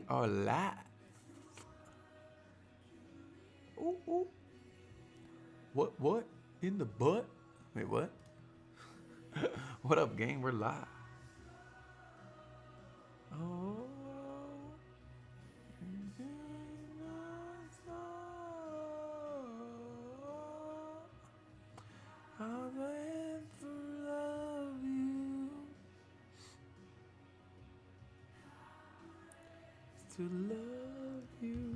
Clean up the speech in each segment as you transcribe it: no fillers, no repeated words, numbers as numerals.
are live. Ooh, ooh. What? In the butt? Wait, what? What up, gang? We're live. Oh. I went to love you. To love you.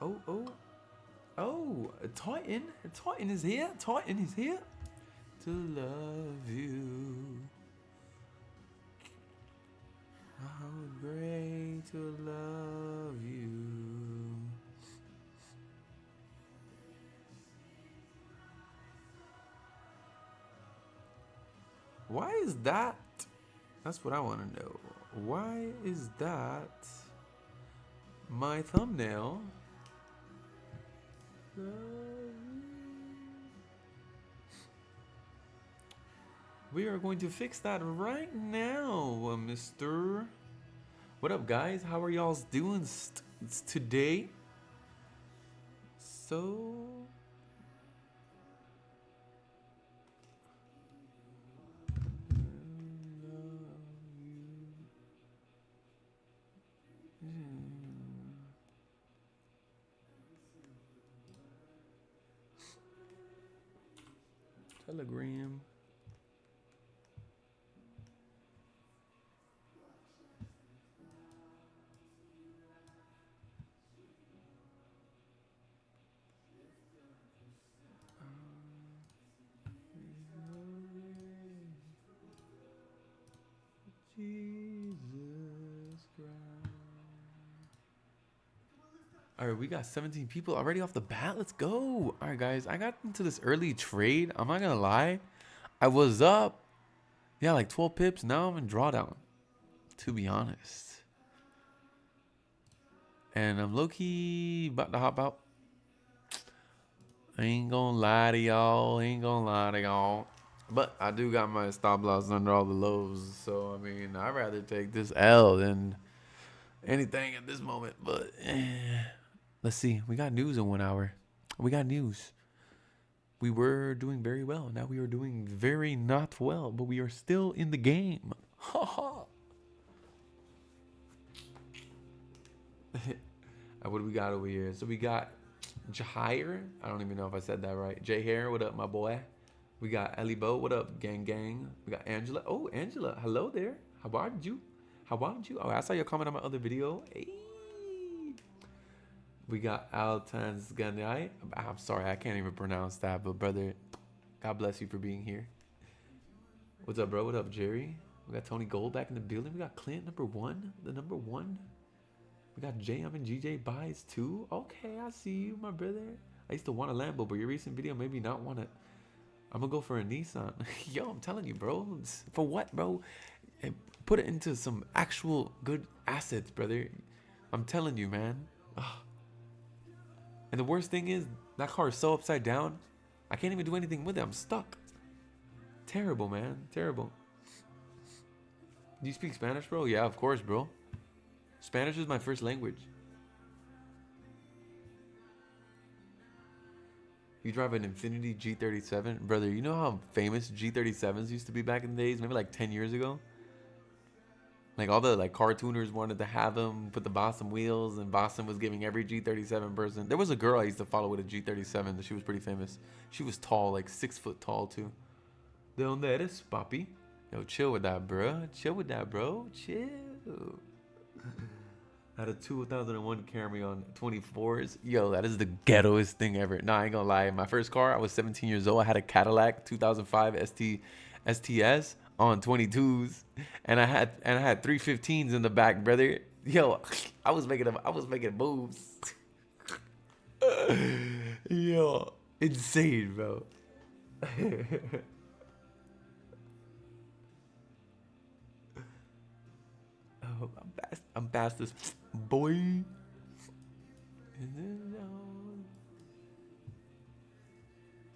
Oh, oh, oh, Titan is here. Titan is here. To love you. How great to love you. Why is that? That's what I want to know. Why is that my thumbnail? We are going to fix that right now, mister. What up, guys? How are y'all's doing today? So... Telegram. Jesus Christ. All right, we got 17 people already off the bat. Let's go. All right, guys, I got into this early trade. I'm not going to lie. I was up, yeah, like 12 pips. Now I'm in drawdown, to be honest. And I'm low-key about to hop out. I ain't gonna lie to y'all. But I do got my stop loss under all the lows. So, I mean, I'd rather take this L than anything at this moment. But, let's see. We got news in 1 hour. We got news. We were doing very well. Now we are doing very not well. But we are still in the game. Ha ha. What do we got over here? So we got Jair. I don't even know if I said that right. J Hair, what up, my boy? We got Ellie Bo, what up, gang gang? We got Angela. Oh, Angela, hello there. How are you? Oh, I saw your comment on my other video. Hey. We got Altanz Ganai. I'm sorry, I can't even pronounce that, but brother, God bless you for being here. What's up, bro? What up, Jerry? We got Tony Gold back in the building. We got Clint, number one. The number one. We got JM and GJ buys too. Okay, I see you, my brother. I used to want a Lambo, but your recent video made me not want it. I'm gonna go for a Nissan. Yo, I'm telling you, bro. For what, bro? Put it into some actual good assets, brother. I'm telling you, man. Ugh. And the worst thing is, that car is so upside down. I can't even do anything with it. I'm stuck. Terrible, man. Terrible. Do you speak Spanish, bro? Yeah, of course, bro. Spanish is my first language. You drive an Infiniti G37? Brother, you know how famous G37s used to be back in the days? Maybe like 10 years ago? Like all the like car tuners wanted to have them, put the Boston wheels, and Boston was giving every G37 person. There was a girl I used to follow with a G37 that she was pretty famous. She was tall, like 6 foot tall too. ¿De dónde eres, papi? Yo, chill with that, bro. Chill with that, bro. Chill. I had a 2001 Camry on 24s. Yo, that is the ghettoest thing ever. Nah, I ain't gonna lie. My first car, I was 17 years old. I had a Cadillac 2005 STS on 22s, and I had 315s in the back, brother. Yo, I was making moves. Yo, insane, bro. Oh, I'm past this boy.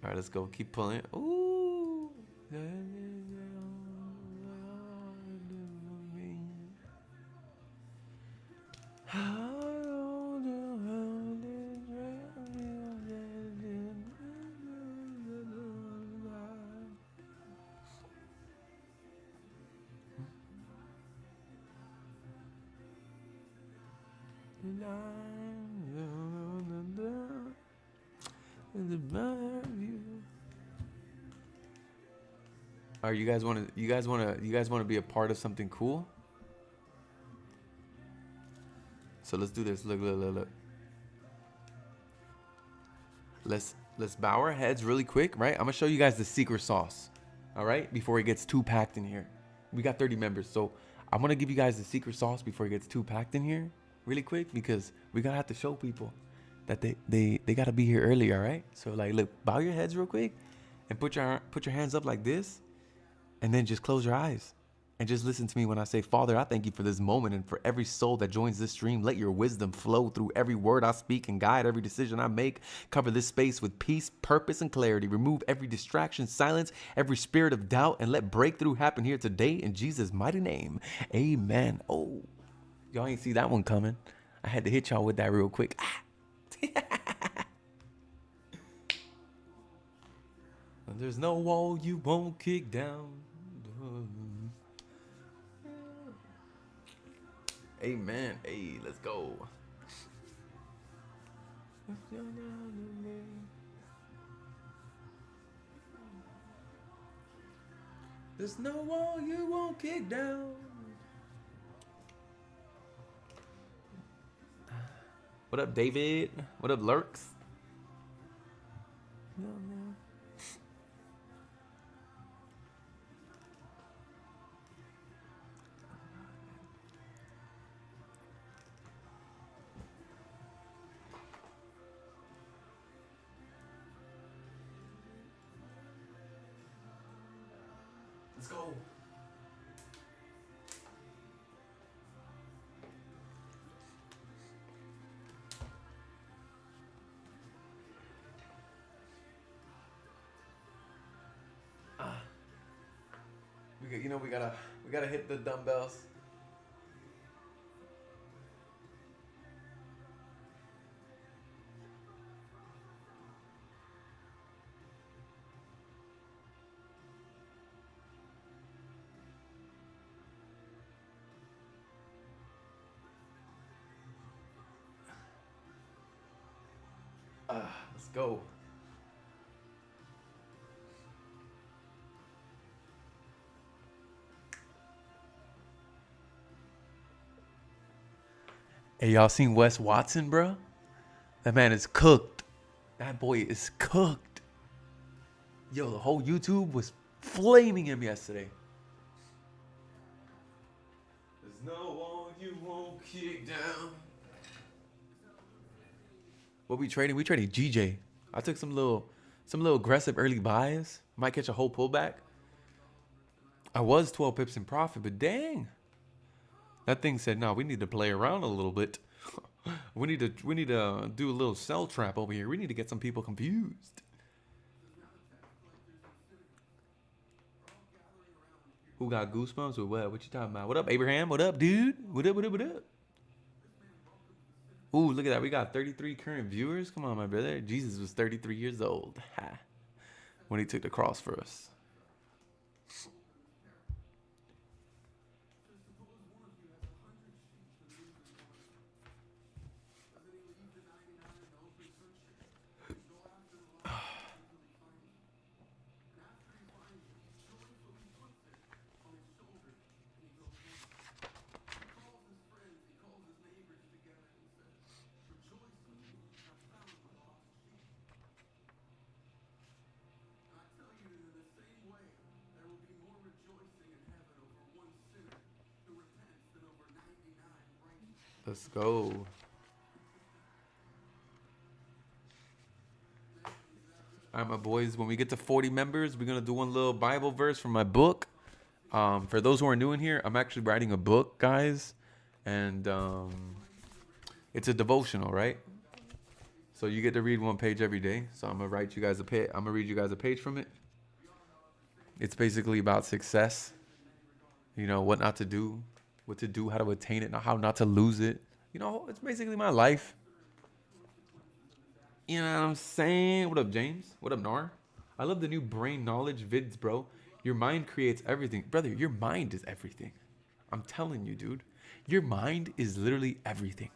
All right, let's go. Keep pulling. Ooh. All right, you guys want to be a part of something cool? So let's do this. Look. Let's bow our heads really quick, right? I'm gonna show you guys the secret sauce. All right, before it gets too packed in here. We got 30 members, so I'm gonna give you guys the secret sauce before it gets too packed in here, really quick, because we gotta have to show people that they gotta be here early. All right. So like, look, bow your heads real quick, and put your hands up like this, and then just close your eyes. And just listen to me when I say, Father, I thank you for this moment and for every soul that joins this stream. Let your wisdom flow through every word I speak and guide every decision I make. Cover this space with peace, purpose, and clarity. Remove every distraction, silence every spirit of doubt, and let breakthrough happen here today in Jesus' mighty name. Amen. Oh, y'all ain't see that one coming. I had to hit y'all with that real quick. There's no wall you won't kick down. Amen. Hey, let's go. There's no wall you won't kick down. What up, David? What up, Lurks? Let's go. We gotta hit the dumbbells. Let's go. Hey, y'all seen Wes Watson, bro? That man is cooked. That boy is cooked. Yo, the whole YouTube was flaming him yesterday. There's no wall you won't kick down. What we trading? We trading GJ. I took some little aggressive early buys. Might catch a whole pullback. I was 12 pips in profit, but dang. That thing said, no, we need to play around a little bit. we need to do a little sell trap over here. We need to get some people confused. Who got goosebumps or what? What you talking about? What up, Abraham? What up, dude? What up? Ooh, look at that. We got 33 current viewers. Come on, my brother. Jesus was 33 years old. Ha. When he took the cross for us. Let's go. All right, my boys. When we get to 40 members, we're going to do one little Bible verse from my book. For those who are new in here, I'm actually writing a book, guys. And it's a devotional, right? So you get to read one page every day. So I'm gonna write you guys a page. I'm gonna read you guys a page from it. It's basically about success. You know, what not to do, what to do, how to attain it, how not to lose it. You know, it's basically my life. You know what I'm saying? What up, James? What up, Nar? I love the new brain knowledge vids, bro. Your mind creates everything. Brother, your mind is everything. I'm telling you, dude. Your mind is literally everything.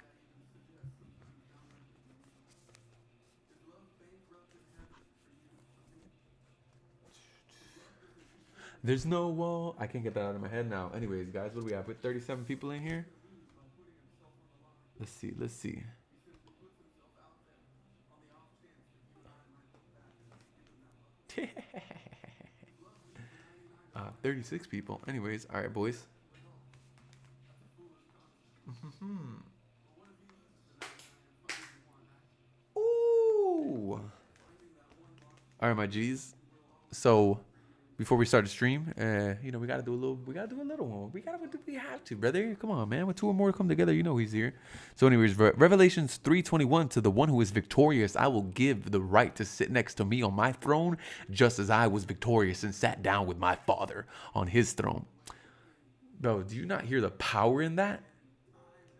There's no wall. I can't get that out of my head now. Anyways, guys, what do we have? With 37 people in here? Let's see. Let's see. 36 people. Anyways, all right, boys. Ooh. All right, my G's. So before we start the stream, you know, we gotta do a little one. We have to, brother. Come on, man. When two or more come together, you know he's here. So, anyways, Revelations 3:21, to the one who is victorious, I will give the right to sit next to me on my throne, just as I was victorious and sat down with my Father on his throne. Bro, do you not hear the power in that?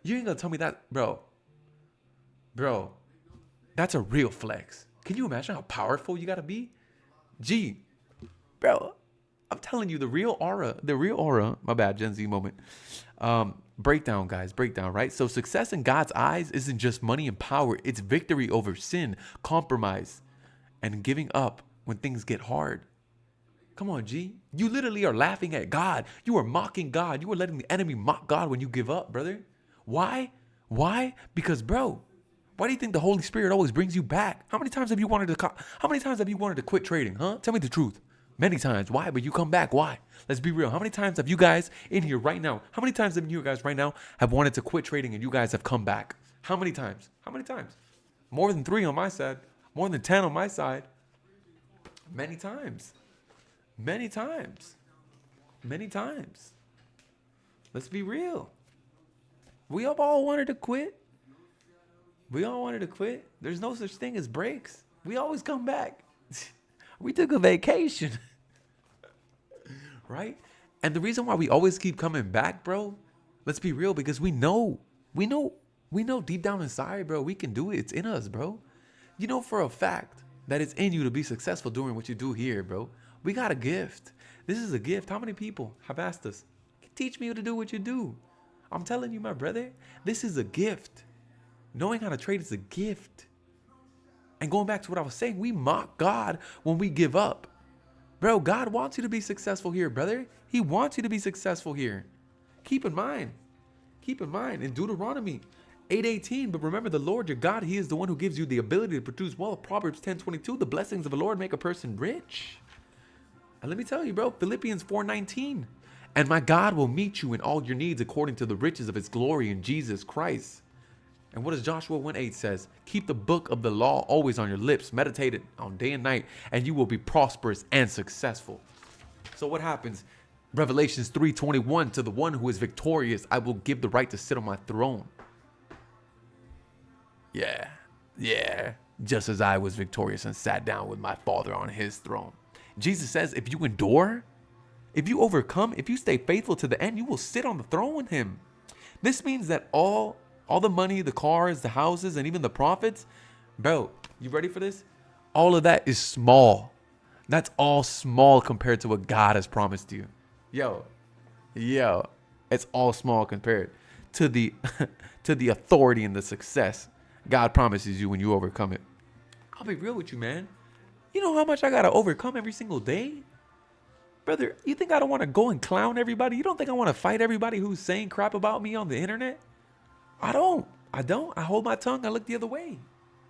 You ain't gonna tell me that, bro. Bro, that's a real flex. Can you imagine how powerful you gotta be? Gee. Bro, I'm telling you, the real aura, my bad, Gen Z moment. Breakdown, guys, breakdown, right? So success in God's eyes isn't just money and power. It's victory over sin, compromise, and giving up when things get hard. Come on, G. You literally are laughing at God. You are mocking God. You are letting the enemy mock God when you give up, brother. Why? Why? Because, bro, why do you think the Holy Spirit always brings you back? How many times have you wanted to quit trading, huh? Tell me the truth. Many times. Why? But you come back. Why? Let's be real. How many times have you guys in here right now? How many times have you guys right now have wanted to quit trading and you guys have come back? How many times? How many times? More than 3 on my side. More than 10 on my side. Many times. Many times. Many times. Let's be real. We all wanted to quit. We all wanted to quit. There's no such thing as breaks. We always come back. We took a vacation. Right? And the reason why we always keep coming back, bro, let's be real, because we know deep down inside, bro, we can do it. It's in us, bro. You know for a fact that it's in you to be successful doing what you do here, bro. We got a gift. This is a gift. How many people have asked us, teach me how to do what you do? I'm telling you, my brother, this is a gift. Knowing how to trade is a gift. And going back to what I was saying, we mock God when we give up. Bro, God wants you to be successful here, brother. He wants you to be successful here. Keep in mind, in Deuteronomy 8:18, but remember the Lord your God, he is the one who gives you the ability to produce wealth. Proverbs 10:22, the blessings of the Lord make a person rich. And let me tell you, bro, Philippians 4:19, and my God will meet you in all your needs according to the riches of his glory in Jesus Christ. And what does Joshua 1:8 says? Keep the book of the law always on your lips, meditate it on day and night, and you will be prosperous and successful. So what happens? Revelations 3:21, to the one who is victorious, I will give the right to sit on my throne. Yeah. Just as I was victorious and sat down with my Father on his throne. Jesus says, if you endure, if you overcome, if you stay faithful to the end, you will sit on the throne with him. This means that all the money, the cars, the houses, and even the profits, bro, you ready for this? All of that is small. That's all small compared to what God has promised you. Yo, it's all small compared to the to the authority and the success God promises you when you overcome it. I'll be real with you, man. You know how much I gotta overcome every single day? Brother, you think I don't want to go and clown everybody? You don't think I want to fight everybody who's saying crap about me on the internet? I don't. I hold my tongue. I look the other way.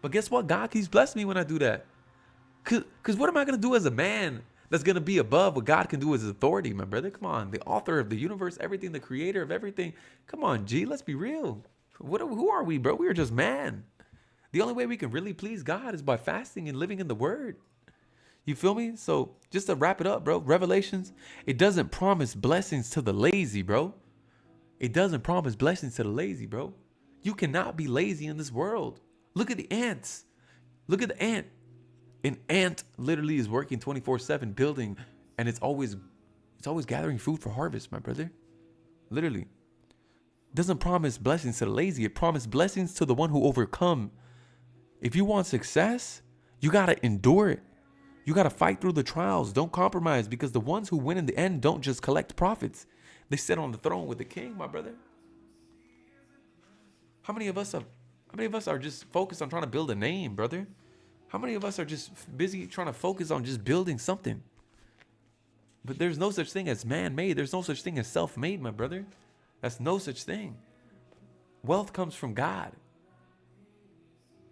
But guess what? God keeps blessing me when I do that. Because what am I going to do as a man that's going to be above what God can do as his authority, my brother? Come on. The author of the universe, everything, the creator of everything. Come on, G. Let's be real. Who are we, bro? We are just man. The only way we can really please God is by fasting and living in the word. You feel me? So just to wrap it up, bro, Revelations, it doesn't promise blessings to the lazy, bro. It doesn't promise blessings to the lazy, bro. You cannot be lazy in this world. Look at the ants. Look at the ant. An ant literally is working 24/7 building, and it's always gathering food for harvest, my brother. Literally. Doesn't promise blessings to the lazy. It promises blessings to the one who overcome. If you want success, you got to endure it. You got to fight through the trials. Don't compromise, because the ones who win in the end don't just collect profits. They sit on the throne with the king, my brother. How many of us are just focused on trying to build a name, brother? How many of us are just busy trying to focus on just building something? But there's no such thing as man-made. There's no such thing as self-made, my brother. That's no such thing. Wealth comes from God.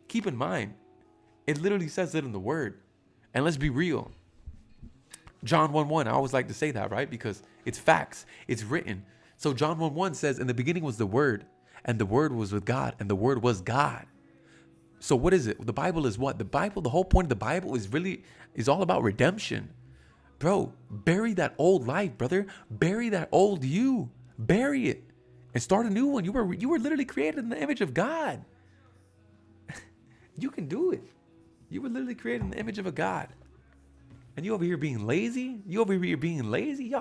Keep in mind, it literally says it in the word. And let's be real. John 1:1, I always like to say that, right? Because it's facts. It's written. So John 1:1 says, in the beginning was the word, and the word was with God, and the word was God. So what is it? The Bible is what? The whole point of the Bible is all about redemption. Bro, bury that old life, brother. Bury that old you. Bury it and start a new one. You were literally created in the image of God. You can do it. You were literally created in the image of a God. And you over here being lazy? Yo,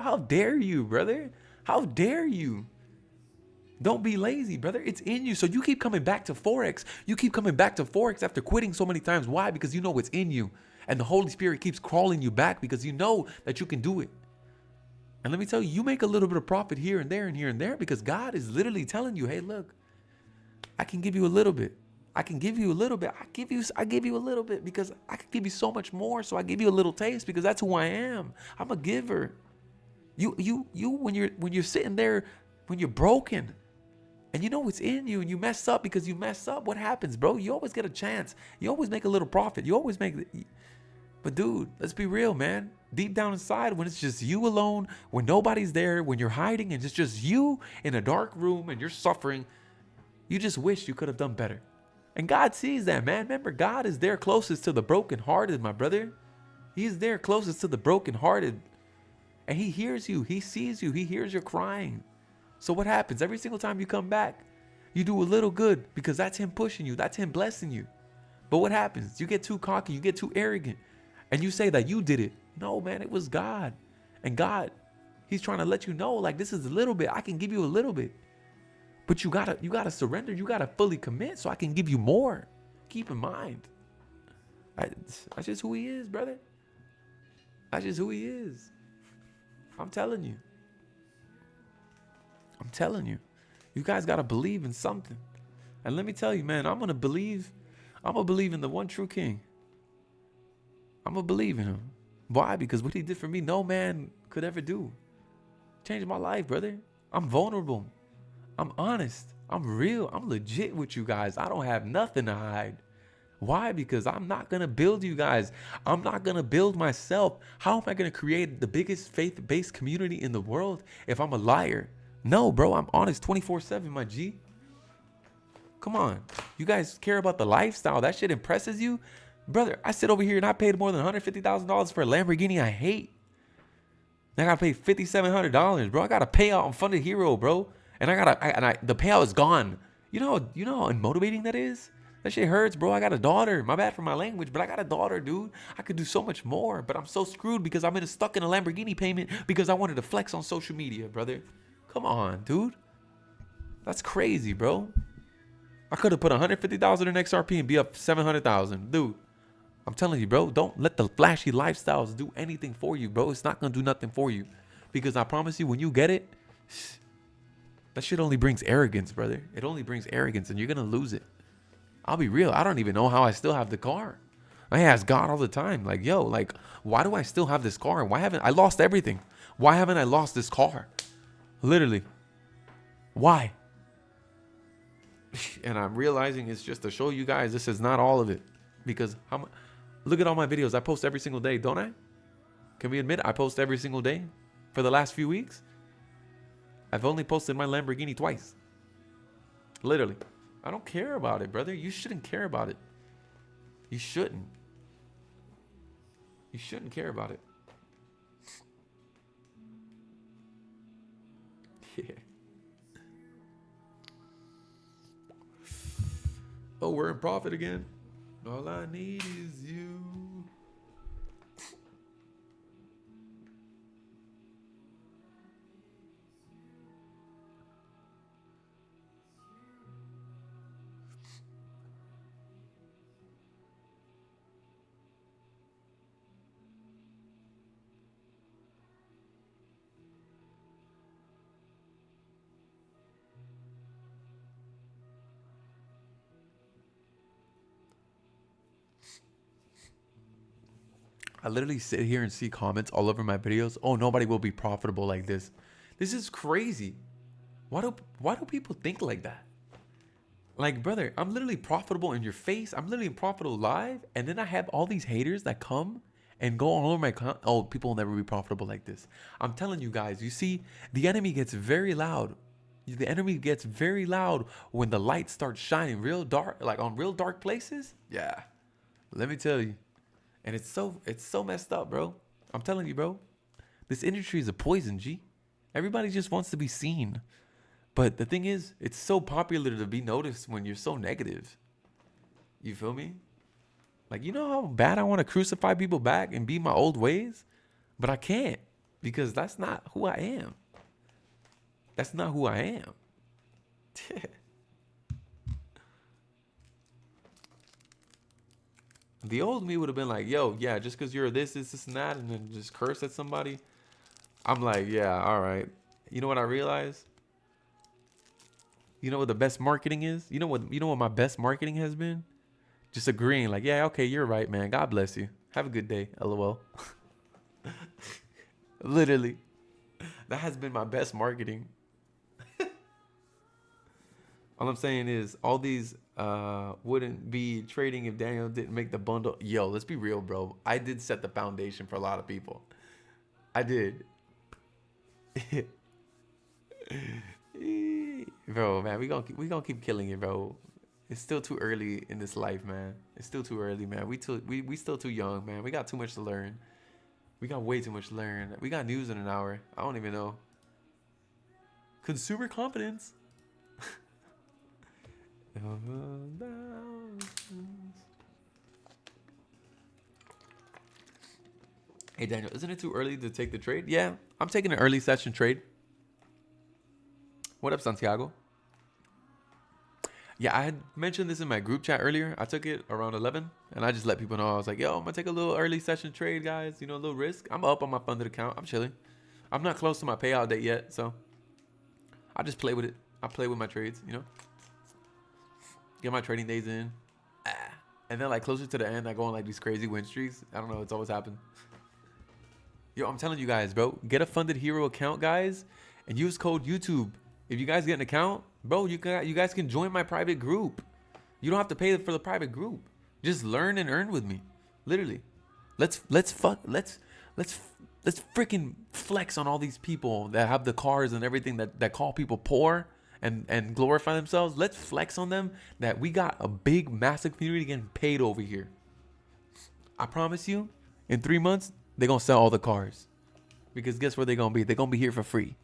how dare you, brother? How dare you? Don't be lazy, brother. It's in you. So you keep coming back to Forex. You keep coming back to Forex after quitting so many times. Why? Because you know it's in you. And the Holy Spirit keeps crawling you back because you know that you can do it. And let me tell you, you make a little bit of profit here and there and here and there because God is literally telling you, hey, look, I can give you a little bit. I can give you a little bit. I give you a little bit because I can give you so much more. So I give you a little taste because that's who I am. I'm a giver. You when you're sitting there, when you're broken and you know it's in you and you mess up because you mess up, what happens, bro? You always get a chance. You always make a little profit. You always make. But dude, let's be real, man. Deep down inside, when it's just you alone, when nobody's there, when you're hiding and it's just you in a dark room and you're suffering, you just wish you could have done better. And God sees that, man. Remember, God is there closest to the brokenhearted, my brother. He's there closest to the brokenhearted. And he hears you. He sees you. He hears your crying. So what happens? Every single time you come back, you do a little good because that's him pushing you. That's him blessing you. But what happens? You get too cocky. You get too arrogant. And you say that you did it. No, man, it was God. And God, he's trying to let you know, like, this is a little bit. I can give you a little bit. But you gotta surrender. You gotta fully commit so I can give you more. Keep in mind. That's just who he is, brother. That's just who he is. I'm telling you. I'm telling you. You guys gotta believe in something. And let me tell you, man, I'm gonna believe in the one true king. I'm gonna believe in him. Why? Because what he did for me, no man could ever do. Changed my life, brother. I'm vulnerable. I'm honest. I'm real. I'm legit with you guys. I don't have nothing to hide. Why? Because I'm not going to build you guys. I'm not going to build myself. How am I going to create the biggest faith-based community in the world if I'm a liar? No, bro. I'm honest 24/7, my G. Come on. You guys care about the lifestyle. That shit impresses you? Brother, I sit over here and I paid more than $150,000 for a Lamborghini I hate. I got to pay $5,700, bro. I got a payout on Funded Hero, bro. And the payout is gone. You know how unmotivating that is? That shit hurts, bro. I got a daughter. My bad for my language, but I got a daughter, dude. I could do so much more, but I'm so screwed because I'm stuck in a Lamborghini payment because I wanted to flex on social media, brother. Come on, dude. That's crazy, bro. I could have put $150,000 in XRP and be up $700,000, dude. I'm telling you, bro. Don't let the flashy lifestyles do anything for you, bro. It's not gonna do nothing for you, because I promise you, when you get it. That shit only brings arrogance, brother. It only brings arrogance, and you're going to lose it. I'll be real. I don't even know how I still have the car. I ask God all the time, like, yo, like, why do I still have this car? Why haven't I lost everything? Why haven't I lost this car? Literally. Why? And I'm realizing it's just to show you guys this is not all of it. Because look at all my videos. I post every single day, don't I? Can we admit I post every single day for the last few weeks? I've only posted my Lamborghini twice. Literally. I don't care about it, brother. You shouldn't care about it. You shouldn't. You shouldn't care about it. Yeah. Oh, we're in profit again. All I need is you. I literally sit here and see comments all over my videos. Oh, nobody will be profitable like this. This is crazy. Why do people think like that? Like, brother, I'm literally profitable in your face. I'm literally profitable live. And then I have all these haters that come and go all over my oh, people will never be profitable like this. I'm telling you guys, you see, the enemy gets very loud. The enemy gets very loud when the light starts shining real dark, like on real dark places. Yeah, let me tell you. And it's so messed up, bro. I'm telling you, bro. This industry is a poison, G. Everybody just wants to be seen. But the thing is, it's so popular to be noticed when you're so negative. You feel me? Like, you know how bad I want to crucify people back and be my old ways? But I can't, because that's not who I am. That's not who I am. The old me would have been like, yo, yeah, just because you're this, and that, and then just curse at somebody. I'm like, yeah, all right. You know what I realized? You know what the best marketing is? You know what my best marketing has been? Just agreeing, like, yeah, okay, you're right, man. God bless you. Have a good day. LOL. Literally. That has been my best marketing. All I'm saying is all these wouldn't be trading if Daniel didn't make the bundle. Yo, let's be real, bro. I did set the foundation for a lot of people. I did. Bro, man, we gonna keep killing it, bro. It's still too early in this life, man. It's still too early, man. We still too young, man. We got too much to learn. We got way too much to learn. We got news in an hour. I don't even know. Consumer confidence. Hey Daniel, isn't it too early to take the trade? Yeah, I'm taking an early session trade. What up, Santiago? Yeah, I had mentioned this in my group chat earlier. I took it around 11, and I just let people know. I was like, yo, I'm going to take a little early session trade, guys. You know, a little risk. I'm up on my funded account. I'm chilling. I'm not close to my payout date yet, so I just play with it. I play with my trades, you know. Get my trading days in. And then, like, closer to the end, I go on, like, these crazy win streaks. I don't know. It's always happened. Yo, I'm telling you guys, bro. Get a funded hero account, guys, and use code YouTube. If you guys get an account, bro, you guys can join my private group. You don't have to pay for the private group. Just learn and earn with me. Literally. Let's freaking flex on all these people that have the cars and everything that call people poor and glorify themselves. Let's flex on them that we got a big, massive community getting paid over here. I promise you, in 3 months, they're going to sell all the cars. Because guess where they're going to be? They're going to be here for free.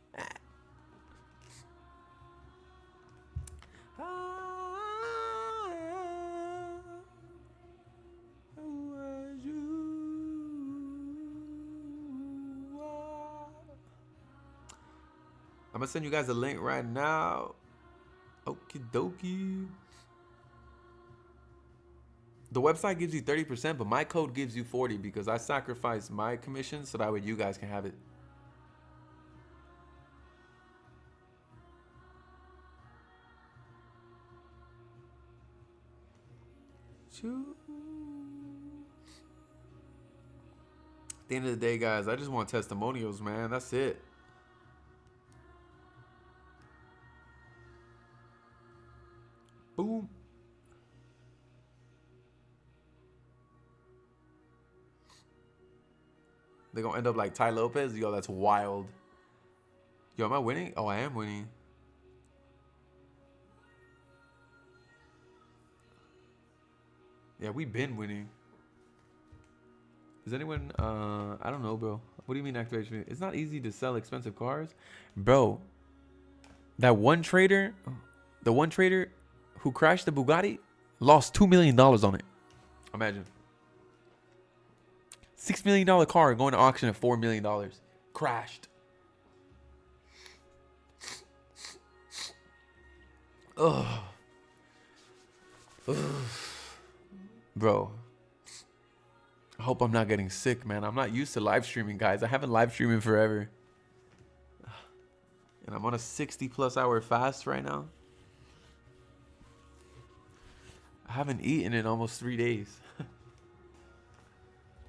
I'm going to send you guys a link right now. Okie dokie. The website gives you 30%, but my code gives you 40 because I sacrifice my commission so that way you guys can have it. At the end of the day, guys, I just want testimonials, man. That's it. Boom. They're going to end up like Ty Lopez. Yo, that's wild. Yo, am I winning? Oh, I am winning. Yeah, we've been winning. Is anyone, I don't know, bro. What do you mean activation? It's not easy to sell expensive cars. Bro, that one trader, the one trader who crashed the Bugatti lost $2 million on it. Imagine. $6 million car going to auction at $4 million. Crashed. Ugh. Ugh. Bro. I hope I'm not getting sick, man. I'm not used to live streaming, guys. I haven't live streaming forever. And I'm on a 60+ hour fast right now. I haven't eaten in almost 3 days.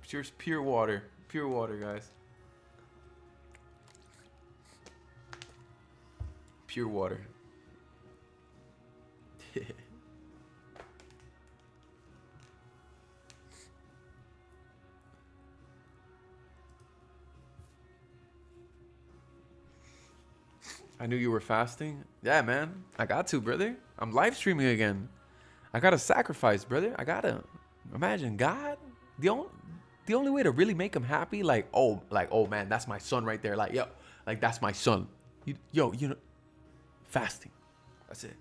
Cheers, pure water. Pure water, guys. Pure water. I knew you were fasting. Yeah, man. I got to, brother. I'm live streaming again. I gotta sacrifice, brother. I gotta imagine God. The only way to really make him happy, oh man, that's my son right there. Like, yo, like that's my son. You know, fasting. That's it.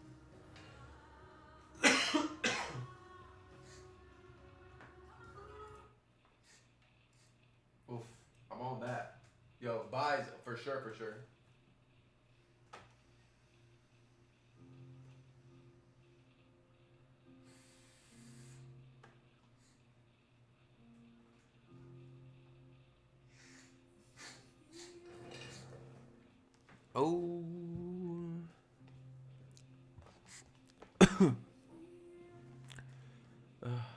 Oof, I'm on that. Yo, buys for sure, for sure. Oh.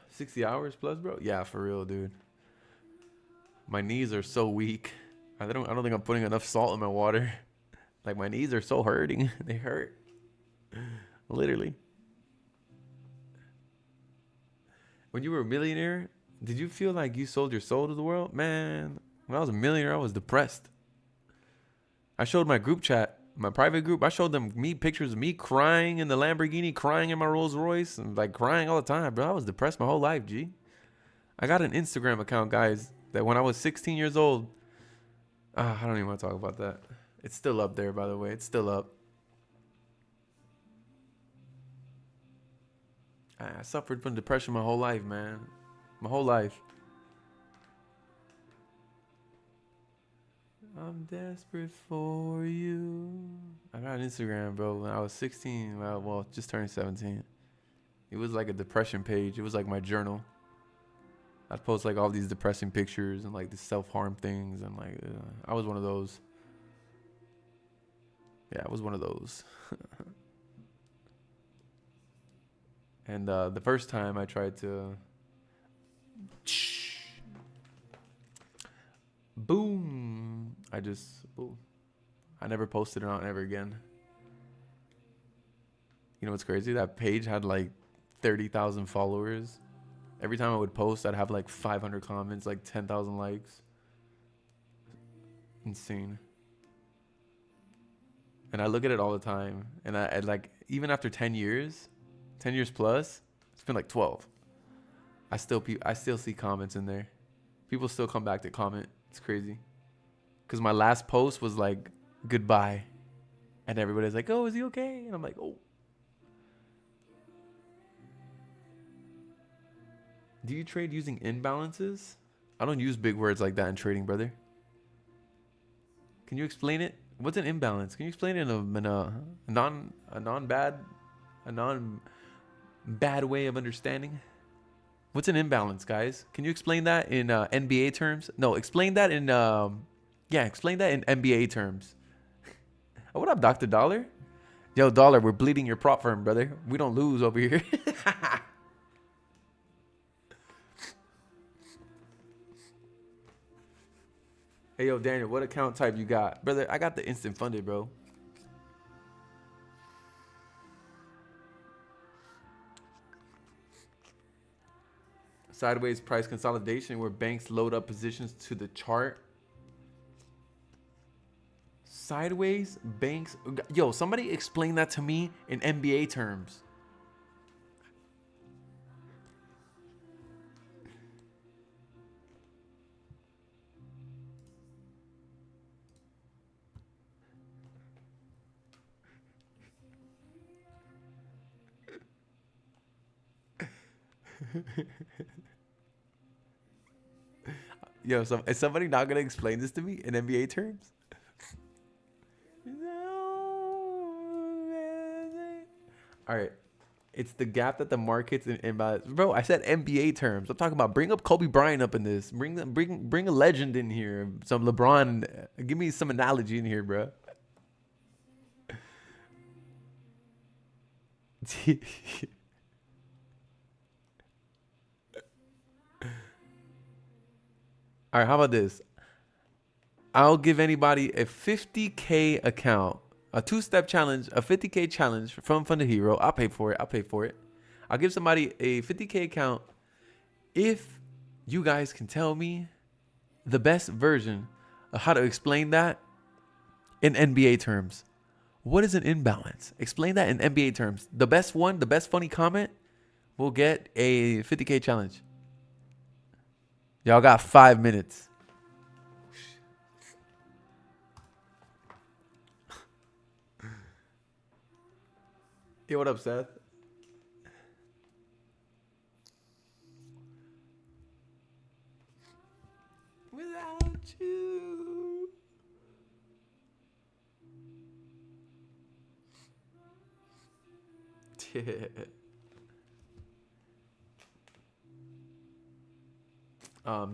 60 hours plus, bro? Yeah, for real, dude. My knees are so weak. I don't think I'm putting enough salt in my water. Like my knees are so hurting. They hurt. Literally. When you were a millionaire, did you feel like you sold your soul to the world? Man, when I was a millionaire, I was depressed. I showed my group chat, my private group, I showed them pictures of me crying in the Lamborghini, crying in my Rolls Royce, and like crying all the time, bro. I was depressed my whole life, G. I got an Instagram account, guys, that when I was 16 years old, I don't even want to talk about that. It's still up there, by the way. It's still up. I suffered from depression my whole life, man. My whole life. I'm desperate for you. I got an Instagram, bro, when I was 16. Well, just turned 17. It was like a depression page. It was like my journal. I'd post like all these depressing pictures and like the self-harm things. And like, I was one of those. Yeah, I was one of those. And the first time I tried to... Boom. I never posted it on ever again. You know what's crazy? That page had like 30,000 followers. Every time I would post, I'd have like 500 comments, like 10,000 likes. Insane. And I look at it all the time. And I like, even after 10 years plus, it's been like 12. I still see comments in there. People still come back to comment. It's crazy. Because my last post was like, goodbye. And everybody's like, oh, is he okay? And I'm like, oh. Do you trade using imbalances? I don't use big words like that in trading, brother. Can you explain it? What's an imbalance? Can you explain it in a non-bad way of understanding? What's an imbalance, guys? Can you explain that in NBA terms? No, explain that in explain that in NBA terms. Oh, what up, Dr. Dollar? Yo, Dollar, we're bleeding your prop firm, brother. We don't lose over here. Hey, yo, Daniel, what account type you got? Brother, I got the instant funded, bro. Sideways price consolidation where banks load up positions to the chart. Sideways banks. Yo, somebody explain that to me in NBA terms. Yo, so is somebody not gonna explain this to me in NBA terms? All right. It's the gap that the markets and imbalance. Bro, I said NBA terms. I'm talking about bring up Kobe Bryant up in this. Bring a legend in here. Some LeBron. Give me some analogy in here, bro. All right, how about this? I'll give anybody a 50K account, a two-step challenge, a 50K challenge from Fund a Hero. I'll pay for it. I'll pay for it. I'll give somebody a 50K account if you guys can tell me the best version of how to explain that in NBA terms. What is an imbalance? Explain that in NBA terms. The best one, the best funny comment will get a 50K challenge. Y'all got 5 minutes. Yo, what up, Seth? Without you.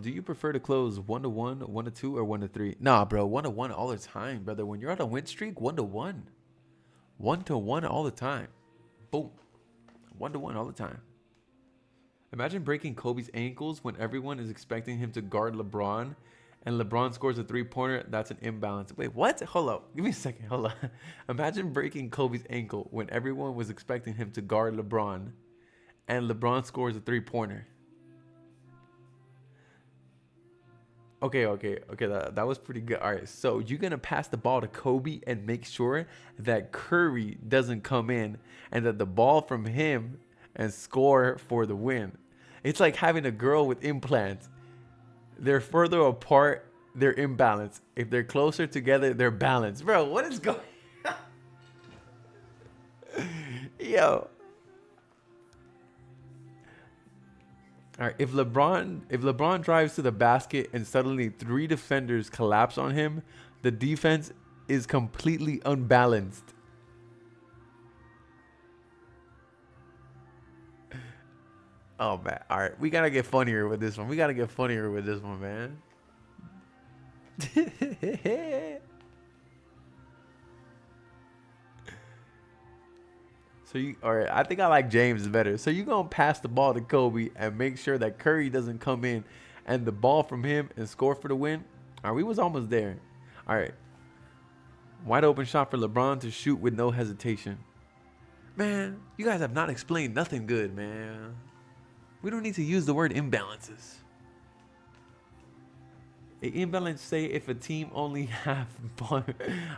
Do you prefer to close 1-1, 1-2, or 1-3? Nah, bro, 1-1 all the time, brother. When you're on a win streak, 1-1, 1-1 all the time. Boom, 1-1 all the time. Imagine breaking Kobe's ankles when everyone is expecting him to guard LeBron, and LeBron scores a three-pointer. That's an imbalance. Wait, what? Hold up. Give me a second. Hold on. Imagine breaking Kobe's ankle when everyone was expecting him to guard LeBron, and LeBron scores a three-pointer. Okay. That was pretty good. All right, so you're going to pass the ball to Kobe and make sure that Curry doesn't come in and that the ball from him and score for the win. It's like having a girl with implants. They're further apart, they're imbalanced. If they're closer together, they're balanced. Bro, what is going on? Yo. All right, if LeBron drives to the basket and suddenly 3 defenders collapse on him, the defense is completely unbalanced. Oh man, all right, we gotta get funnier with this one. Man. All right, I think I like James better. So you gonna pass the ball to Kobe and make sure that Curry doesn't come in and the ball from him and score for the win? All right, we was almost there. All right. Wide open shot for LeBron to shoot with no hesitation. Man, you guys have not explained nothing good, man. We don't need to use the word imbalances. An imbalance say if a team only have ball.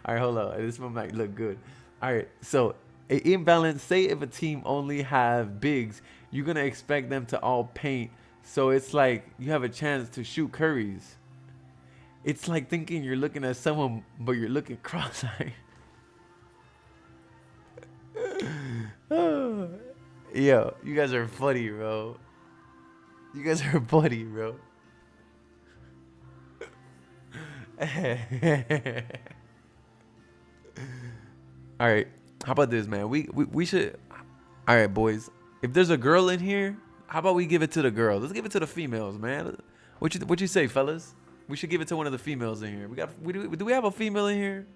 All right, hold on. This one might look good. All right, so an imbalance say if a team only have bigs, you're gonna expect them to all paint. So it's like you have a chance to shoot Curries. It's like thinking you're looking at someone, but you're looking cross-eyed. Yo, you guys are funny, bro. You guys are funny, bro. All right, how about this, man? We should. All right, boys. If there's a girl in here, how about we give it to the girls? Let's give it to the females, man. What you say, fellas? We should give it to one of the females in here. Do we have a female in here?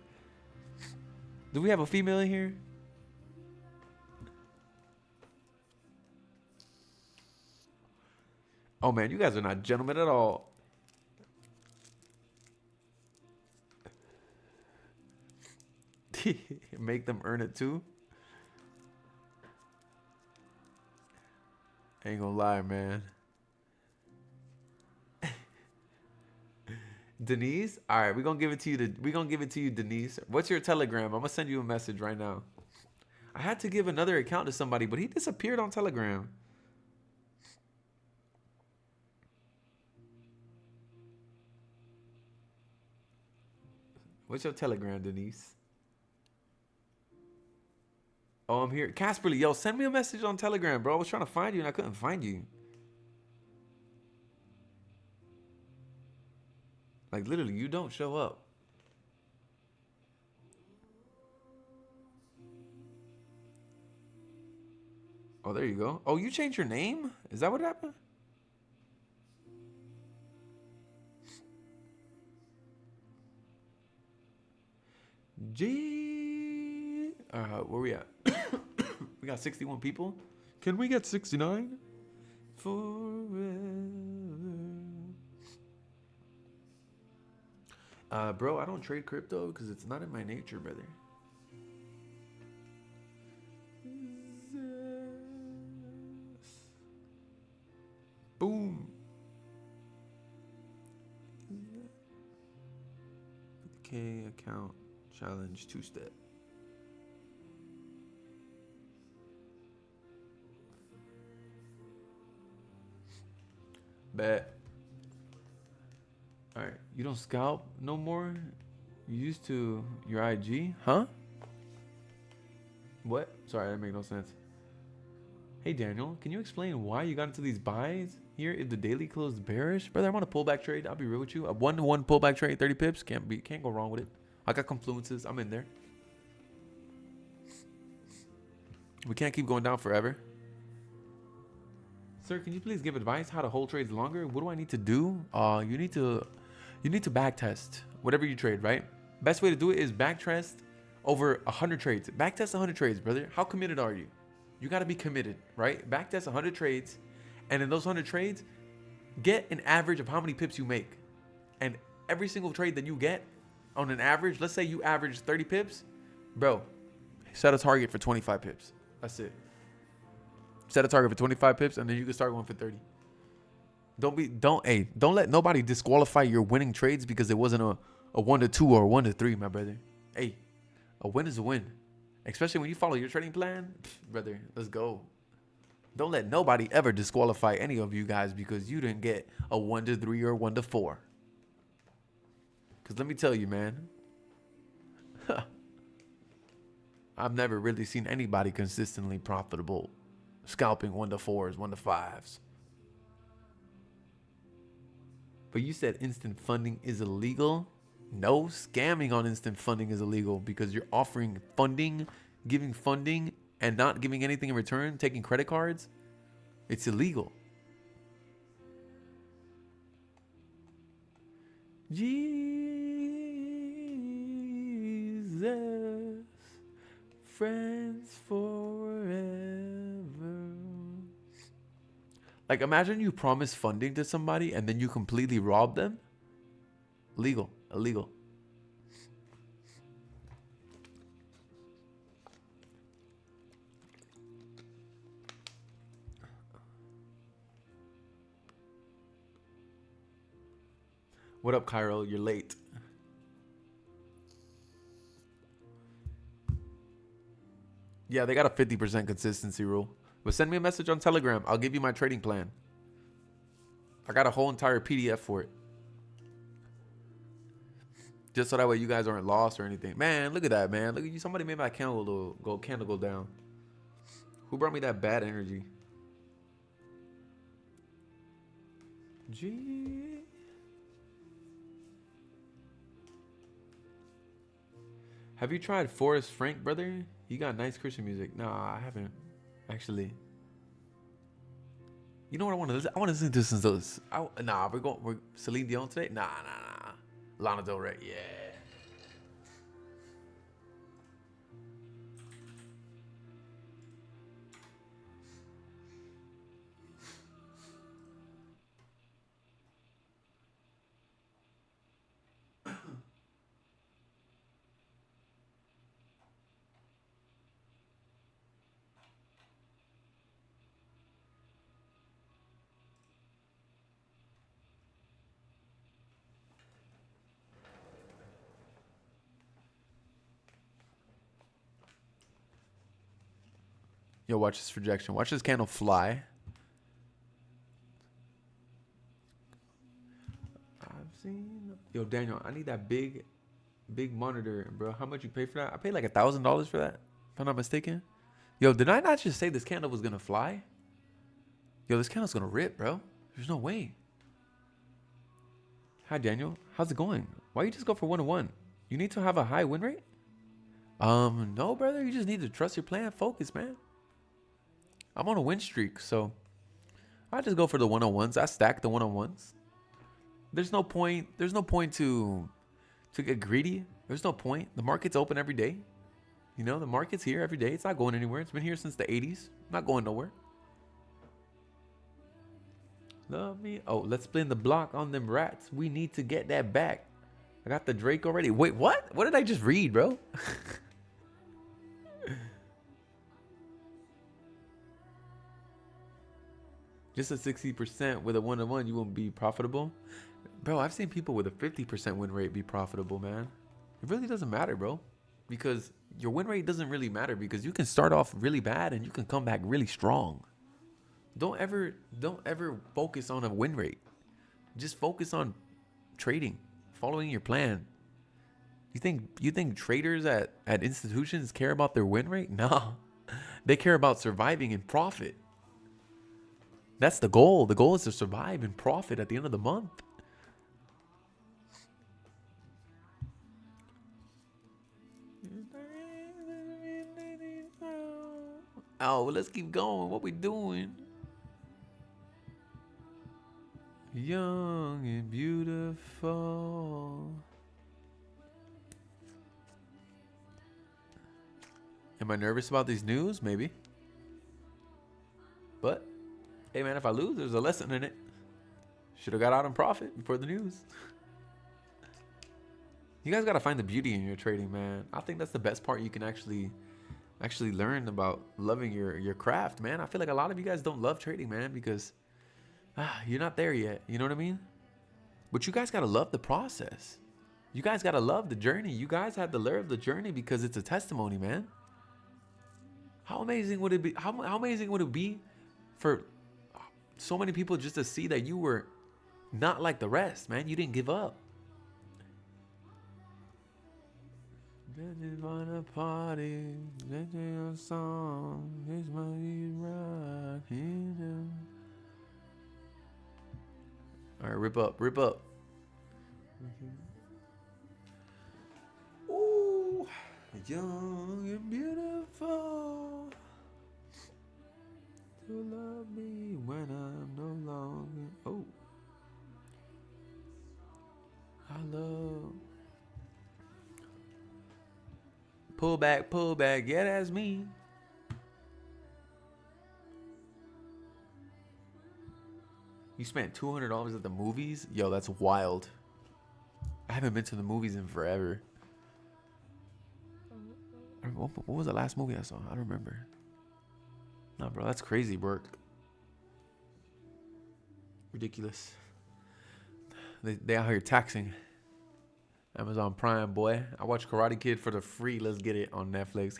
Do we have a female in here? Oh man, you guys are not gentlemen at all. Make them earn it too. Ain't gonna lie, man. Denise, all right, we're gonna give it to you. We're gonna give it to you, Denise. What's your Telegram? I'm gonna send you a message right now. I had to give another account to somebody, but he disappeared on Telegram. What's your Telegram, Denise? Oh, I'm here. Casperly, yo, send me a message on Telegram, bro. I was trying to find you and I couldn't find you. Like literally, you don't show up. Oh, there you go. Oh, you changed your name? Is that what happened? G. Where we at? We got 61 people. Can we get 69? Forever. Bro, I don't trade crypto because it's not in my nature, brother. Boom. K account challenge 2-step. Bet. All right, you don't scalp no more. You used to your IG, huh? What? Sorry, that made no sense. Hey Daniel, can you explain why you got into these buys here if the daily closed bearish? Brother, I'm on a pullback trade. I'll be real with you. A 1-to-1 pullback trade, 30 pips. Can't go wrong with it. I got confluences. I'm in there. We can't keep going down forever. Sir, can you please give advice how to hold trades longer? What do I need to do? You need to back test whatever you trade, right? Best way to do it is back test over 100 trades. Back test 100 trades, brother. How committed are you? You got to be committed, right? Back test 100 trades, and in those 100 trades, get an average of how many pips you make. And every single trade that you get on an average, let's say you average 30 pips, bro, set a target for 25 pips. That's it. Set a target for 25 pips, and then you can start going for 30. Don't let nobody disqualify your winning trades because it wasn't a 1-to-2 or a 1-to-3, my brother. Hey, a win is a win. Especially when you follow your trading plan, brother, let's go. Don't let nobody ever disqualify any of you guys because you didn't get a 1-to-3 or 1-to-4. Because let me tell you, man, I've never really seen anybody consistently profitable scalping 1-to-4s, 1-to-5s. But you said instant funding is illegal? No, scamming on instant funding is illegal because you're offering funding, giving funding, and not giving anything in return, taking credit cards. It's illegal. Jesus, friends forever. Like, imagine you promise funding to somebody and then you completely rob them. Legal. Illegal. What up, Cairo? You're late. Yeah, they got a 50% consistency rule. But send me a message on Telegram. I'll give you my trading plan. I got a whole entire PDF for it. Just so that way you guys aren't lost or anything. Man, look at that, man. Look at you. Somebody made my candle go down. Who brought me that bad energy? Gee. Have you tried Forrest Frank, brother? He got nice Christian music. Nah, I haven't. Actually. You know what I want to listen? I want to listen to some those. We're Celine Dion today? Nah. Lana Del Rey, yeah. Yo, watch this projection. Watch this candle fly. I've seen. Yo, Daniel, I need that big monitor, bro. How much you pay for that? I paid like $1,000 for that, if I'm not mistaken. Yo, did I not just say this candle was gonna fly? Yo, this candle's gonna rip, bro. There's no way. Hi, Daniel. How's it going? Why you just go for 101? You need to have a high win rate? No, brother. You just need to trust your plan. Focus, man. I'm on a win streak, so I just go for the 101s. I stack the 101s. There's no point. There's no point to get greedy. There's no point. The market's open every day. You know, the market's here every day. It's not going anywhere. It's been here since the 80s. Not going nowhere. Love me. Oh, let's spin the block on them rats. We need to get that back. I got the Drake already. Wait, what? What did I just read, bro? Just a 60% with a 1-on-1, you won't be profitable. Bro, I've seen people with a 50% win rate be profitable, man. It really doesn't matter, bro. Because your win rate doesn't really matter because you can start off really bad and you can come back really strong. Don't ever focus on a win rate. Just focus on trading, following your plan. You think traders at institutions care about their win rate? No. They care about surviving and profit. That's the goal. The goal is to survive and profit at the end of the month. Oh, well, let's keep going. What we doing? Young and beautiful. Am I nervous about these news? Maybe. But, hey man, if I lose, there's a lesson in it. Should have got out in profit before the news. You guys got to find the beauty in your trading, man. I think that's the best part you can actually learn about loving your craft, man. I feel like a lot of you guys don't love trading, man, because you're not there yet. You know what I mean? But you guys got to love the process. You guys got to love the journey. You guys have to love the journey because it's a testimony, man. How amazing would it be? How amazing would it be for so many people just to see that you were not like the rest, man? You didn't give up. On a party, a song, it's right here. All right, rip up. Ooh, young and beautiful, to love me when I'm no longer. Oh, I love. Pull back, yeah, that's me. You spent $200 at the movies? Yo, that's wild. I haven't been to the movies in forever. What was the last movie I saw? I don't remember. No, bro, that's crazy work. Ridiculous. They out here taxing. Amazon Prime, boy. I watched Karate Kid for the free. Let's get it on Netflix.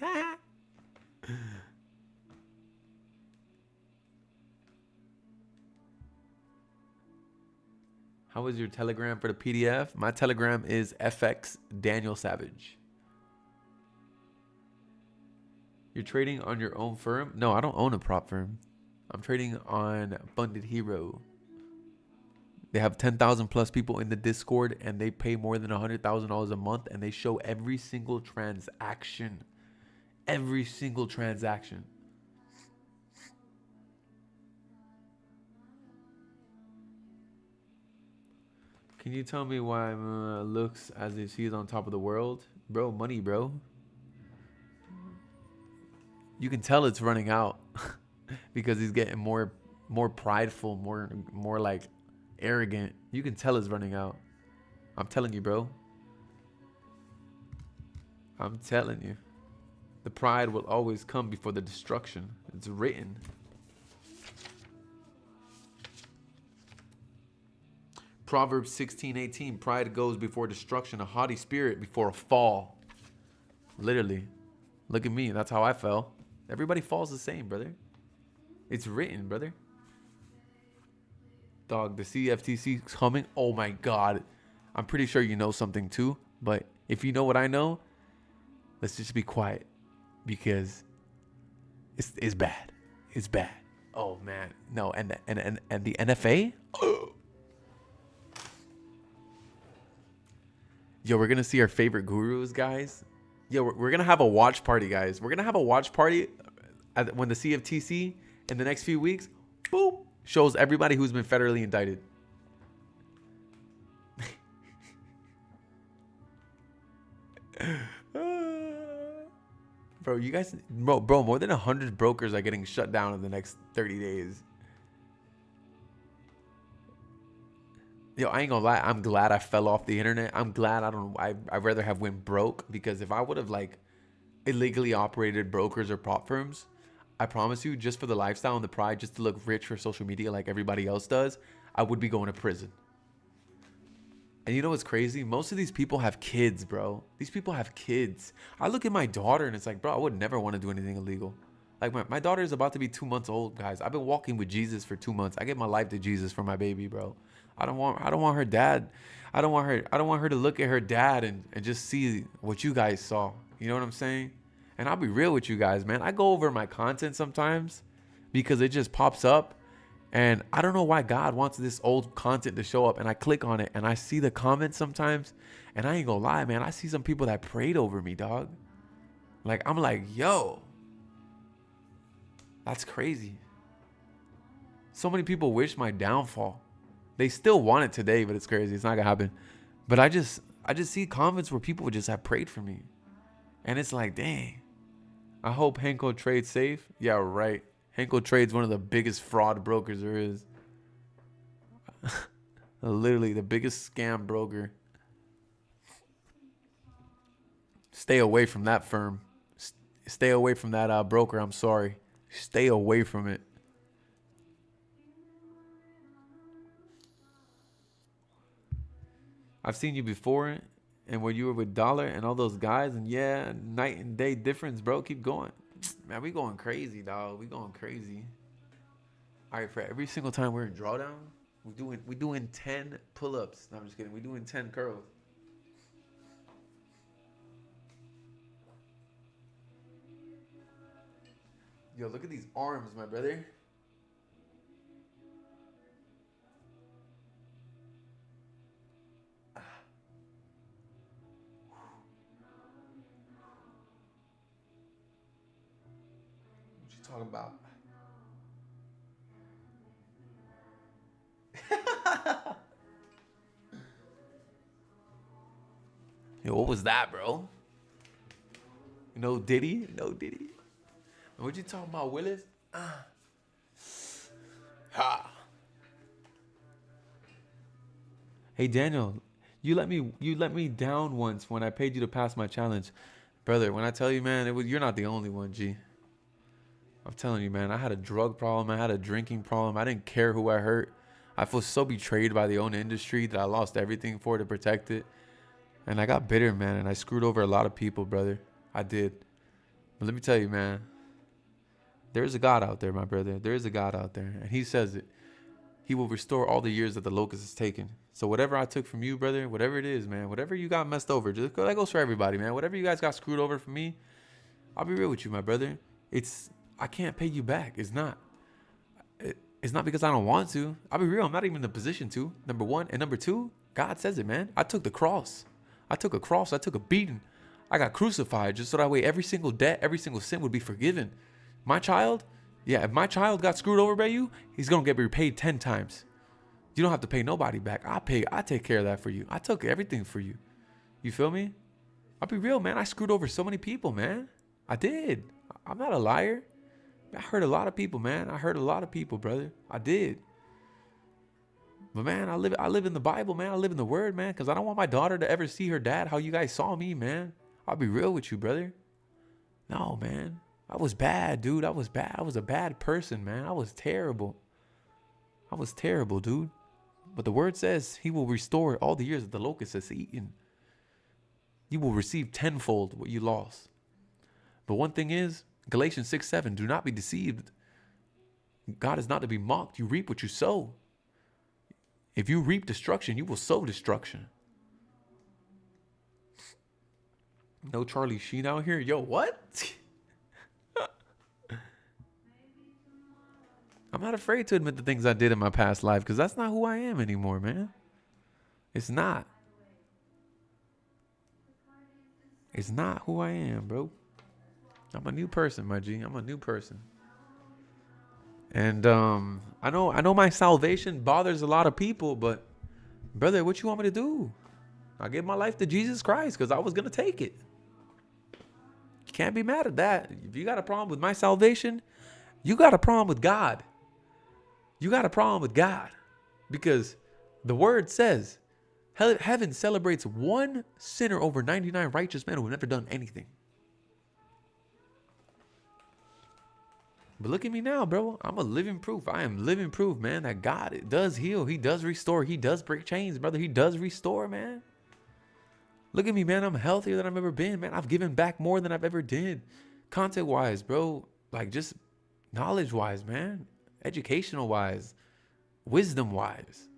How was your Telegram for the PDF? My Telegram is FX Daniel Savage. You're trading on your own firm? No, I don't own a prop firm. I'm trading on Funded Hero. They have 10,000 plus people in the Discord and they pay more than $100,000 a month and they show every single transaction. Every single transaction. Can you tell me why looks as if he's on top of the world? Bro, money, bro. You can tell it's running out because he's getting more prideful, more like arrogant. You can tell it's running out. I'm telling you, bro. I'm telling you. The pride will always come before the destruction. It's written. Proverbs 16:18. Pride goes before destruction, a haughty spirit before a fall. Literally. Look at me. That's how I fell. Everybody falls the same, brother. It's written, brother. Dog, the CFTC coming. Oh my God. I'm pretty sure you know something too. But if you know what I know, let's just be quiet. Because it's bad. It's bad. Oh man. No, and the NFA? Oh. Yo, we're gonna see our favorite gurus, guys. Yo, we're gonna have a watch party, guys. We're gonna have a watch party when the CFTC in the next few weeks, boom, shows everybody who's been federally indicted. Bro, you guys, bro, more than 100 brokers are getting shut down in the next 30 days. Yo, I ain't gonna lie. I'm glad I fell off the internet. I'm glad I'd rather have went broke, because if I would have like illegally operated brokers or prop firms, I promise you, just for the lifestyle and the pride, just to look rich for social media like everybody else does, I would be going to prison. And you know what's crazy? Most of these people have kids, bro. These people have kids. I look at my daughter and it's like, bro, I would never want to do anything illegal. Like my daughter is about to be 2 months old, guys. I've been walking with Jesus for 2 months. I give my life to Jesus for my baby, bro. I don't want her dad. I don't want her to look at her dad and just see what you guys saw. You know what I'm saying? And I'll be real with you guys, man. I go over my content sometimes because it just pops up. And I don't know why God wants this old content to show up. And I click on it and I see the comments sometimes. And I ain't gonna lie, man. I see some people that prayed over me, dog. Like, I'm like, yo, that's crazy. So many people wish my downfall. They still want it today, but it's crazy. It's not gonna happen. But I just see comments where people would just have prayed for me. And it's like, dang. I hope Henko trades safe. Yeah, right. Henko Trade's one of the biggest fraud brokers there is. Literally the biggest scam broker. Stay away from that firm. Stay away from that broker. I'm sorry. Stay away from it. I've seen you before, and when you were with Dollar and all those guys, and yeah, night and day difference, bro. Keep going. Man, we going crazy, dog. We going crazy. All right, for every single time we're in drawdown, we doing 10 pull-ups. No, I'm just kidding. We doing 10 curls. Yo, look at these arms, my brother. What you talking about? Yo, what was that, bro? No Diddy? No Diddy. What you talking about, Willis? Ha. Hey, Daniel, you let me down once when I paid you to pass my challenge. Brother, when I tell you, man, you're not the only one, G. I'm telling you, man, I had a drug problem. I had a drinking problem. I didn't care who I hurt. I feel so betrayed by the own industry that I lost everything for to protect it. And I got bitter, man, and I screwed over a lot of people, brother. I did. But let me tell you, man, there's a God out there, my brother. There is a God out there, and he says it. He will restore all the years that the locust has taken. So whatever I took from you, brother, whatever it is, man, whatever you got messed over, that goes for everybody, man. Whatever you guys got screwed over from me, I'll be real with you, my brother. I can't pay you back. It's not because I don't want to. I'll be real. I'm not even in the position to, number one. And number two, God says it, man. I took the cross. I took a cross. I took a beating. I got crucified just so that way every single debt, every single sin would be forgiven. My child, yeah, if my child got screwed over by you, he's going to get repaid 10 times. You don't have to pay nobody back. I take care of that for you. I took everything for you. You feel me? I'll be real, man. I screwed over so many people, man. I did. I'm not a liar. I hurt a lot of people, man. I hurt a lot of people, brother. I did. But man, I live in the Bible, man. I live in the Word, man, because I don't want my daughter to ever see her dad how you guys saw me, man. I'll be real with you, brother. No, man. I was bad, dude. I was bad. I was a bad person, man. I was terrible. I was terrible, dude. But the Word says he will restore all the years that the locust has eaten. You will receive tenfold what you lost. But one thing is, Galatians 6:7, do not be deceived. God is not to be mocked. You reap what you sow. If you reap destruction, you will sow destruction. No Charlie Sheen out here? Yo, what? I'm not afraid to admit the things I did in my past life because that's not who I am anymore, man. It's not. It's not who I am, bro. I'm a new person, my G. I'm a new person. And I know my salvation bothers a lot of people, but brother, what you want me to do? I gave my life to Jesus Christ because I was gonna take it. You can't be mad at that. If you got a problem with my salvation, you got a problem with God. You got a problem with God. Because the word says heaven celebrates one sinner over 99 righteous men who have never done anything. But look at me now, bro. I'm a living proof. I am living proof, man, that God does heal. He does restore. He does break chains, brother. He does restore, man. Look at me, man. I'm healthier than I've ever been, man. I've given back more than I've ever did. Content-wise, bro. Like, just knowledge-wise, man. Educational-wise. Wisdom-wise.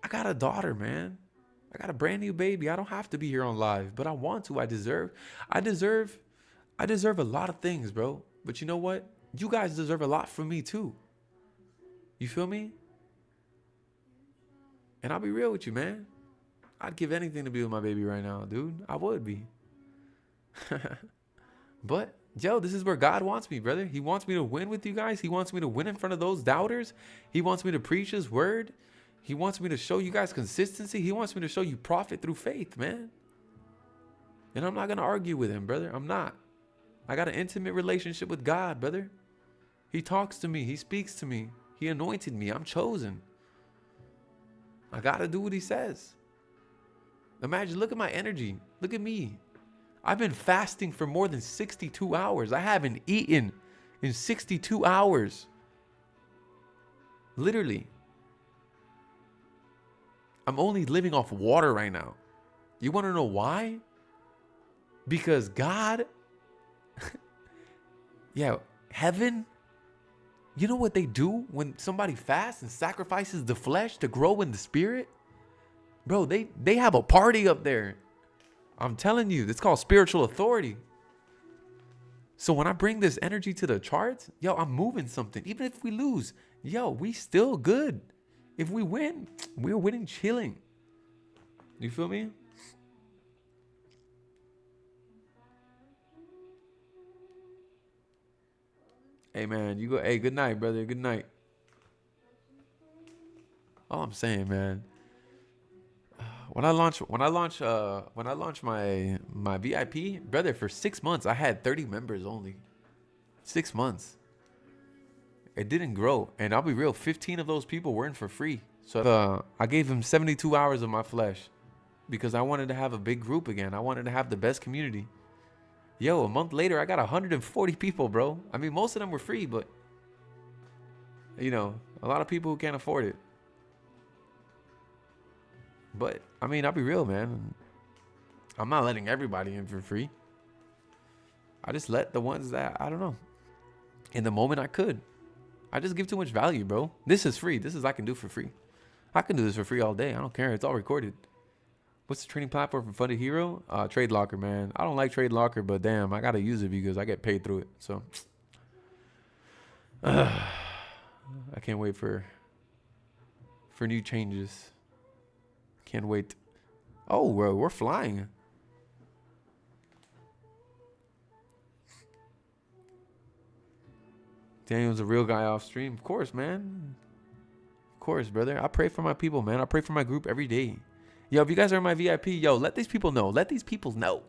I got a daughter, man. I got a brand new baby. I don't have to be here on live, but I want to. I deserve a lot of things, bro. But you know what? You guys deserve a lot from me too. You feel me? And I'll be real with you, man. I'd give anything to be with my baby right now, dude. I would be. But, yo, this is where God wants me, brother. He wants me to win with you guys. He wants me to win in front of those doubters. He wants me to preach his word. He wants me to show you guys consistency. He wants me to show you profit through faith, man. And I'm not going to argue with him, brother. I'm not. I got an intimate relationship with God, brother. He talks to me. He speaks to me. He anointed me. I'm chosen. I got to do what he says. Imagine, look at my energy. Look at me. I've been fasting for more than 62 hours. I haven't eaten in 62 hours. Literally. I'm only living off water right now. You want to know why? Because God, yeah, heaven, you know what they do when somebody fasts and sacrifices the flesh to grow in the spirit? Bro, they have a party up there. I'm telling you, it's called spiritual authority. So when I bring this energy to the charts, yo, I'm moving something. Even if we lose, yo, we still good. If we win, we're winning chilling. You feel me? Hey man, you go. Hey, good night, brother. Good night. All I'm saying, man. When I launch my VIP, brother, for 6 months I had 30 members only. 6 months. It didn't grow, and I'll be real. 15 of those people were in for free. So I gave them 72 hours of my flesh because I wanted to have a big group again. I wanted to have the best community. Yo, a month later, I got 140 people, bro. I mean, most of them were free, but, you know, a lot of people who can't afford it. But, I mean, I'll be real, man. I'm not letting everybody in for free. I just let the ones that, I don't know, in the moment I could. I just give too much value, bro. This is free. This is I can do for free. I can do this for free all day. I don't care. It's all recorded. What's the trading platform for Funded Hero? Trade Locker, man. I don't like Trade Locker, but damn, I gotta use it because I get paid through it. So I can't wait for new changes. Can't wait. Oh, we're flying. Daniel's a real guy off stream. Of course, man. Of course, brother. I pray for my people, man. I pray for my group every day. Yo, if you guys are in my VIP, yo, let these people know. Let these people know.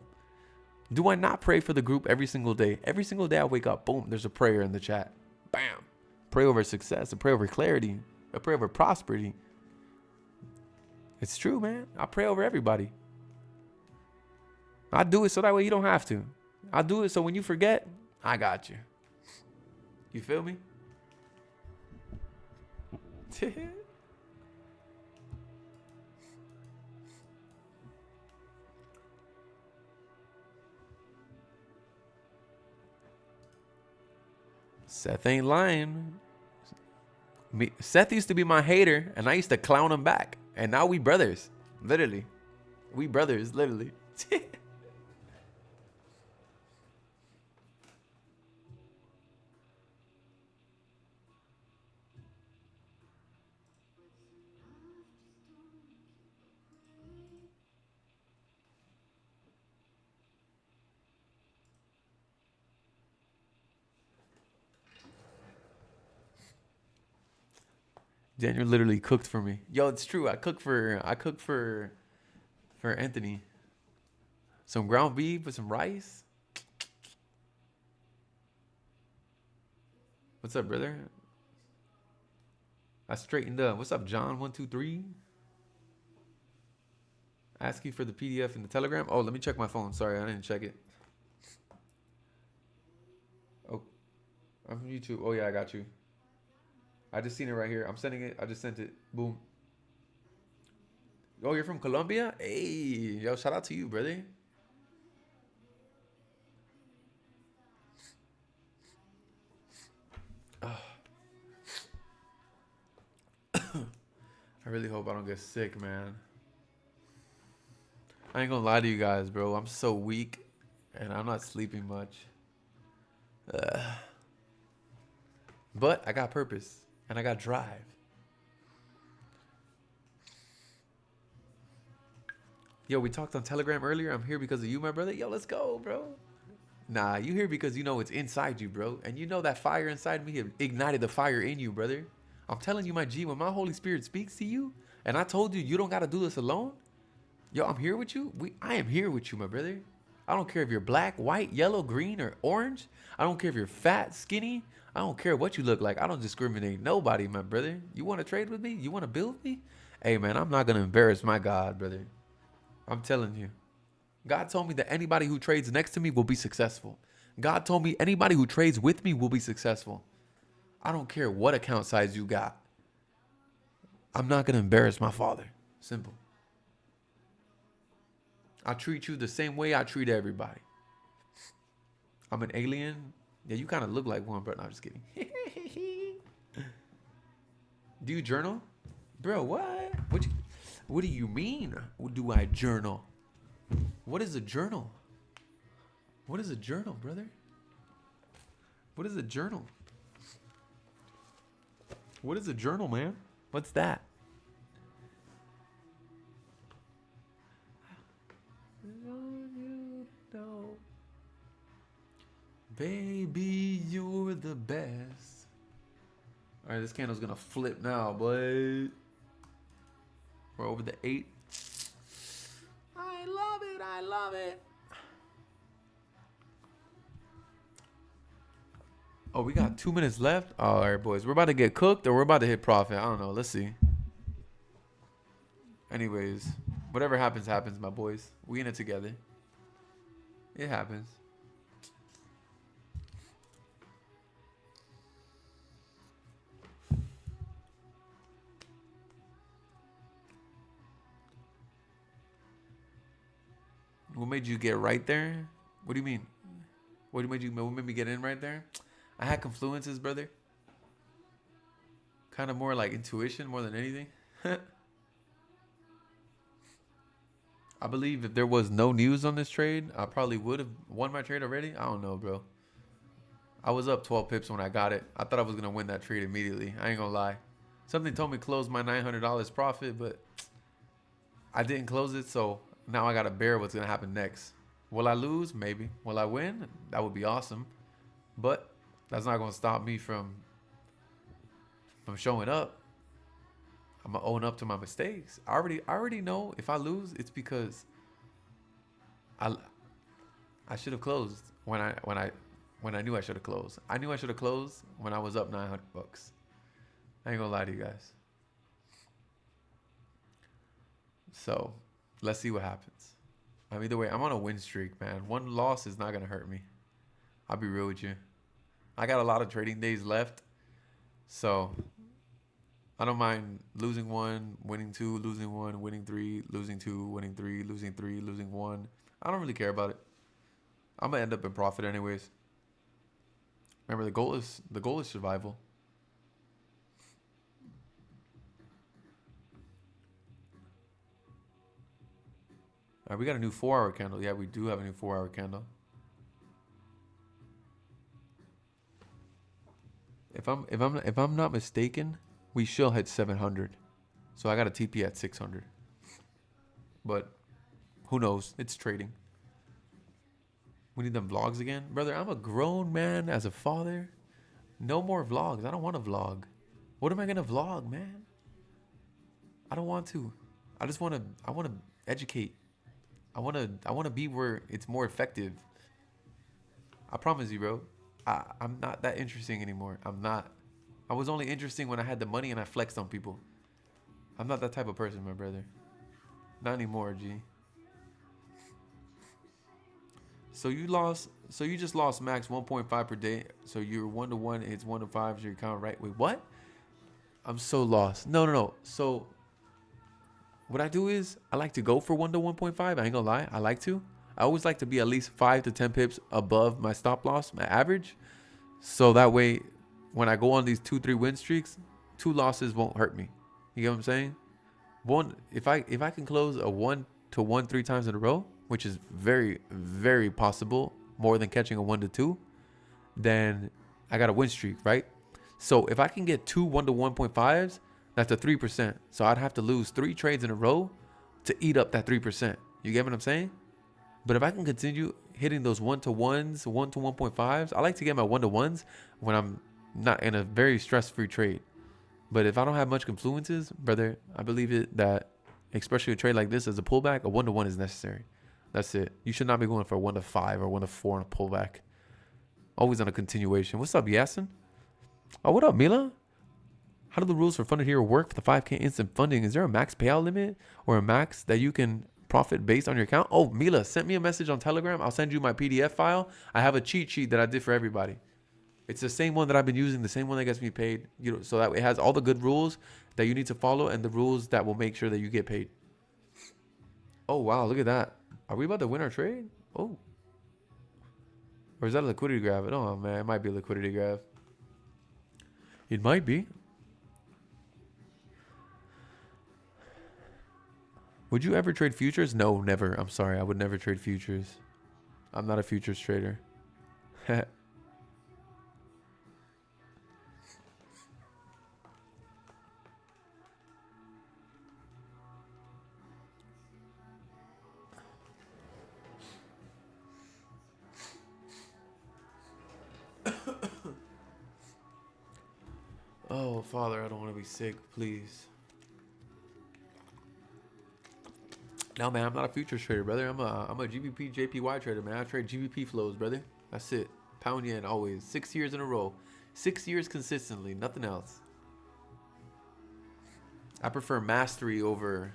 Do I not pray for the group every single day? Every single day I wake up, boom, there's a prayer in the chat. Bam. Pray over success. I pray over clarity. I pray over prosperity. It's true, man. I pray over everybody. I do it so that way you don't have to. I do it so when you forget, I got you. You feel me? Seth ain't lying. Seth used to be my hater, and I used to clown him back. And now we brothers. Literally. We brothers, literally. Daniel literally cooked for me. Yo, it's true. I cook for Anthony. Some ground beef with some rice. What's up, brother? I straightened up. What's up, John123? Ask you for the PDF in the Telegram. Oh, let me check my phone. Sorry, I didn't check it. Oh, I'm from YouTube. Oh yeah, I got you. I just seen it right here. I'm sending it. I just sent it. Boom. Oh, you're from Colombia? Hey, yo, shout out to you, brother. I really hope I don't get sick, man. I ain't gonna lie to you guys, bro. I'm so weak, and I'm not sleeping much. But I got purpose, and I got drive. Yo, we talked on Telegram earlier. I'm here because of you, my brother. Yo, let's go, bro. Nah, you here because you know it's inside you, bro. And you know that fire inside me ignited the fire in you, brother. I'm telling you, my G, when my Holy Spirit speaks to you, and I told you, you don't got to do this alone. Yo, I'm here with you. I am here with you, my brother. I don't care if you're black, white, yellow, green, or orange. I don't care if you're fat, skinny. I don't care what you look like. I don't discriminate nobody, my brother. You want to trade with me? You want to build with me? Hey, man, I'm not going to embarrass my God, brother. I'm telling you. God told me that anybody who trades next to me will be successful. God told me anybody who trades with me will be successful. I don't care what account size you got. I'm not going to embarrass my Father. Simple. I treat you the same way I treat everybody. I'm an alien. Yeah, you kind of look like one, but no, I'm just kidding. Do you journal? Bro, what? What do you mean? Do I journal? What is a journal? What is a journal, brother? What is a journal? What is a journal, man? What's that? Baby, you're the best. All right, this candle's gonna flip now, boy. We're over the 8. I love it. I love it. Oh, we got 2 minutes left. Oh, all right, boys. We're about to get cooked or we're about to hit profit. I don't know. Let's see. Anyways, whatever happens, happens, my boys. We in it together. It happens. What made you get right there? What do you mean? What made me get in right there? I had confluences, brother. Kind of more like intuition more than anything. I believe if there was no news on this trade, I probably would have won my trade already. I don't know, bro. I was up 12 pips when I got it. I thought I was going to win that trade immediately. I ain't going to lie. Something told me close my $900 profit, but I didn't close it, so now I got to bear what's going to happen next. Will I lose? Maybe. Will I win? That would be awesome. But that's not going to stop me from showing up. I'm going to own up to my mistakes. I already know if I lose, it's because I should have closed when I knew I should have closed. I knew I should have closed when I was up $900. I ain't going to lie to you guys. So, let's see what happens. Either way, I'm on a win streak, man. One loss is not going to hurt me. I'll be real with you. I got a lot of trading days left. So, I don't mind losing 1, winning 2, losing 1, winning 3, losing 2, winning 3, losing 3, losing 1. I don't really care about it. I'm going to end up in profit anyways. Remember, the goal is survival. All right, we got a new 4-hour candle. Yeah, we do have a new 4-hour candle. If I'm not mistaken, we should hit 700. So I got a TP at 600. But who knows? It's trading. We need them vlogs again. Brother, I'm a grown man as a father. No more vlogs. I don't want to vlog. What am I going to vlog, man? I don't want to. I just want to. I want to educate. I want to be where it's more effective. I promise you, bro. I'm not that interesting anymore. I'm not. I was only interesting when I had the money and I flexed on people. I'm not that type of person, my brother. Not anymore, G. So you lost. So you just lost max 1.5 per day. So you're 1-to-1. It's 1-to-5. So you're counting right. Wait, what? I'm so lost. No, no, no. So what I do is I like to go for 1 to 1.5. I ain't gonna lie. I like to. I always like to be at least 5 to 10 pips above my stop loss, my average. So that way, when I go on these 2-3 win streaks, 2 losses won't hurt me. You get what I'm saying? If I can close a 1-to-1 3 times in a row, which is very, very possible, more than catching a 1-to-2, then I got a win streak, right? So if I can get 2 1-to-1.5s, that's a 3%. So I'd have to lose 3 trades in a row to eat up that 3%. You get what I'm saying? But if I can continue hitting those 1-to-1s, 1-to-1.5s, I like to get my 1-to-1s when I'm not in a very stress-free trade. But if I don't have much confluences, brother, I believe it that, especially a trade like this as a pullback, a 1-to-1 is necessary. That's it. You should not be going for a 1-to-5 or 1-to-4 on a pullback. Always on a continuation. What's up, Yasin? Oh, what up, Mila? How do the rules for funded hero work for the 5K instant funding? Is there a max payout limit or a max that you can profit based on your account? Oh, Mila, send me a message on Telegram. I'll send you my PDF file. I have a cheat sheet that I did for everybody. It's the same one that I've been using, the same one that gets me paid. You know, so that it has all the good rules that you need to follow and the rules that will make sure that you get paid. Oh, wow, look at that. Are we about to win our trade? Oh. Or is that a liquidity grab? Oh, man, it might be a liquidity grab. It might be. Would you ever trade futures? No, never. I'm sorry. I would never trade futures. I'm not a futures trader. Oh, Father, I don't want to be sick, please. No, man, I'm not a futures trader, brother. I'm a GBP JPY trader, man. I trade GBP flows, brother. That's it. Pound yen always. 6 years in a row. 6 years consistently. Nothing else. I prefer mastery over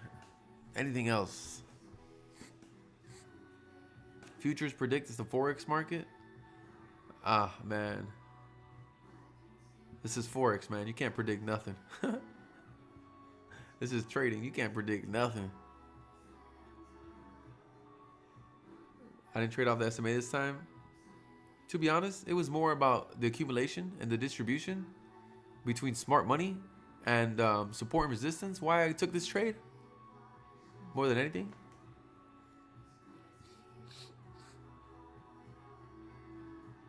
anything else. Futures predict it's the Forex market. Ah, man. This is Forex, man. You can't predict nothing. This is trading. You can't predict nothing. I didn't trade off the SMA this time. To be honest, it was more about the accumulation and the distribution between smart money and support and resistance. Why I took this trade more than anything.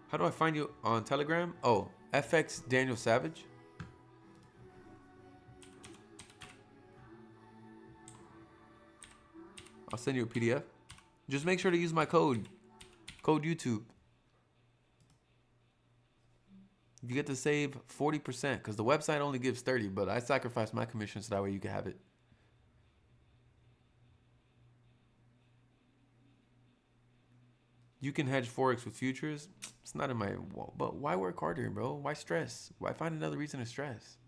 How do I find you on Telegram? Oh, FX Daniel Savage. I'll send you a PDF. Just make sure to use my code YouTube. You get to save 40% because the website only gives 30, but I sacrifice my commission so that way you can have it. You can hedge Forex with futures. It's not in my, but why work harder, bro? Why stress? Why find another reason to stress?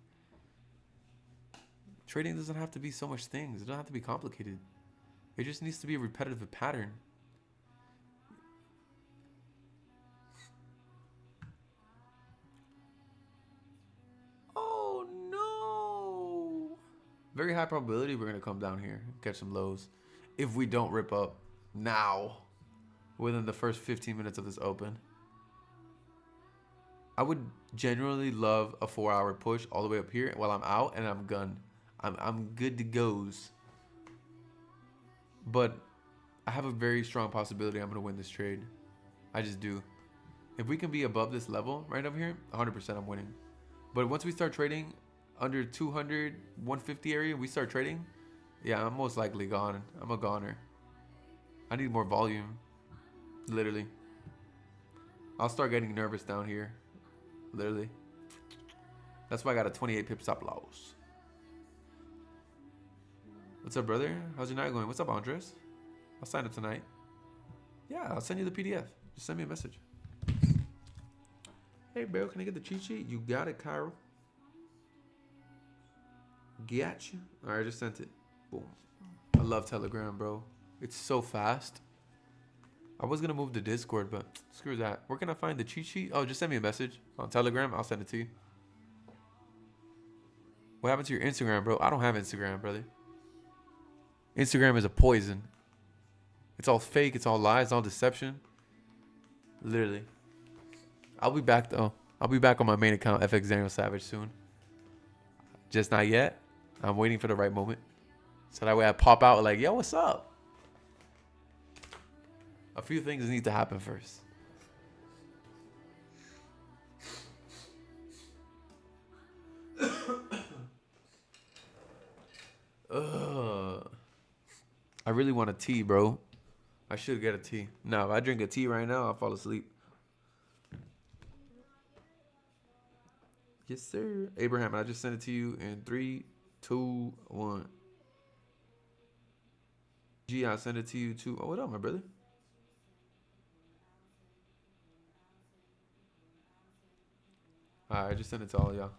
Trading doesn't have to be so much things. It doesn't have to be complicated. It just needs to be a repetitive pattern. Oh no! Very high probability we're gonna come down here, catch some lows, if we don't rip up now within the first 15 minutes of this open. I would genuinely love a 4-hour push all the way up here while I'm out and I'm gunned. I'm good to goes. But I have a very strong possibility I'm going to win this trade. I just do. If we can be above this level right over here, 100% I'm winning. But once we start trading under 200, 150 area, we start trading, yeah, I'm most likely gone. I'm a goner. I need more volume. Literally. I'll start getting nervous down here. Literally. That's why I got a 28 pip stop loss. What's up, brother? How's your night going? What's up, Andres? I'll sign up tonight. Yeah, I'll send you the PDF. Just send me a message. Hey, bro, can I get the cheat sheet? You got it, Cairo. Gotcha. All right, I just sent it. Boom. I love Telegram, bro. It's so fast. I was going to move to Discord, but screw that. Where can I find the cheat sheet? Oh, just send me a message on Telegram. I'll send it to you. What happened to your Instagram, bro? I don't have Instagram, brother. Instagram is a poison. It's all fake. It's all lies. It's all deception. Literally. I'll be back, though. I'll be back on my main account, FX Daniel Savage, soon. Just not yet. I'm waiting for the right moment. So that way I pop out like, yo, what's up? A few things need to happen first. I really want a tea, bro. I should get a tea. No, if I drink a tea right now, I'll fall asleep. Yes, sir. Abraham, I just sent it to you in 3, 2, 1. G, I'll send it to you too. Oh, what up, my brother? All right, I just sent it to all y'all.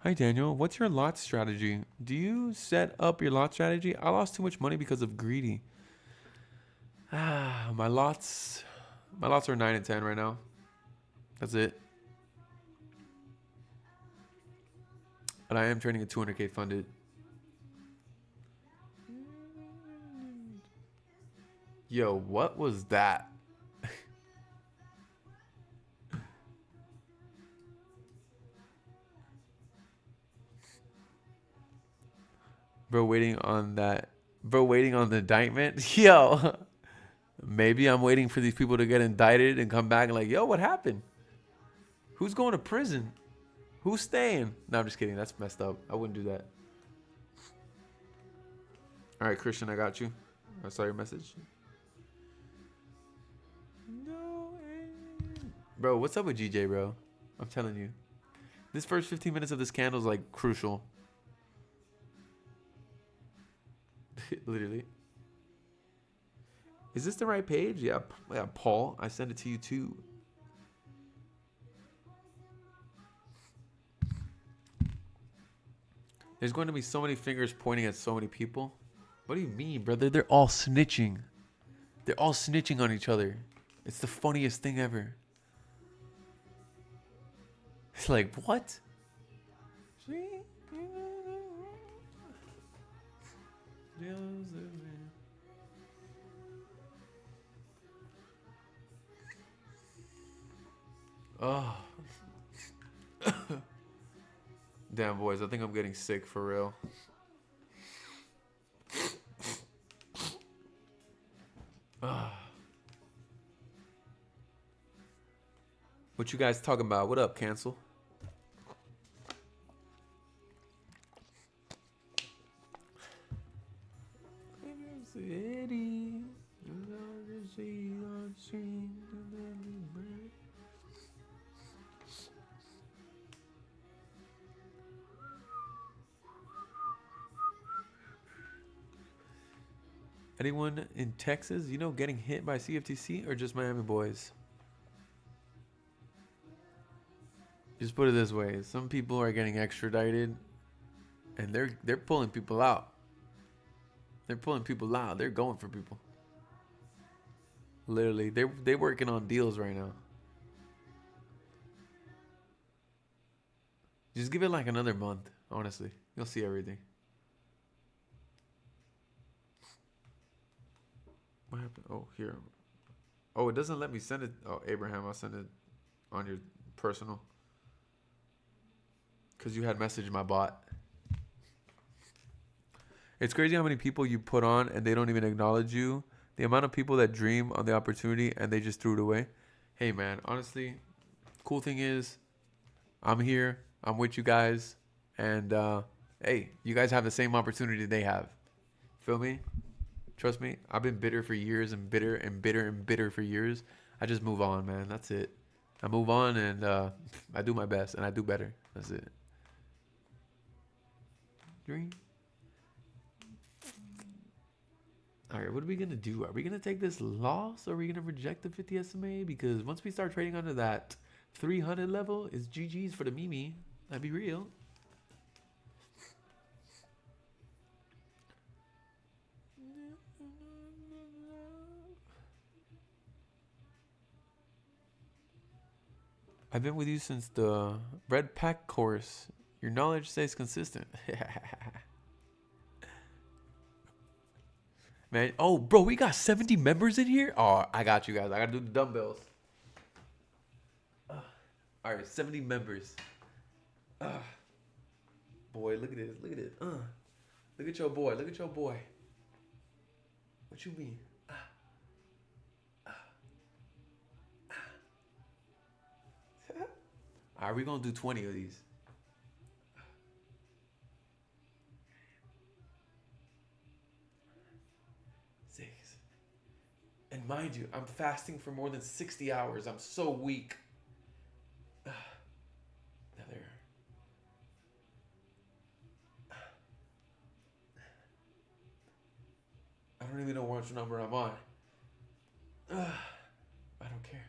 Hi, Daniel. What's your lot strategy? Do you set up your lot strategy? I lost too much money because of greedy. My lots are 9 and 10 right now. That's it. But I am trading a 200K funded. Yo, what was that? Bro, waiting on that. Bro, waiting on the indictment. Yo, maybe I'm waiting for these people to get indicted and come back and like, yo, what happened? Who's going to prison? Who's staying? No, I'm just kidding. That's messed up. I wouldn't do that. All right, Christian, I got you. I saw your message. No. Bro, what's up with GJ, bro? I'm telling you. This first 15 minutes of this candle is like crucial. Literally. Is this the right page? Yeah, Paul. I sent it to you too. There's going to be so many fingers pointing at so many people. What do you mean, brother? They're all snitching. They're all snitching on each other. It's the funniest thing ever. It's like, what? Oh. Damn, boys, I think I'm getting sick for real. What you guys talking about? What up, Cancel? Anyone in Texas, you know, getting hit by CFTC or just Miami boys? Just put it this way. Some people are getting extradited and they're pulling people out. They're pulling people out. They're going for people. Literally, they're working on deals right now. Just give it like another month, honestly. You'll see everything. What happened? Oh, here. Oh, it doesn't let me send it. Oh, Abraham, I'll send it on your personal. Because you had messaged my bot. It's crazy how many people you put on and they don't even acknowledge you. The amount of people that dream on the opportunity and they just threw it away. Hey, man, honestly, cool thing is I'm here. I'm with you guys. And, hey, you guys have the same opportunity they have. Feel me? Trust me, I've been bitter for years and bitter and bitter and bitter for years. I just move on, man. That's it. I move on and I do my best and I do better. That's it. Dream. All right, what are we gonna do? Are we gonna take this loss, or are we gonna reject the 50 SMA? Because once we start trading under that 300 level, it's GG's for the Mimi. That'd be real. I've been with you since the Red Pack course. Your knowledge stays consistent. Man, oh, bro, we got 70 members in here? Oh, I got you guys. I got to do the dumbbells. All right, 70 members. Boy, look at this. Look at this. Look at your boy. Look at your boy. What you mean? All right, we're going to do 20 of these. And mind you, I'm fasting for more than 60 hours. I'm so weak. Now there. I don't even know which number I'm on. I don't care.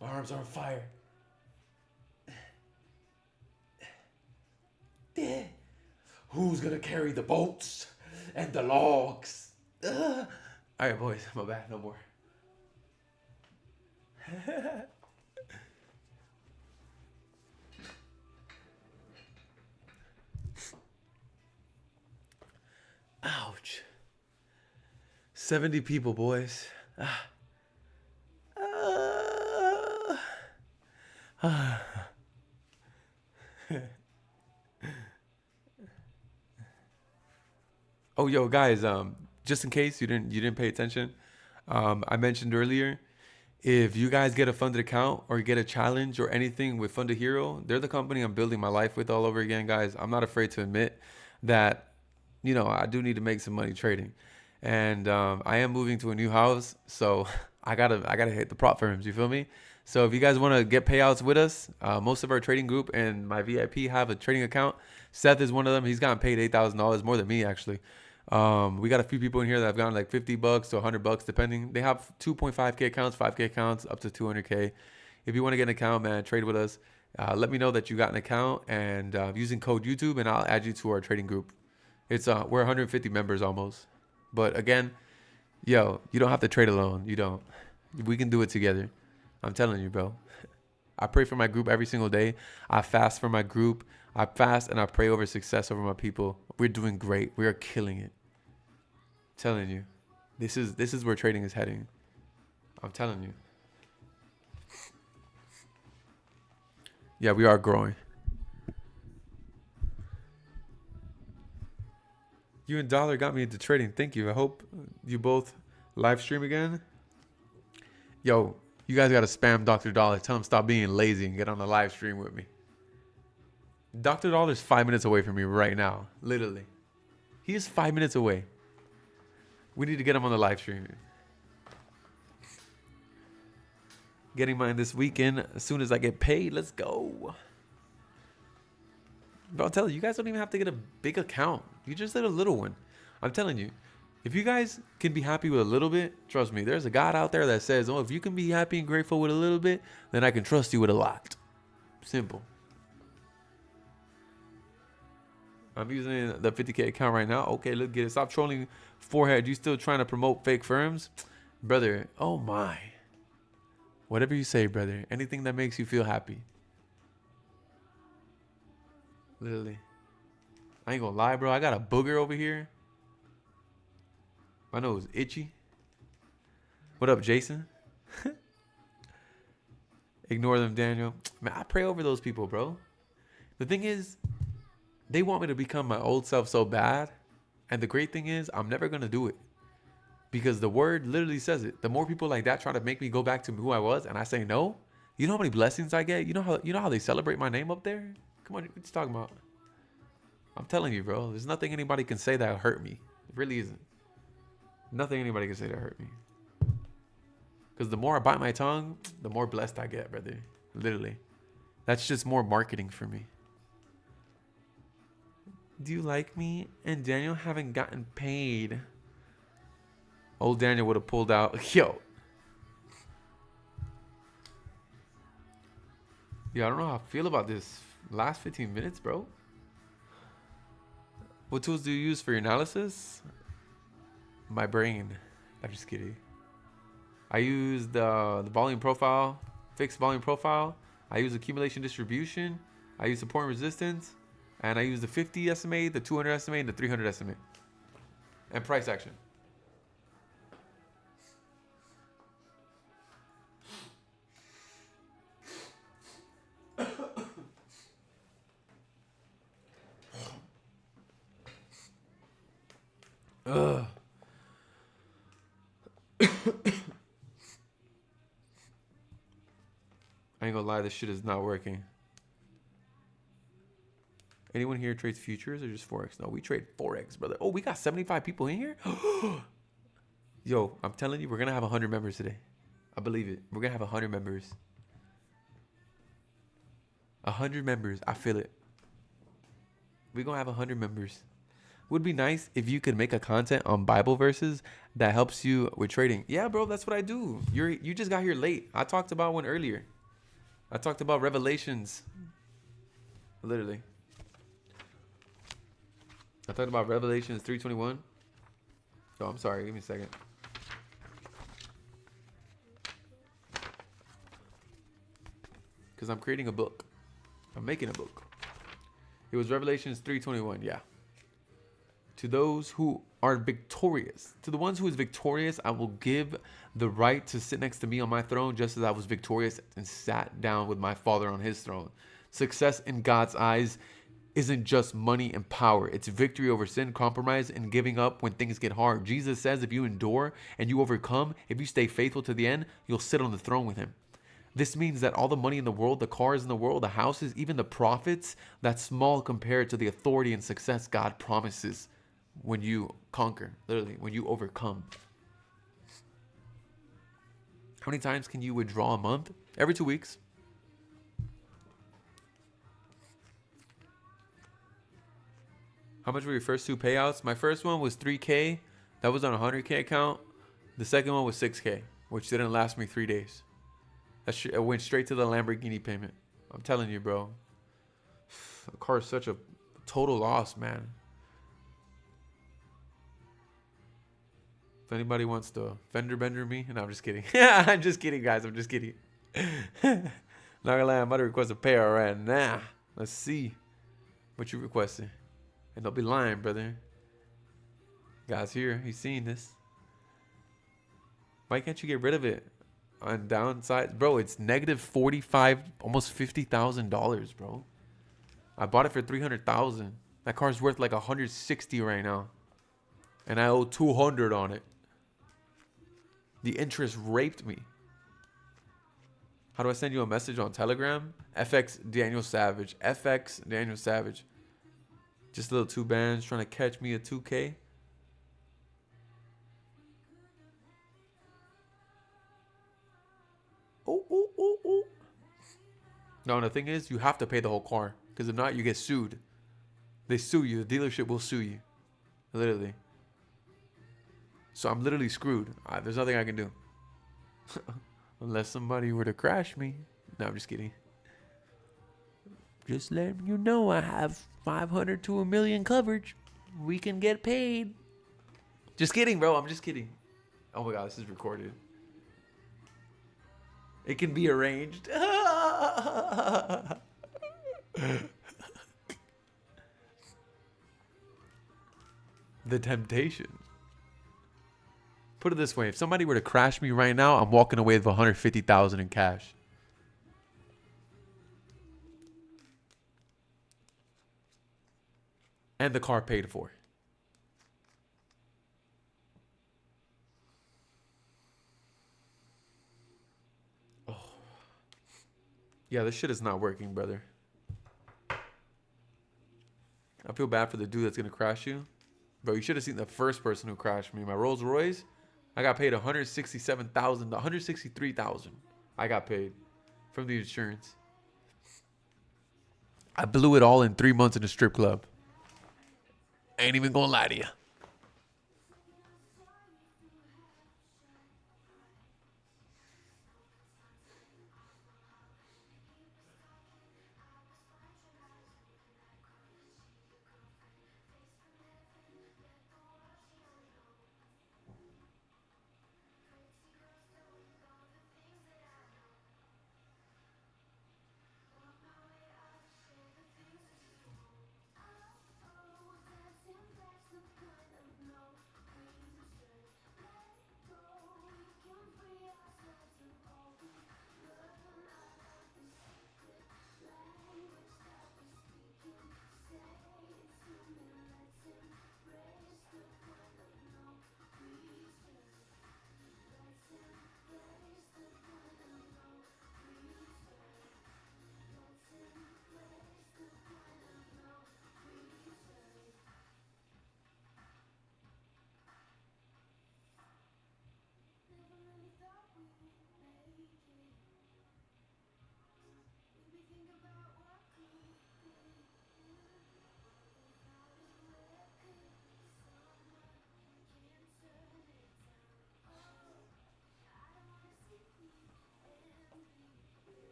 My arms are on fire. Who's gonna carry the boats and the logs? All right, boys, my bad, no more. Ouch. 70 people, boys. Oh, yo, guys, just in case you didn't pay attention, I mentioned earlier, if you guys get a funded account or get a challenge or anything with Funded Hero, they're the company I'm building my life with all over again, guys. I'm not afraid to admit that, I do need to make some money trading, and I am moving to a new house, so I gotta hit the prop firms. You feel me? So if you guys want to get payouts with us, most of our trading group and my VIP have a trading account. Seth is one of them. He's gotten paid $8,000 more than me, actually. We got a few people in here that have gotten like $50 to $100 depending. They have 2.5K accounts, 5K accounts, up to 200K. If you want to get an account, man, trade with us. Let me know that you got an account, and using code YouTube, and I'll add you to our trading group. It's we're 150 members almost. But again, yo, you don't have to trade alone. You don't. We can do it together. I'm telling you, bro. I pray for my group every single day. I fast for my group. I fast and I pray over success over my people. We're doing great. We are killing it. I'm telling you. This is where trading is heading. I'm telling you. Yeah, we are growing. You and Dollar got me into trading. Thank you. I hope you both live stream again. Yo, you guys got to spam Dr. Dollar. Tell him stop being lazy and get on the live stream with me. Dr. Dollar's 5 minutes away from me right now. Literally. He is 5 minutes away. We need to get him on the live stream. Getting mine this weekend as soon as I get paid. Let's go. But I'll tell you, you guys don't even have to get a big account. You just need a little one. I'm telling you. If you guys can be happy with a little bit, trust me, there's a God out there that says, oh, if you can be happy and grateful with a little bit, then I can trust you with a lot. Simple. I'm using the 50K account right now. Okay, let's get it. Stop trolling forehead. You still trying to promote fake firms? Brother, oh my. Whatever you say, brother. Anything that makes you feel happy. Literally. I ain't gonna lie, bro. I got a booger over here. My nose itchy. What up, Jason? Ignore them, Daniel. Man, I pray over those people, bro. The thing is, they want me to become my old self so bad. And the great thing is, I'm never going to do it. Because the word literally says it. The more people like that try to make me go back to who I was, and I say no, you know how many blessings I get? You know how they celebrate my name up there? Come on, what you talking about? I'm telling you, bro. There's nothing anybody can say that hurt me. It really isn't. Nothing anybody can say that hurt me. Because the more I bite my tongue, the more blessed I get, brother. Literally. That's just more marketing for me. Do you like me? And Daniel haven't gotten paid. Old Daniel would have pulled out. Yo. Yeah, I don't know how I feel about this last 15 minutes, bro. What tools do you use for your analysis? My brain. I'm just kidding. I use the volume profile, fixed volume profile. I use accumulation distribution. I use support and resistance. And I use the 50 estimate, the 200 estimate, and the 300 estimate. And price action. Ugh. I ain't gonna lie, this shit is not working. Anyone here trades futures or just Forex? No, we trade Forex, brother. Oh, we got 75 people in here? Yo, I'm telling you, we're gonna have 100 members today. I believe it. We're gonna have 100 members. 100 members. I feel it. We're gonna have 100 members. Would be nice if you could make a content on Bible verses that helps you with trading. Yeah, bro, that's what I do. You just got here late. I talked about one earlier. I talked about Revelations. Literally. I talked about Revelations 3:21. Oh, I'm sorry. Give me a second. Because I'm creating a book. I'm making a book. It was Revelations 3:21. Yeah. To those who are victorious, to the ones who is victorious, I will give the right to sit next to me on my throne, just as I was victorious and sat down with my Father on his throne. Success in God's eyes isn't just money and power. It's victory over sin, compromise, and giving up when things get hard. Jesus says if you endure and you overcome, if you stay faithful to the end, you'll sit on the throne with him. This means that all the money in the world, the cars in the world, the houses, even the profits, that's small compared to the authority and success God promises when you conquer, literally, when you overcome. How many times can you withdraw a month? Every 2 weeks. How much were your first two payouts? My first one was $3K. That was on a 100K account. The second one was $6K, which didn't last me 3 days. It went straight to the Lamborghini payment. I'm telling you, bro. The car is such a total loss, man. If anybody wants to fender bender me, no, I'm just kidding. I'm just kidding, guys. I'm just kidding. Not gonna lie, I'm about to request a payout right now. Let's see what you requested. And don't be lying, brother. God's here. He's seeing this. Why can't you get rid of it? On downside, bro, it's negative 45, almost $50,000, bro. I bought it for 300,000. That car's worth like 160 right now, and I owe 200 on it. The interest raped me. How do I send you a message on Telegram? FX Daniel Savage. FX Daniel Savage. Just a little 2 bands trying to catch me a 2K. Oh. No, the thing is, you have to pay the whole car. Because if not, you get sued. They sue you. The dealership will sue you. Literally. So I'm literally screwed. There's nothing I can do. Unless somebody were to crash me. No, I'm just kidding. Just letting you know I have 500 to a million coverage. We can get paid. Just kidding, bro. I'm just kidding. Oh my God, this is recorded. It can be arranged. The temptation. Put it this way. If somebody were to crash me right now, I'm walking away with 150,000 in cash. And the car paid for. Oh. Yeah, this shit is not working, brother. I feel bad for the dude that's going to crash you. Bro, you should have seen the first person who crashed me. My Rolls Royce, I got paid $163,000. I got paid from the insurance. I blew it all in 3 months in a strip club. Ain't even gonna lie to you.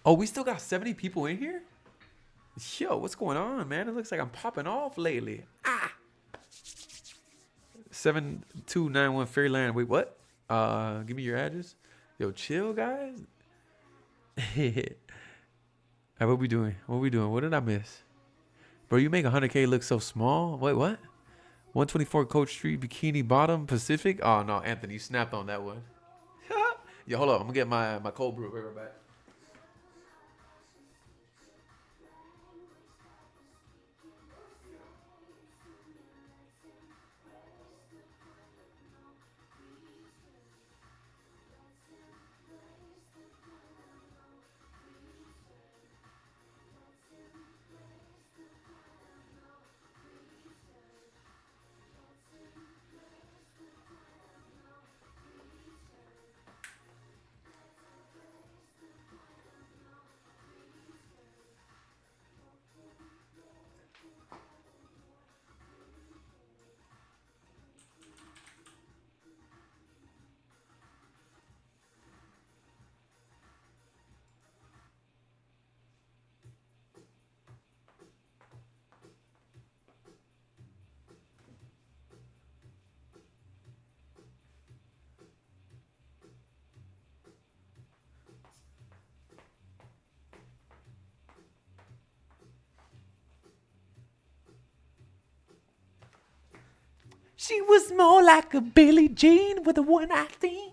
Oh, we still got 70 people in here? Yo, what's going on, man? It looks like I'm popping off lately. 7291 Fairyland. Wait, what? Give me your address. Yo, chill, guys. Hey, what we doing? What we doing? What did I miss? Bro, you make 100K look so small. Wait, what? 124 Coach Street, Bikini Bottom, Pacific. Oh, no, Anthony, you snapped on that one. Yo, hold up. I'm going to get my cold brew. Right back. She was more like a Billie Jean with a one-eye thing.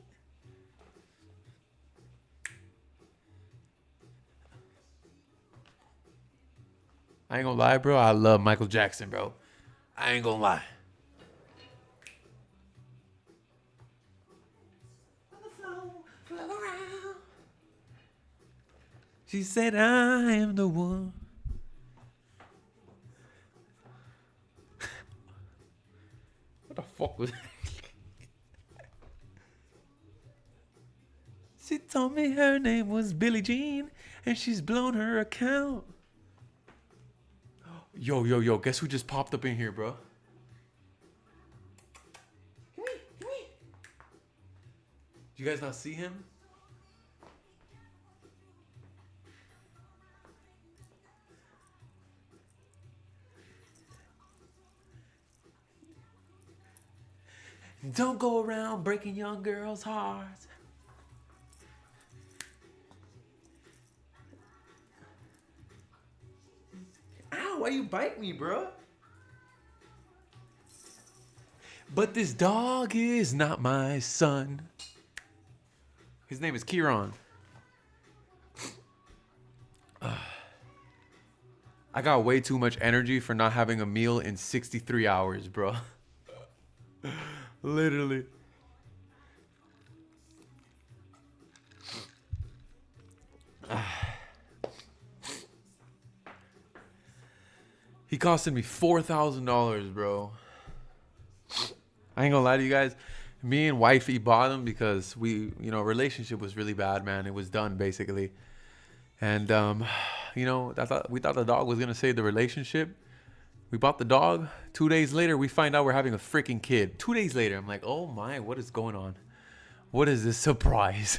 I ain't gonna lie, bro. I love Michael Jackson, bro. I ain't gonna lie. She said, I am the one. What the fuck was that? She told me her name was Billie Jean and she's blown her account. Yo, guess who just popped up in here, bro? Come here. You guys not see him? Don't go around breaking young girls' hearts. Ow, why you bite me, bro? But this dog is not my son. His name is Kieran. I got way too much energy for not having a meal in 63 hours, bro. Literally. He costed me $4,000, bro. I ain't gonna lie to you guys. Me and wifey bought him because relationship was really bad, man. It was done, basically. And you know, we thought the dog was gonna save the relationship. We bought the dog. 2 days later, we find out we're having a freaking kid. 2 days later, I'm like, oh my, what is going on? What is this surprise?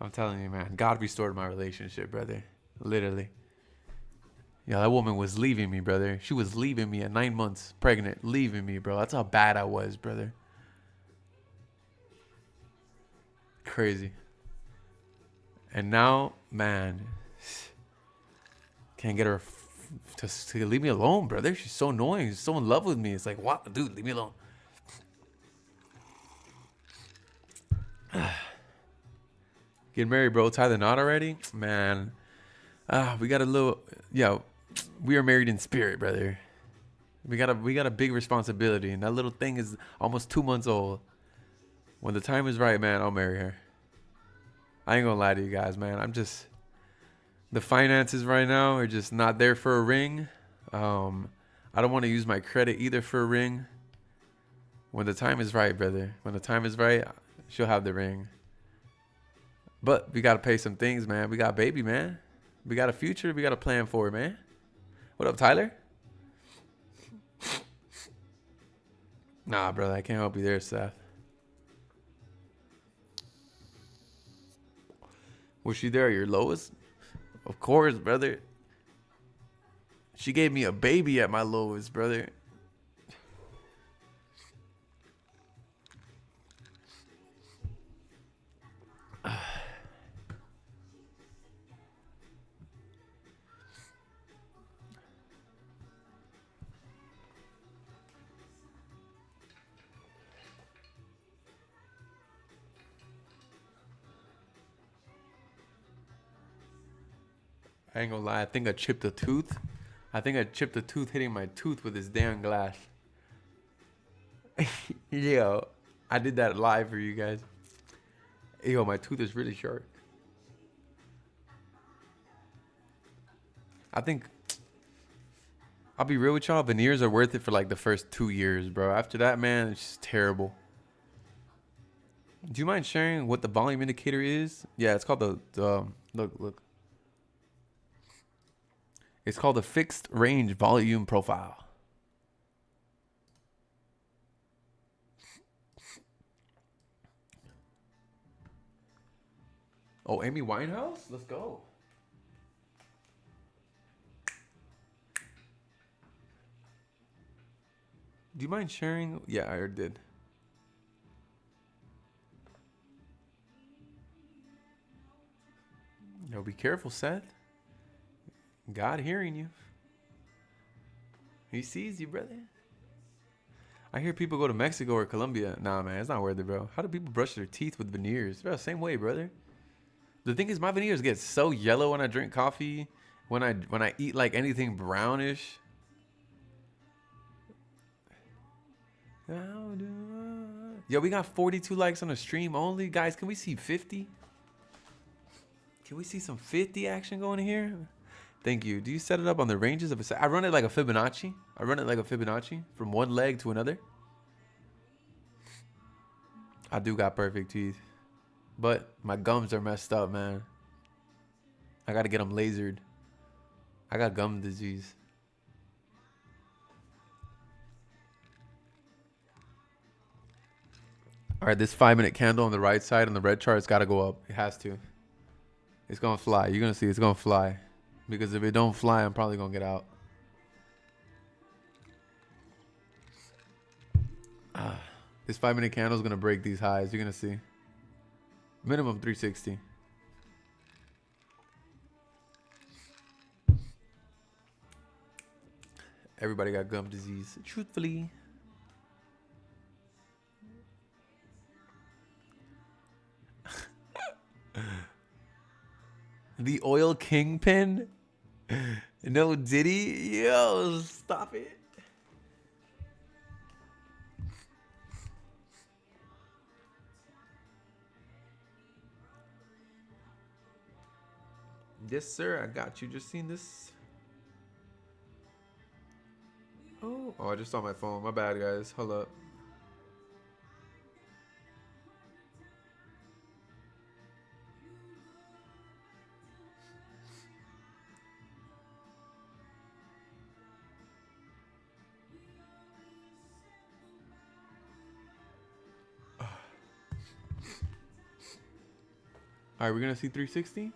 I'm telling you, man, God restored my relationship, brother. Literally. Yeah, that woman was leaving me, brother. She was leaving me at 9 months pregnant, leaving me, bro. That's how bad I was, brother. Crazy. And now, man, can't get her to leave me alone, brother. She's so annoying. She's so in love with me. It's like, what, dude? Leave me alone. Get married, bro. Tie the knot already, man. We got a little, yeah. We are married in spirit, brother. We got a big responsibility, and that little thing is almost 2 months old. When the time is right, man, I'll marry her. I ain't gonna lie to you guys, man. The finances right now are just not there for a ring. I don't want to use my credit either for a ring. When the time is right, brother. When the time is right, she'll have the ring. But we gotta pay some things, man. We got a baby, man. We got a future. We got a plan for it, man. What up, Tyler? Nah, brother, I can't help you there, Seth. Was she there at your lowest? Of course, brother. She gave me a baby at my lowest, brother. I ain't gonna lie. I think I chipped a tooth. I think I chipped a tooth hitting my tooth with this damn glass. Yo, I did that live for you guys. Yo, my tooth is really sharp. I think I'll be real with y'all. Veneers are worth it for like the first 2 years, bro. After that, man, it's just terrible. Do you mind sharing what the volume indicator is? Yeah, it's called the look. It's called the fixed range volume profile. Oh, Amy Winehouse? Let's go. Do you mind sharing? Yeah, I already did. Yo, be careful, Seth. God hearing you. He sees you, brother. I hear people go to Mexico or Colombia. Nah, man, it's not worth it, bro. How do people brush their teeth with veneers? Bro, same way, brother. The thing is, my veneers get so yellow when I drink coffee. When I eat like anything brownish. Yo, we got 42 likes on the stream only. Guys, can we see 50? Can we see some 50 action going here? Thank you. Do you set it up on the ranges of a set? I run it like a Fibonacci. From one leg to another. I do got perfect teeth. But my gums are messed up, man. I got to get them lasered. I got gum disease. All right, this 5-minute candle on the right side on the red chart, it's got to go up. It has to. It's going to fly. You're going to see it's going to fly. Because if it don't fly, I'm probably going to get out. This 5-minute candle is going to break these highs. You're going to see. Minimum 360. Everybody got gum disease. Truthfully. The oil kingpin? No Diddy? Yo, stop it. Yes, sir. I got you. Just seen this. Oh, I just saw my phone. My bad, guys. Hold up. All right, we're gonna see 360.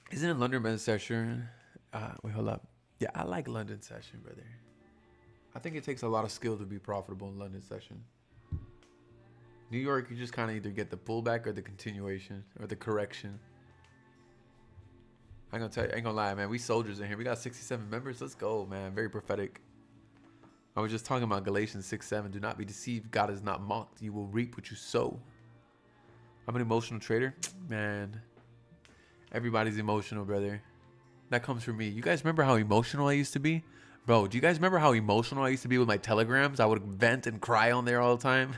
Isn't it London men's session? Wait, hold up. Yeah, I like London session, brother. I think it takes a lot of skill to be profitable in London session. New York, you just kind of either get the pullback or the continuation or the correction. I ain't gonna lie, man. We soldiers in here. We got 67 members. Let's go, man. Very prophetic. I was just talking about Galatians 6:7. Do not be deceived. God is not mocked. You will reap what you sow. I'm an emotional trader. Man, everybody's emotional, brother. That comes from me. You guys remember how emotional I used to be? Bro, do you guys remember how emotional I used to be with my telegrams? I would vent and cry on there all the time.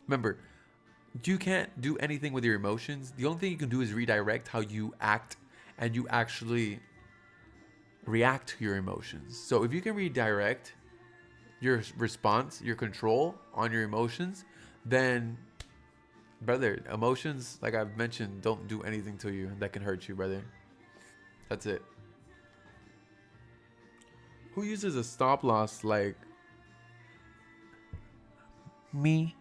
Remember, you can't do anything with your emotions. The only thing you can do is redirect how you act, and you actually react to your emotions. So if you can redirect your response, your control on your emotions, then, brother, emotions, like I've mentioned, don't do anything to you that can hurt you, brother. That's it. Who uses a stop loss like me?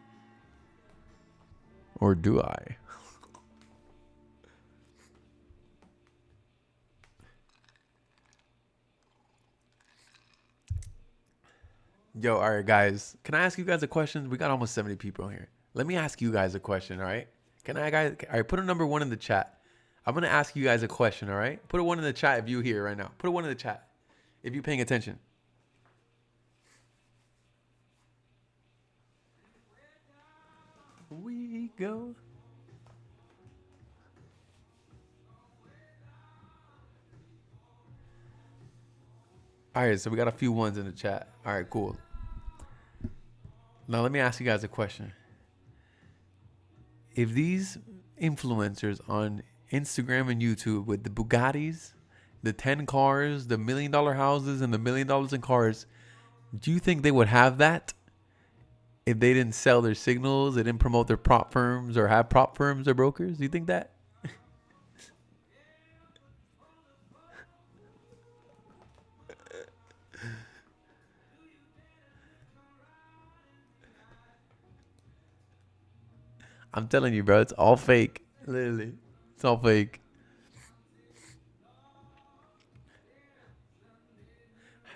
Or do I? Yo, all right, guys. Can I ask you guys a question? We got almost 70 people here. Let me ask you guys a question, all right? Can I, guys? All right, put a number 1 in the chat. I'm going to ask you guys a question, all right? Put a 1 in the chat if you're here right now. Put a 1 in the chat if you're paying attention. We go. All right, so we got a few ones in the chat. All right, cool. Now let me ask you guys a question. If these influencers on Instagram and YouTube with the Bugattis, the 10 cars, the $1 million houses, and the $1 million in cars, do you think they would have that if they didn't sell their signals, they didn't promote their prop firms or have prop firms or brokers? Do you think that? I'm telling you, bro, it's all fake. Literally, it's all fake.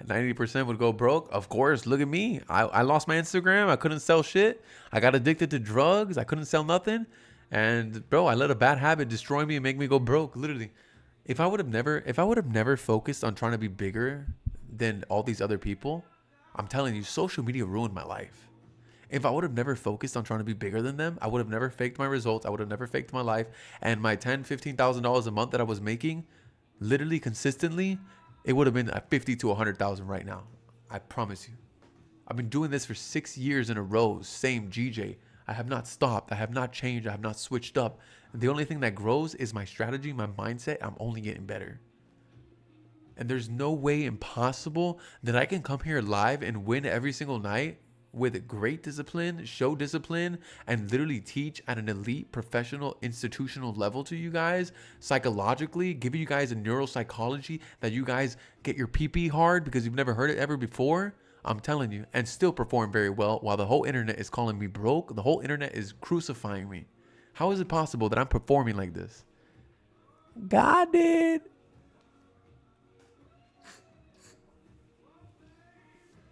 90% would go broke. Of course, look at me. I lost my Instagram. I couldn't sell shit. I got addicted to drugs. I couldn't sell nothing. And bro, I let a bad habit destroy me and make me go broke. Literally. If I would have never focused on trying to be bigger than all these other people, I'm telling you, social media ruined my life. If I would have never focused on trying to be bigger than them, I would have never faked my results. I would have never faked my life. And my $10,000-$15,000 a month that I was making, literally consistently, it would have been at 50 to 100,000 right now. I promise you. I've been doing this for 6 years in a row. Same GJ. I have not stopped. I have not changed. I have not switched up. And the only thing that grows is my strategy, my mindset. I'm only getting better. And there's no way impossible that I can come here live and win every single night with great discipline, show discipline, and literally teach at an elite professional institutional level to you guys, psychologically, giving you guys a neuropsychology that you guys get your pee-pee hard because you've never heard it ever before. I'm telling you, and still perform very well while the whole internet is calling me broke. The whole internet is crucifying me. How is it possible that I'm performing like this? God did.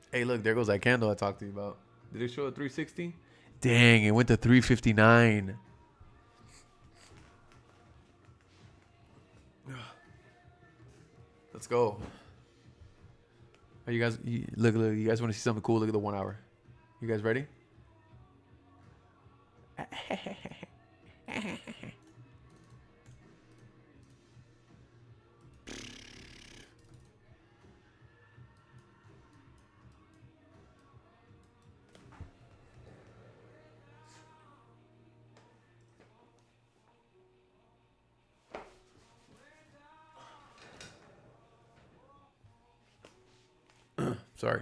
Hey, look, there goes that candle I talked to you about. Did it show at 360? Dang, it went to 359. Let's go. Are you guys, look, you guys want to see something cool? Look at the 1 hour. You guys ready? Sorry.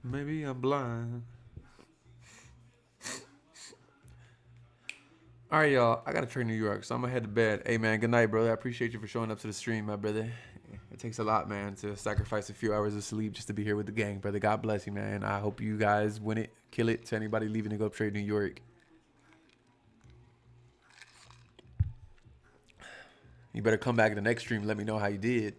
Maybe I'm blind. All right, y'all. I gotta trade New York, so I'm gonna head to bed. Hey, man. Good night, brother. I appreciate you for showing up to the stream, my brother. It takes a lot, man, to sacrifice a few hours of sleep just to be here with the gang, brother. God bless you, man. I hope you guys win it, kill it. To anybody leaving to go trade New York, you better come back to the next stream. And let me know how you did.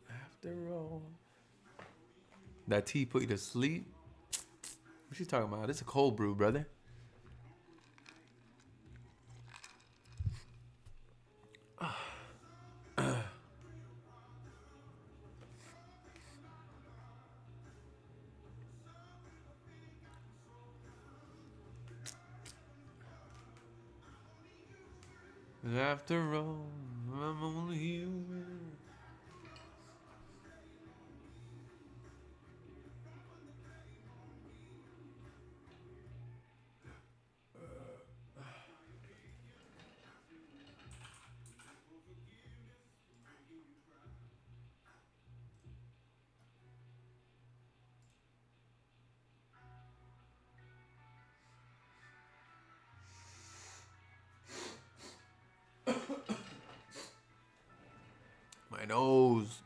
After all, that tea put you to sleep. What you talking about? This is a cold brew, brother. After all, I'm only human. My nose.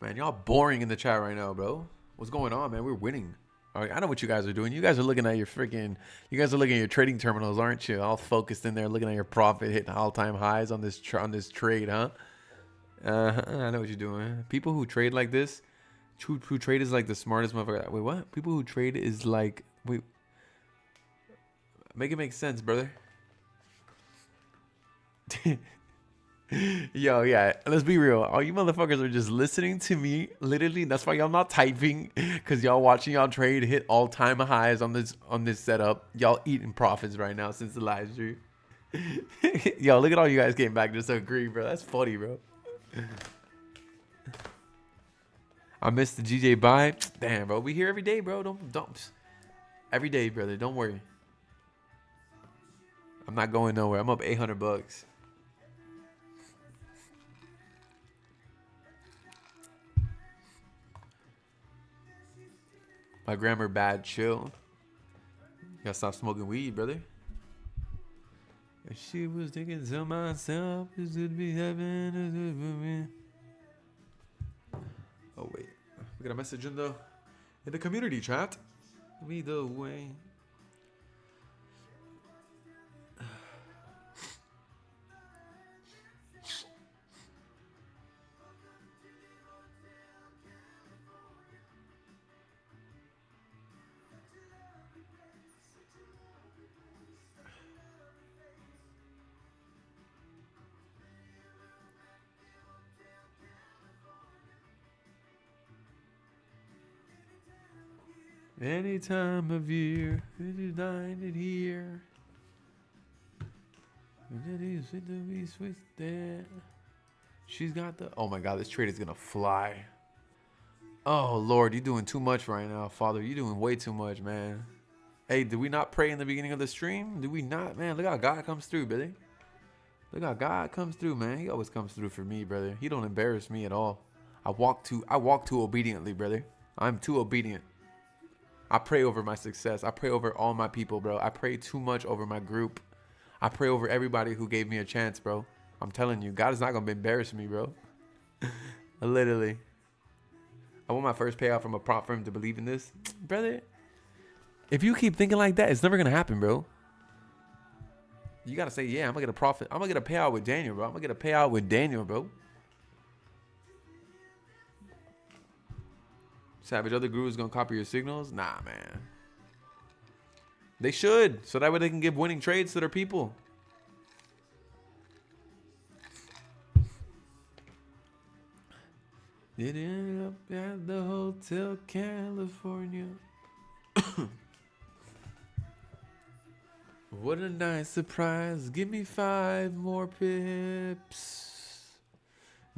Man, y'all boring in the chat right now, bro. What's going on, man? We're winning. All right, I know what you guys are doing. You guys are looking at your freaking. You guys are looking at your trading terminals, aren't you? All focused in there, looking at your profit hitting all-time highs on this trade, huh? I know what you're doing. People who trade like this, who trade is like the smartest motherfucker. Wait, what? People who trade is like, wait, make it make sense, brother. Yo, yeah, let's be real. All you motherfuckers are just listening to me. Literally, that's why y'all not typing, because y'all watching y'all trade hit all-time highs on this setup. Y'all eating profits right now since the live stream. Yo, look at all you guys came back just to agree, bro. That's funny, bro. I missed the GJ buy. Damn, bro. We here every day, bro. Don't. Every day, brother. Don't worry. I'm not going nowhere. I'm up $800. My grammar bad. Chill. Gotta stop smoking weed, brother. If she was thinking to myself, this would be heaven. Oh wait, we got a message in the community chat. Lead the way. Any time of year, you find it here. She's got the. Oh my God, this trade is gonna fly. Oh Lord, you're doing too much right now, Father. You're doing way too much, man. Hey, did we not pray in the beginning of the stream? Did we not, man? Look how God comes through, brother. Look how God comes through, man. He always comes through for me, brother. He don't embarrass me at all. I walk too obediently, brother. I'm too obedient. I pray over my success. I pray over all my people, bro. I pray too much over my group. I pray over everybody who gave me a chance, bro. I'm telling you, God is not going to embarrass me, bro. Literally. I want my first payout from a prop firm to believe in this. Brother, if you keep thinking like that, it's never going to happen, bro. You got to say, yeah, I'm going to get a profit. I'm going to get a payout with Daniel, bro. I'm going to get a payout with Daniel, bro. Savage, other gurus gonna copy your signals? Nah, man. They should, so that way they can give winning trades to their people. It ended up at the Hotel California. What a nice surprise. Give me 5 more pips.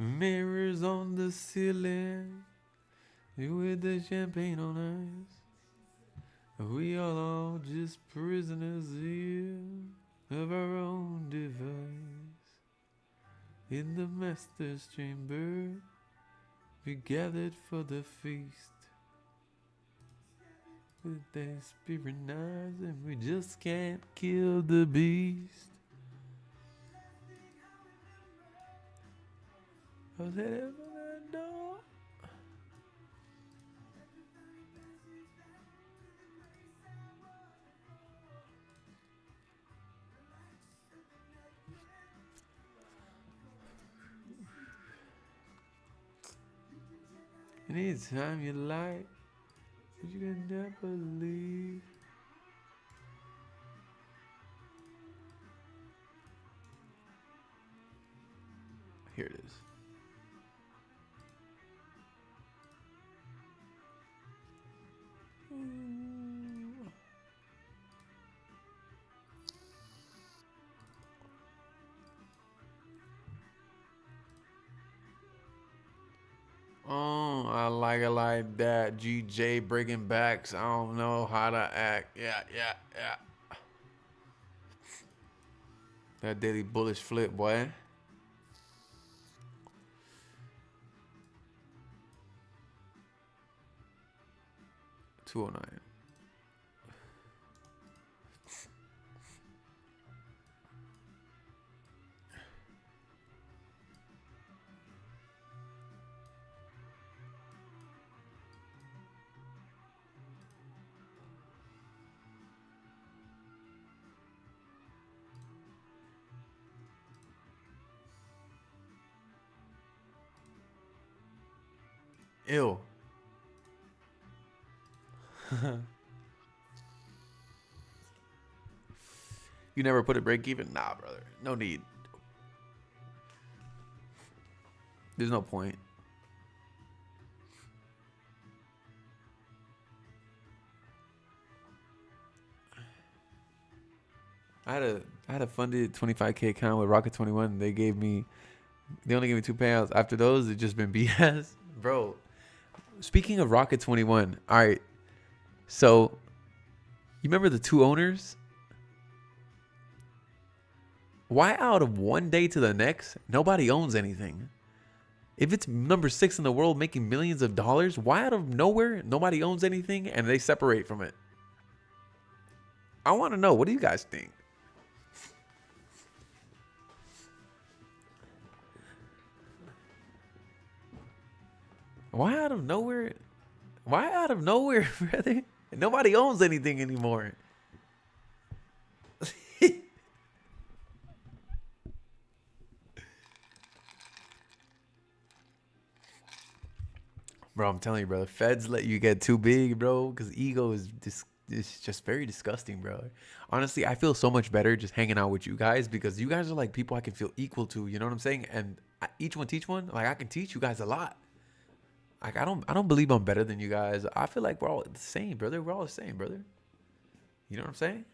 Mirrors on the ceiling. You with the champagne on ice. We all just prisoners here of our own device. In the master's chamber, we gathered for the feast. With their spirit knives, and we just can't kill the beast. I was headed for that door. Anytime you like, but you can never leave. Here it is. Oh, I like it like that. GJ breaking backs. I don't know how to act. Yeah. That daily bullish flip, boy. 209. Ew. You never put a break even? Nah, brother. No need. There's no point. I had a funded 25K account with Rocket 21. They only gave me 2 payouts. After those, it's just been BS. Bro, speaking of Rocket 21, all right. So, you remember the 2 owners? Why out of one day to the next, nobody owns anything? If it's number 6 in the world making millions of dollars, why out of nowhere nobody owns anything and they separate from it? I want to know. What do you guys think? Why out of nowhere? Why out of nowhere, brother? Nobody owns anything anymore. Bro, I'm telling you, bro. Feds let you get too big, bro, because ego is it's just very disgusting, bro. Honestly, I feel so much better just hanging out with you guys because you guys are like people I can feel equal to. You know what I'm saying? And each one teach one. Like I can teach you guys a lot. Like I don't believe I'm better than you guys. I feel like we're all the same, brother. We're all the same, brother. You know what I'm saying?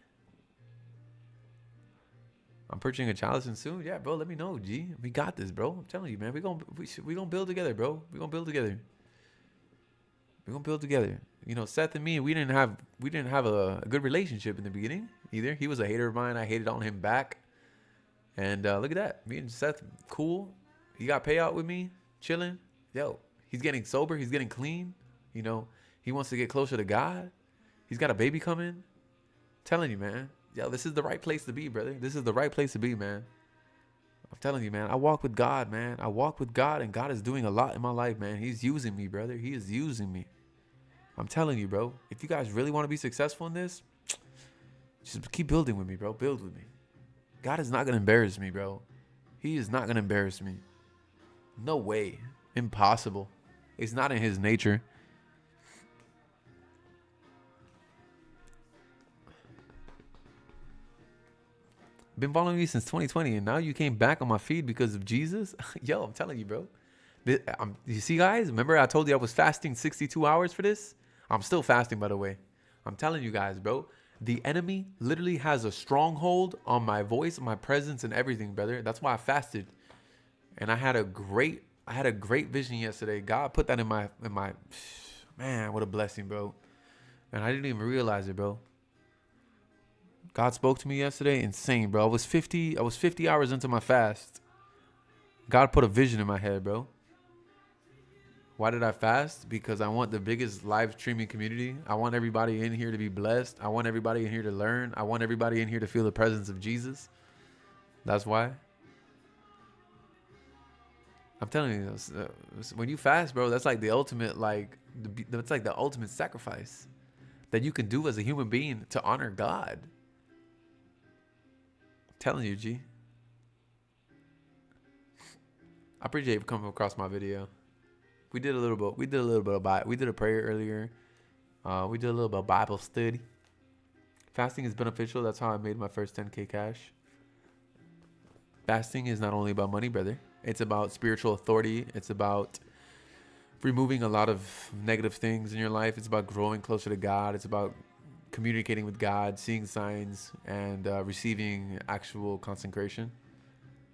I'm purchasing a chalice soon. Yeah, bro. Let me know, G. We got this, bro. I'm telling you, man. We gonna build together, bro. We gonna build together. We gonna build together. You know, Seth and me, we didn't have a good relationship in the beginning either. He was a hater of mine. I hated on him back. And look at that. Me and Seth, cool. He got payout with me, chilling. Yo, he's getting sober. He's getting clean. You know, he wants to get closer to God. He's got a baby coming. Telling you, man. Yo, this is the right place to be, brother. This is the right place to be, man. I'm telling you, man. I walk with God, man. I walk with God, and God is doing a lot in my life, man. He's using me, brother. He is using me. I'm telling you, bro. If you guys really want to be successful in this, just keep building with me, bro. Build with me. God is not going to embarrass me, bro. He is not going to embarrass me. No way. Impossible. It's not in his nature. Been following me since 2020, and now you came back on my feed because of Jesus? Yo, I'm telling you, bro. You see, guys? Remember I told you I was fasting 62 hours for this? I'm still fasting, by the way. I'm telling you guys, bro. The enemy literally has a stronghold on my voice, my presence, and everything, brother. That's why I fasted. And I had a great vision yesterday. God put that in my Man, what a blessing, bro. And I didn't even realize it, bro. God spoke to me yesterday. Insane, bro. I was 50 hours into my fast. God put a vision in my head, bro. Why did I fast? Because I want the biggest live streaming community. I want everybody in here to be blessed. I want everybody in here to learn. I want everybody in here to feel the presence of Jesus. That's why. I'm telling you, when you fast, bro, that's like the ultimate, that's like the ultimate sacrifice that you can do as a human being to honor God. I'm telling you, G. I appreciate you coming across my video. We did a little bit of we did a prayer earlier. We did a little bit of Bible study. Fasting is beneficial. That's how I made my first 10K cash. Fasting is not only about money, brother. It's about spiritual authority. It's about removing a lot of negative things in your life. It's about growing closer to God. It's about communicating with God, seeing signs, and receiving actual consecration.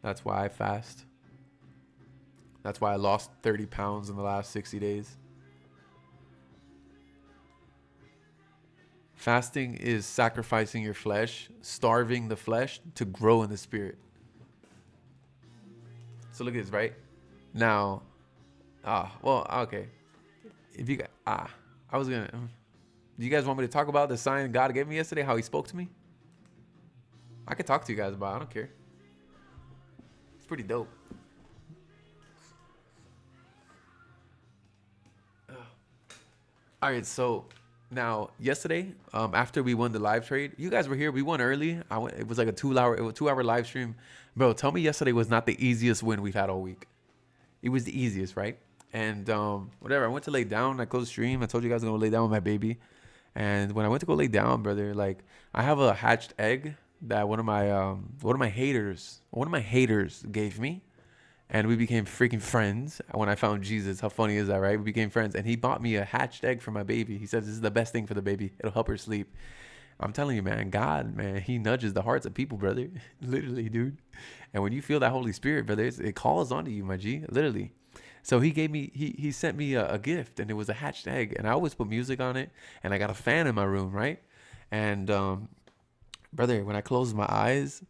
That's why I fast. That's why I lost 30 pounds in the last 60 days. Fasting is sacrificing your flesh, starving the flesh to grow in the spirit. So look at this, right? Now, okay. If you do you guys want me to talk about the sign God gave me yesterday, how he spoke to me? I could talk to you guys about it. I don't care. It's pretty dope. All right, so now yesterday, after we won the live trade, you guys were here. We won early. It was like a 2-hour live stream. Bro, tell me yesterday was not the easiest win we've had all week. It was the easiest, right? And whatever. I went to lay down. I closed the stream. I told you guys I'm gonna lay down with my baby. And when I went to go lay down, brother, like I have a hatched egg that one of my haters gave me. And we became freaking friends when I found Jesus. How funny is that, right? We became friends. And he bought me a hatched egg for my baby. He says this is the best thing for the baby. It'll help her sleep. I'm telling you, man, God, man, he nudges the hearts of people, brother. Literally, dude. And when you feel that Holy Spirit, brother, it calls onto you, my G. Literally. So he sent me a gift, and it was a hatched egg. And I always put music on it. And I got a fan in my room, right? And, brother, when I closed my eyes,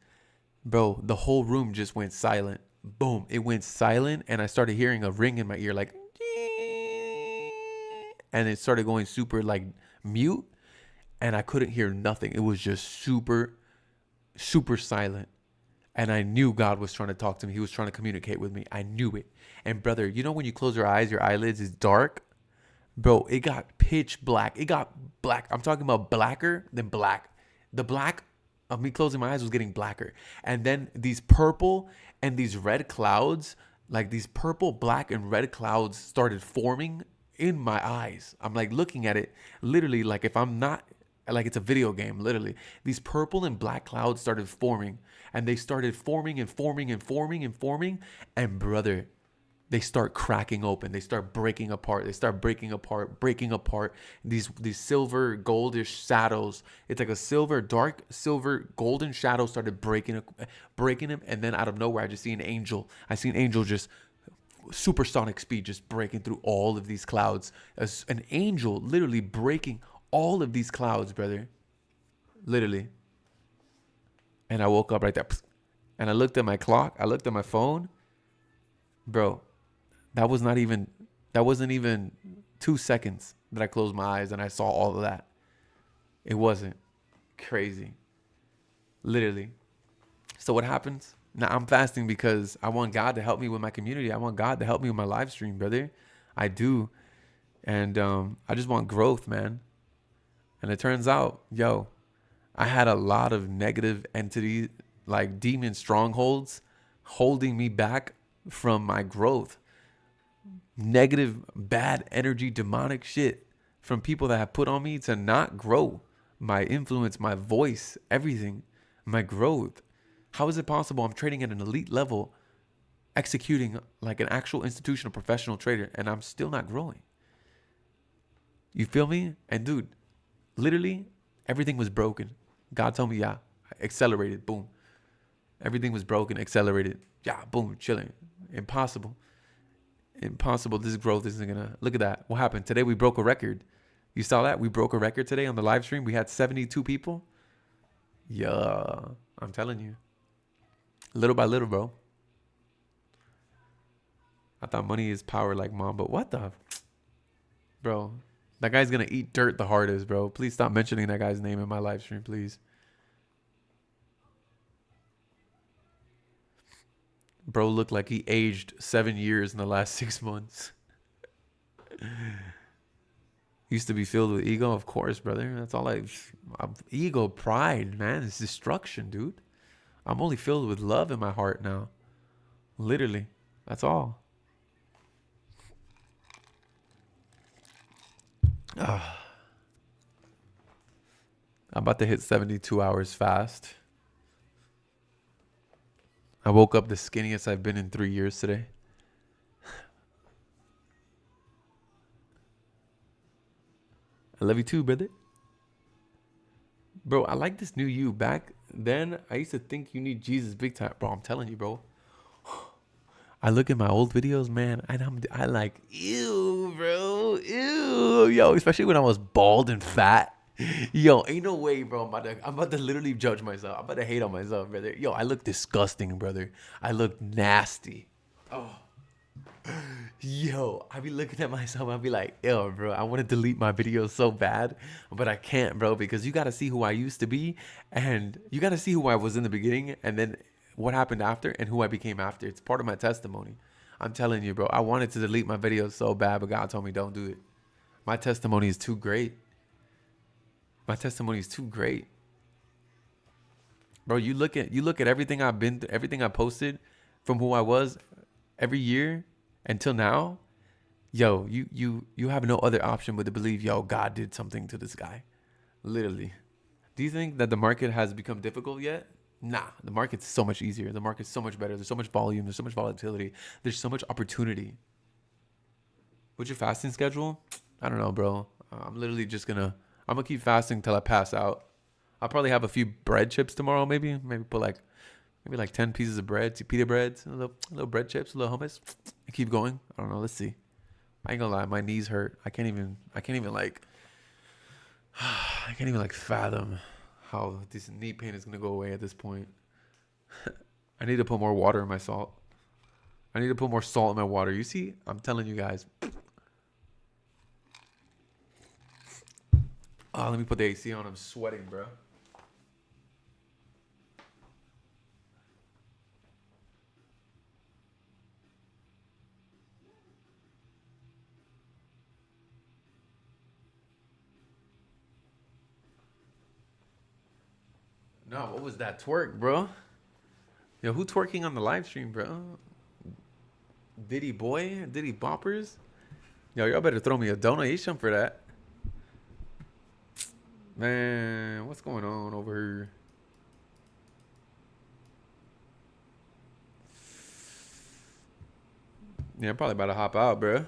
bro, the whole room just went silent. Boom, it went silent, and I started hearing a ring in my ear, like, and it started going super like mute, and I couldn't hear nothing. It was just super silent. And I knew God was trying to talk to me. He was trying to communicate with me. I knew it. And brother, you know when you close your eyes, your eyelids is dark? Bro, it got pitch black. It got black. I'm talking about blacker than black. The black of me closing my eyes was getting blacker. And then these purple and these red clouds, like these purple, black, and red clouds started forming in my eyes. I'm like looking at it literally like if I'm not, like it's a video game, literally. These purple and black clouds started forming, and they started forming and forming and forming and forming. And brother, they start cracking open. They start breaking apart. Breaking apart. These silver goldish shadows. It's like a dark silver golden shadow started breaking him. And then out of nowhere, I just see an angel. I see an angel just supersonic speed, just breaking through all of these clouds. As an angel literally breaking all of these clouds, brother. Literally. And I woke up right there. And I looked at my clock. I looked at my phone. Bro. That wasn't even 2 seconds that I closed my eyes and I saw all of that. It wasn't. Crazy. Literally. So what happens? Now I'm fasting because I want God to help me with my community. I want God to help me with my live stream, brother. I do. And I just want growth, man. And it turns out, I had a lot of negative entities, like demon strongholds, holding me back from my growth. Negative, bad energy, demonic shit from people that have put on me to not grow my influence, my voice, everything, my growth. How is it possible I'm trading at an elite level, executing like an actual institutional professional trader, and I'm still not growing? You feel me? And dude, literally everything was broken. God told me, accelerated, boom. Everything was broken, accelerated, boom, chilling. Impossible. Impossible. This growth isn't gonna. Look at that. What happened today? We broke a record. You saw that? We broke a record today on the live stream. We had 72 people. Yeah, I'm telling you. Little by little, bro. I thought money is power like mom, but what the? Bro, that guy's gonna eat dirt the hardest, bro. Please stop mentioning that guy's name in my live stream, please. Bro looked like he aged 7 years in the last 6 months. Used to be filled with ego, of course, brother. That's all ego, pride, man. It's destruction, dude. I'm only filled with love in my heart now. Literally. That's all. I'm about to hit 72 hours fast. I woke up the skinniest I've been in 3 years today. I love you too, brother. Bro, I like this new you. Back then, I used to think you need Jesus big time. Bro, I'm telling you, bro. I look at my old videos, man, and I like, ew, bro. Ew. Yo, especially when I was bald and fat. Yo, ain't no way, bro. I'm about to literally judge myself. I'm about to hate on myself, brother. Yo, I look disgusting, brother. I look nasty. Oh. Yo, I be looking at myself. I be like, yo, bro, I want to delete my videos so bad, but I can't, bro, because you got to see who I used to be, and you got to see who I was in the beginning, and then what happened after, and who I became after. It's part of my testimony. I'm telling you, bro. I wanted to delete my videos so bad, but God told me don't do it. My testimony is too great. My testimony is too great. Bro, you look at everything I've been through, everything I posted from who I was every year until now. Yo, you have no other option but to believe, yo, God did something to this guy. Literally. Do you think that the market has become difficult yet? Nah, the market's so much easier. The market's so much better. There's so much volume. There's so much volatility. There's so much opportunity. What's your fasting schedule? I don't know, bro. I'm literally just I'm gonna keep fasting till I pass out. I'll probably have a few bread chips tomorrow, maybe put like 10 pieces of bread, two pita breads, a little bread chips, a little hummus, and keep going. I don't know. Let's see. I ain't gonna lie, my knees hurt. I can't even like fathom how this knee pain is gonna go away at this point. I need to put more water in my salt. I need to put more salt in my water. You see, I'm telling you guys. Oh, let me put the AC on. I'm sweating, bro. No, what was that twerk, bro? Yo, who twerking on the live stream, bro? Diddy boy? Diddy boppers? Yo, y'all better throw me a donation for that. Man, what's going on over here? Yeah, I'm probably about to hop out, bro.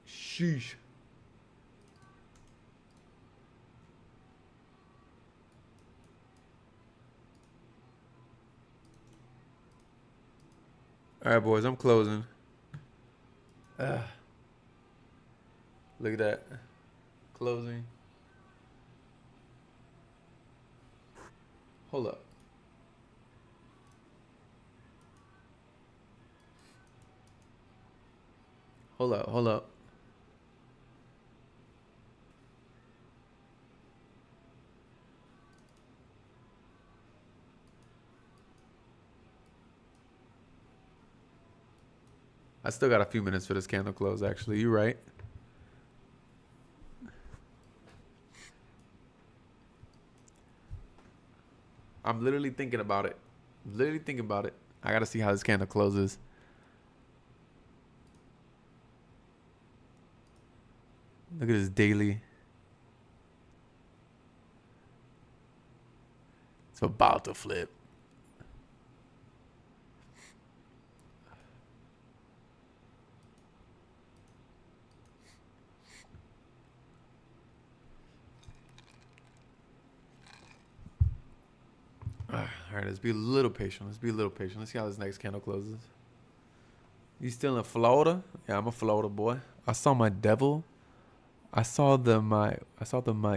Sheesh. All right, boys, I'm closing. Look at that. Closing. Hold up. Hold up. I still got a few minutes for this candle close, actually. You're right. I'm literally thinking about it. I got to see how this candle closes. Look at this daily. It's about to flip. All right, let's be a little patient. Let's be a little patient. Let's see how this next candle closes. You still in Florida? Yeah, I'm a Florida boy. I saw my devil. I saw the my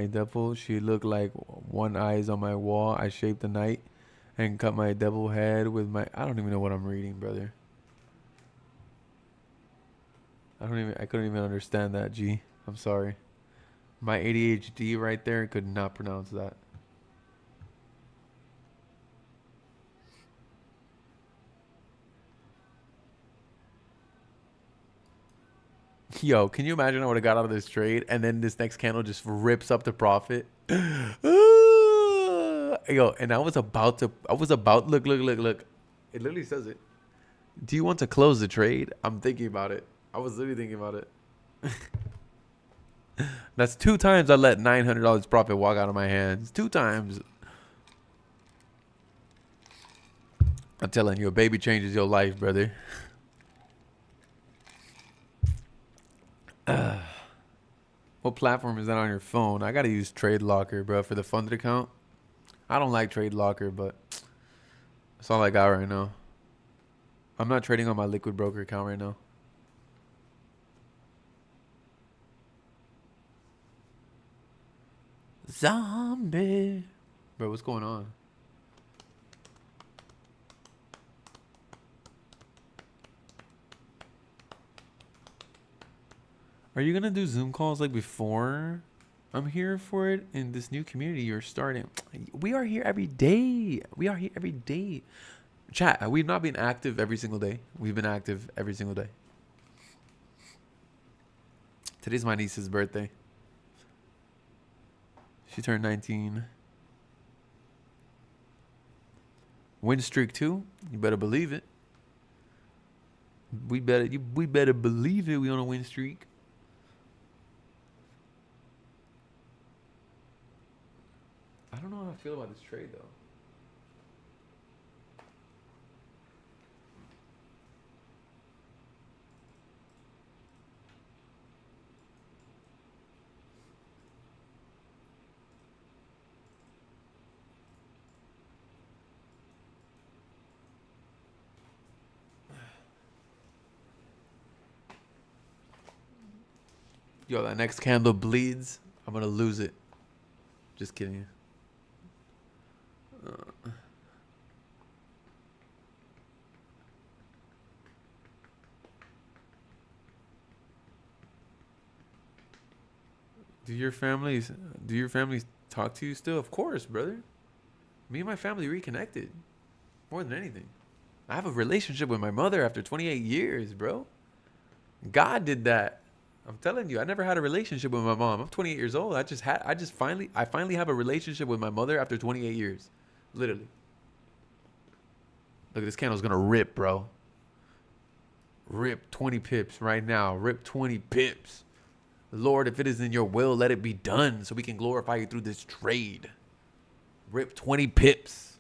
devil. She looked like one eye is on my wall. I shaped the night and cut my devil head with my. I don't even know what I'm reading, brother. I couldn't even understand that. G. I'm sorry. My ADHD right there could not pronounce that. Yo, can you imagine I would have got out of this trade and then this next candle just rips up the profit? Yo, and look. It literally says it. Do you want to close the trade? I'm thinking about it. I was literally thinking about it. That's 2 times I let $900 profit walk out of my hands. 2 times. I'm telling you, a baby changes your life, brother. What platform is that on your phone? I gotta use Trade Locker, bro, for the funded account. I don't like Trade Locker, but that's all I got right now. I'm not trading on my Liquid Broker account right now. Zombie. Bro, what's going on? Are you gonna do Zoom calls like before? I'm here for it in this new community you're starting. We are here every day. We are here every day. Chat, we've not been active every single day. We've been active every single day. Today's my niece's birthday. She turned 19. Win streak 2. You better believe it. We better believe it. We on a win streak. I don't know how I feel about this trade though. Yo, that next candle bleeds. I'm gonna lose it. Just kidding. Do your families talk to you still? Of course, brother. Me and my family reconnected. More than anything. I have a relationship with my mother after 28 years, bro. God did that. I'm telling you, I never had a relationship with my mom. I'm 28 years old. I finally have a relationship with my mother after 28 years. Literally. Look, this candle's gonna rip, bro. Rip 20 pips right now. Rip 20 pips. Lord, if it is in your will, let it be done so we can glorify you through this trade. Rip 20 pips.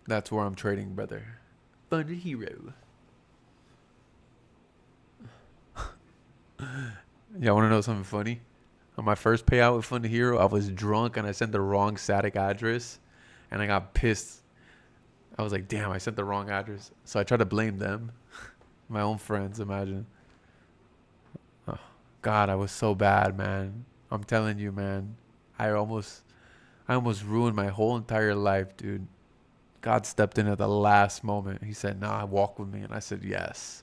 That's where I'm trading, brother. Funded hero. Y'all want to know something funny? On my first payout with Funded Hero, I was drunk and I sent the wrong static address. And I got pissed. I was like, damn, I sent the wrong address. So I tried to blame them. My own friends, imagine. Oh, God, I was so bad, man. I'm telling you, man. I almost ruined my whole entire life, dude. God stepped in at the last moment. He said, nah, walk with me. And I said, yes.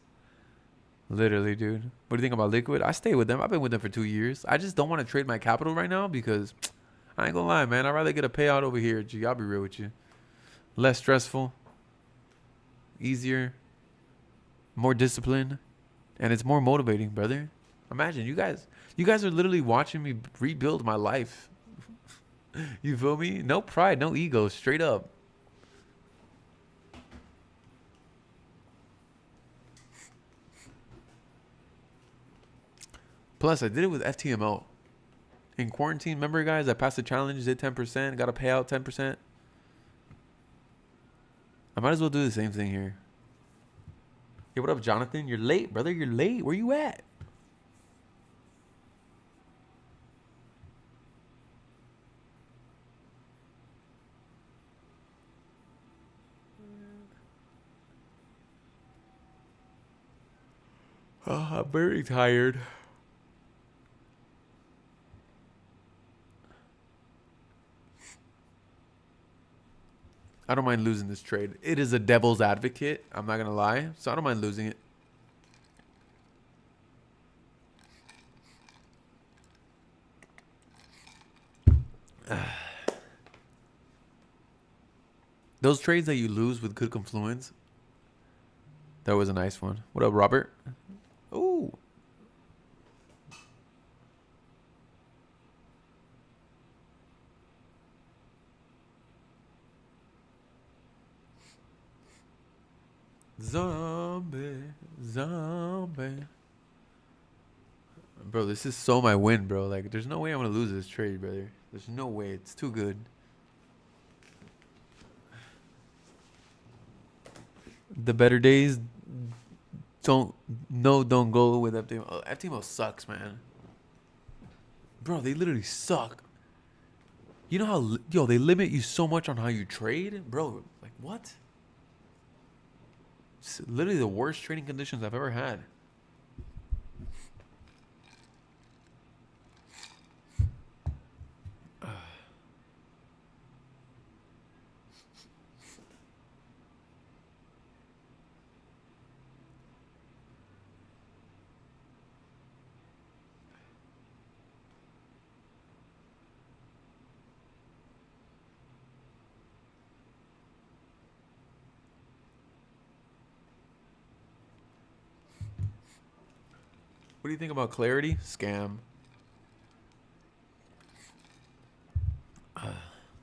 Literally, dude. What do you think about Liquid? I stay with them. I've been with them for 2 years. I just don't want to trade my capital right now because I ain't gonna lie, man. I'd rather get a payout over here. Gee, I'll be real with you. Less stressful. Easier. More discipline. And it's more motivating, brother. Imagine, you guys are literally watching me rebuild my life. You feel me? No pride, no ego. Straight up. Plus, I did it with FTMO. In quarantine, remember, guys? I passed the challenge, did 10%, got a payout 10%. I might as well do the same thing here. Hey, what up, Jonathan? You're late, brother. You're late. Where you at? Oh, I'm very tired. I don't mind losing this trade. It is a devil's advocate. I'm not going to lie. So I don't mind losing it. Those trades that you lose with good confluence. That was a nice one. What up, Robert? Ooh. Zombie. Bro, this is so my win, bro. Like, there's no way I'm going to lose this trade, brother. There's no way. It's too good. The better days don't go with FTMO. Oh, FTMO sucks, man. Bro, they literally suck. You know how, they limit you so much on how you trade? Bro, like, what? It's literally the worst trading conditions I've ever had. What do you think about Clarity? Scam.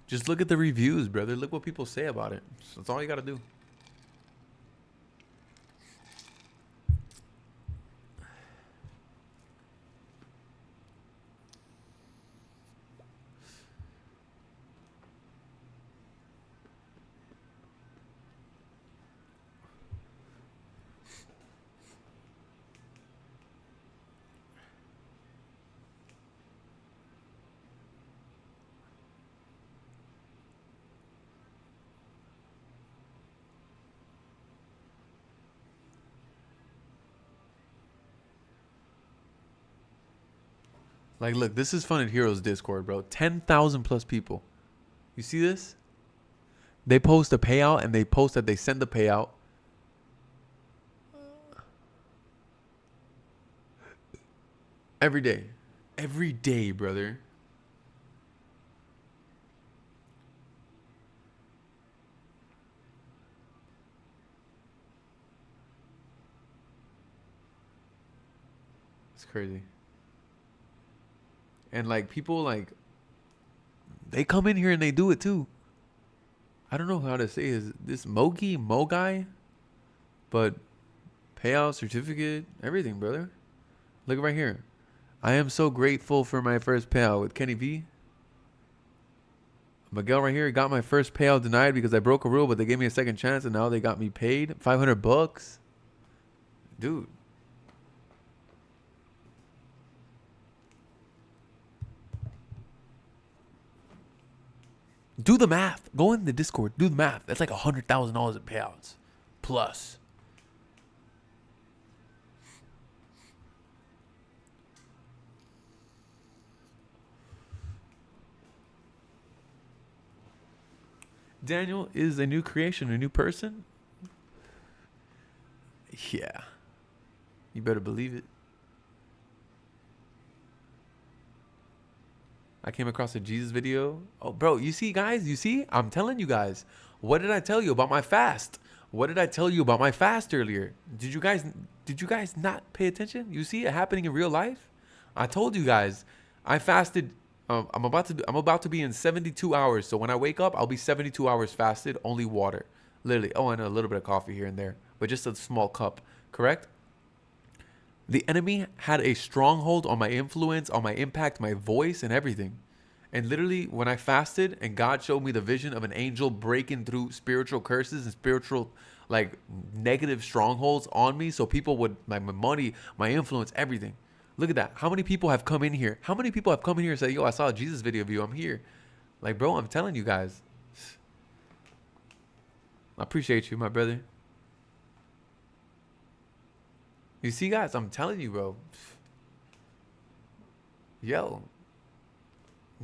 Just look at the reviews, brother. Look what people say about it. That's all you got to do. Like, look, this is Fun at Heroes Discord, bro. 10,000 plus people. You see this? They post a payout and they post that they send the payout. Every day. Every day, brother. It's crazy. And like people like they come in here and they do it too. I don't know how to say this Mo guy, but payout certificate, everything, brother. Look right here. I am so grateful for my first payout with Kenny V. Miguel right here got my first payout denied because I broke a rule, but they gave me a second chance and now they got me paid $500. Dude. Do the math. Go in the Discord. Do the math. That's like $100,000 in payouts. Plus. Daniel is a new creation, a new person? Yeah. You better believe it. I came across a Jesus video. Oh, bro, you see, guys? You see? I'm telling you guys. What did I tell you about my fast? What did I tell you about my fast earlier? Did you guys not pay attention? You see it happening in real life? I told you guys. I fasted. I'm about to be in 72 hours. So when I wake up, I'll be 72 hours fasted, only water. Literally. Oh, and a little bit of coffee here and there, but just a small cup. Correct? The enemy had a stronghold on my influence, on my impact, my voice, and everything. And literally, when I fasted and God showed me the vision of an angel breaking through spiritual curses and spiritual, like, negative strongholds on me, so people would, like, my money, my influence, everything. Look at that. How many people have come in here? How many people have come in here and said, yo, I saw a Jesus video of you. I'm here. Like, bro, I'm telling you guys. I appreciate you, my brother. You see, guys, I'm telling you, bro. Yo,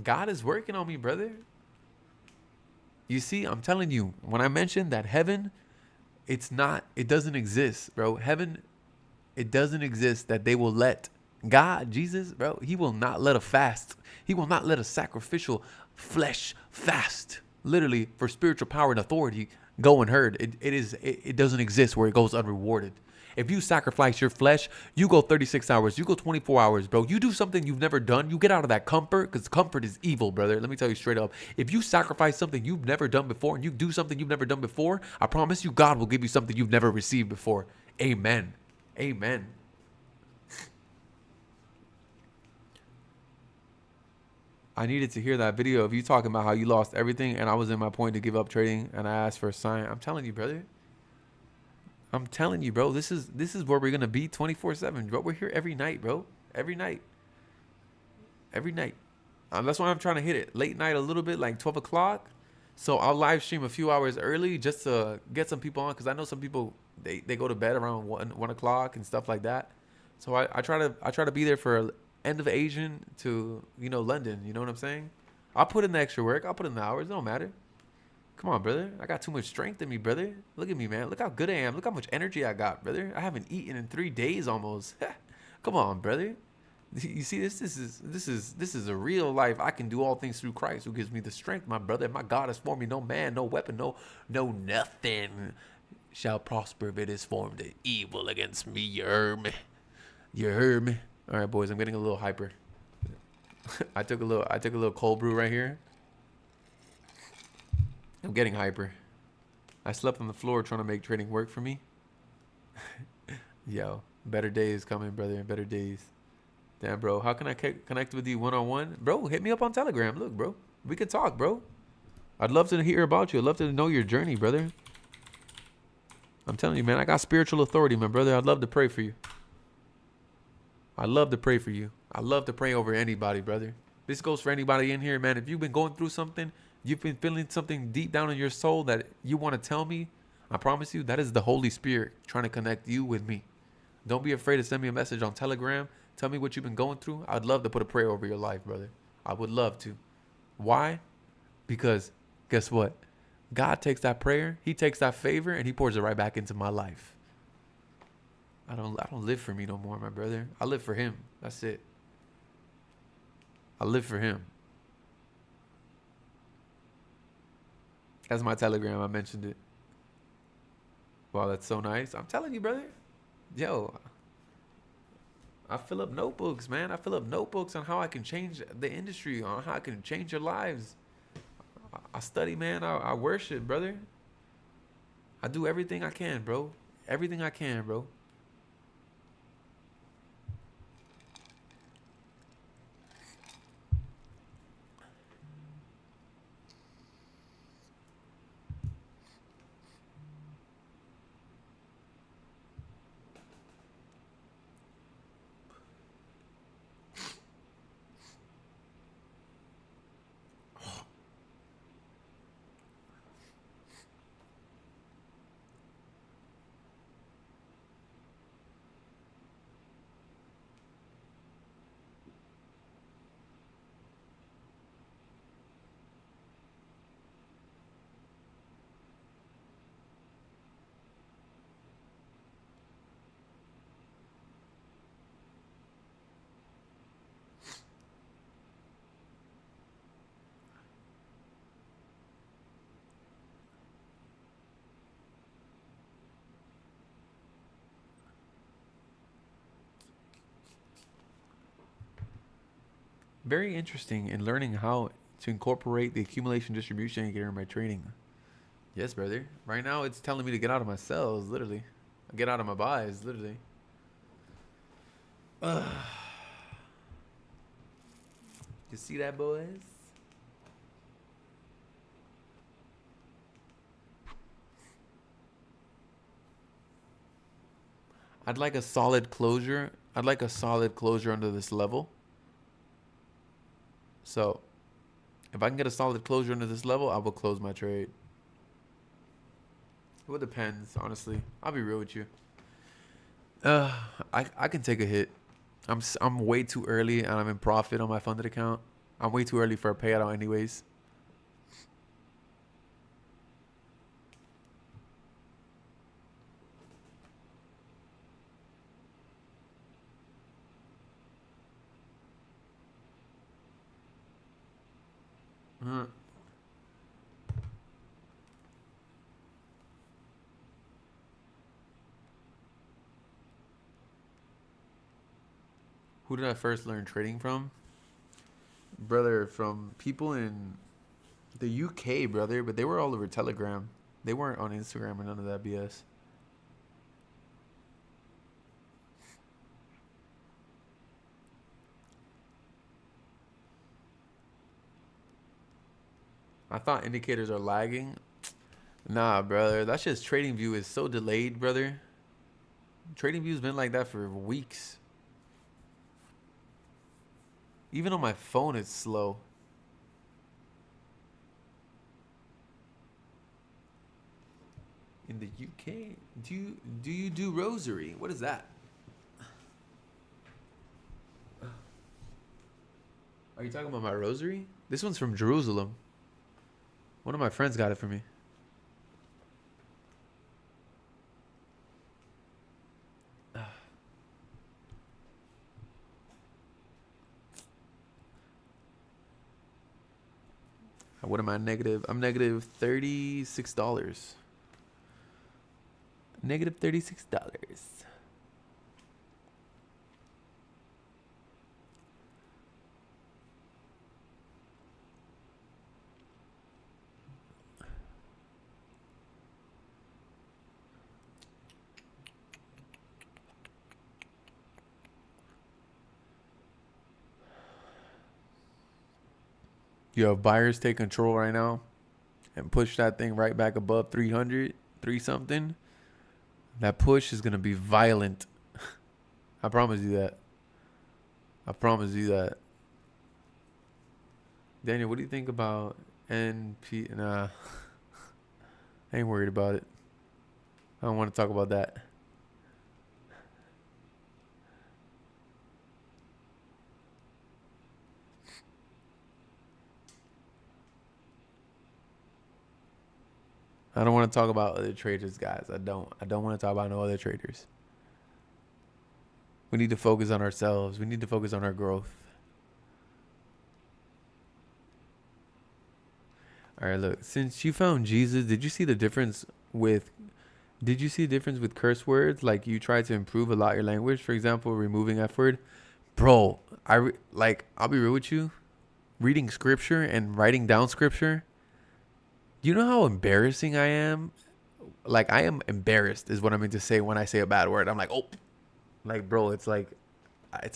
God is working on me, brother. You see, I'm telling you, when I mentioned that heaven, it doesn't exist, bro. Heaven, it doesn't exist that they will let God, Jesus, bro, he will not let a fast. He will not let a sacrificial flesh fast, literally, for spiritual power and authority go unheard. It doesn't exist where it goes unrewarded. If you sacrifice your flesh, you go 36 hours, you go 24 hours, bro. You do something you've never done. You get out of that comfort, because comfort is evil, brother. Let me tell you straight up. If you sacrifice something you've never done before and you do something you've never done before, I promise you God will give you something you've never received before. Amen. Amen. I needed to hear that video of you talking about how you lost everything and I was in my point to give up trading and I asked for a sign. I'm telling you, brother. I'm telling you, bro. This is where we're gonna be 24/7, bro. We're here every night, bro. Every night. Every night. That's why I'm trying to hit it late night a little bit, like 12 o'clock. So I'll live stream a few hours early just to get some people on, because I know some people they go to bed around 1 o'clock and stuff like that. So I try to be there for end of Asian to London. You know what I'm saying? I'll put in the extra work. I'll put in the hours. It don't matter. Come on, brother. I got too much strength in me, brother. Look at me, man. Look how good I am. Look how much energy I got, brother. I haven't eaten in 3 days almost. Come on, brother. You see, this is a real life. I can do all things through Christ who gives me the strength, my brother. My God is for me. No man, no weapon, no nothing shall prosper if it is formed evil against me. You heard me? You heard me? All right, boys. I'm getting a little hyper. I took a little cold brew right here. I'm getting hyper. I slept on the floor trying to make trading work for me. Yo, better days coming, brother. Better days. Damn, bro. How can I connect with you one-on-one? Bro, hit me up on Telegram. Look, bro. We can talk, bro. I'd love to hear about you. I'd love to know your journey, brother. I'm telling you, man. I got spiritual authority, my brother. I'd love to pray for you. I love to pray for you. I love to pray over anybody, brother. This goes for anybody in here, man. If you've been going through something, you've been feeling something deep down in your soul that you want to tell me, I promise you, that is the Holy Spirit trying to connect you with me. Don't be afraid to send me a message on Telegram. Tell me what you've been going through. I'd love to put a prayer over your life, brother. I would love to. Why? Because guess what? God takes that prayer, he takes that favor, and he pours it right back into my life. I don't live for me no more, my brother. I live for him. That's it. I live for him. That's my Telegram. I mentioned it. Wow, that's so nice. I'm telling you, brother. Yo, I fill up notebooks, man. I fill up notebooks on how I can change the industry, on how I can change your lives. I study, man. I worship, brother. I do everything I can, bro. Everything I can, bro. Very interesting in learning how to incorporate the accumulation distribution indicator in my trading. Yes, brother. Right now, it's telling me to get out of my sells, literally. Get out of my buys, literally. Ugh. You see that, boys? I'd like a solid closure. I'd like a solid closure under this level. So, if I can get a solid closure under this level, I will close my trade. Well, it depends, honestly. I'll be real with you. Uh, I can take a hit. I'm way too early and I'm in profit on my funded account. I'm way too early for a payout anyways. Uh, who did I first learn trading from? Brother, from people in the UK, brother, but they were all over Telegram. They weren't on Instagram or none of that BS. I thought indicators are lagging. Nah, brother. That's just trading view is so delayed, brother. Trading view's been like that for weeks. Even on my phone, it's slow. In the UK, do you do rosary? What is that? Are you talking about my rosary? This one's from Jerusalem. One of my friends got it for me. What am I negative? I'm negative $36. Negative $36. You have buyers take control right now and push that thing right back above 300, 3 something. That push is going to be violent. I promise you that. I promise you that. Daniel, what do you think about NP? Nah, I ain't worried about it. I don't want to talk about that. I don't want to talk about other traders, guys. I don't want to talk about no other traders. We need to focus on ourselves. We need to focus on our growth. All right, look. Since you found Jesus, did you see the difference with? Did you see the difference with curse words? Like you tried to improve a lot your language. For example, removing F word. Bro, I'll be real with you. Reading scripture and writing down scripture. You know how embarrassing I am? Like I am embarrassed is what I mean to say when I say a bad word. I'm like, oh, like bro, it's like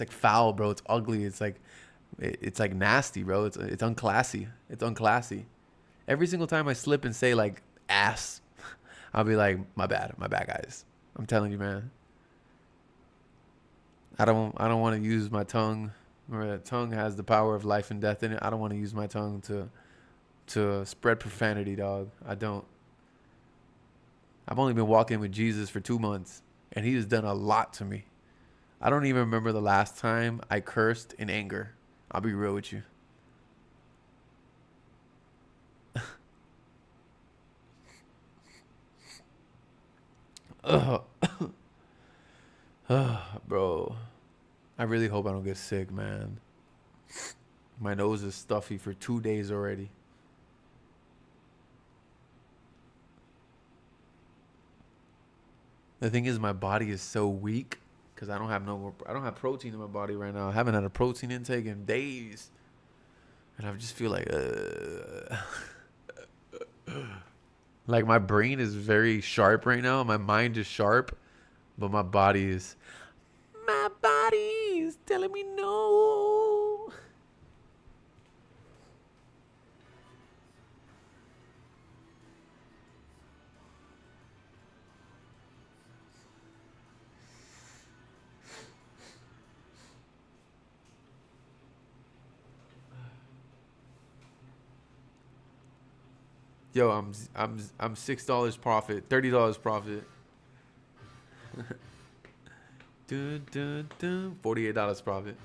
foul, bro. It's ugly. It's like nasty, bro. It's unclassy. It's unclassy. Every single time I slip and say like ass, I'll be like, my bad, guys. I'm telling you, man. I don't want to use my tongue. Remember, that tongue has the power of life and death in it. I don't want to use my tongue to spread profanity, dog. I don't. I've only been walking with Jesus for 2 months, and he has done a lot to me. I don't even remember the last time I cursed in anger. I'll be real with you. Ugh. Ugh, bro. I really hope I don't get sick, man. My nose is stuffy for 2 days already. The thing is, my body is so weak because I don't have protein in my body right now. I haven't had a protein intake in days, and I just feel like my brain is very sharp right now. My mind is sharp, but my body telling me no. Yo, I'm $6 profit, $30 profit. Dun, dun, dun. $48 profit.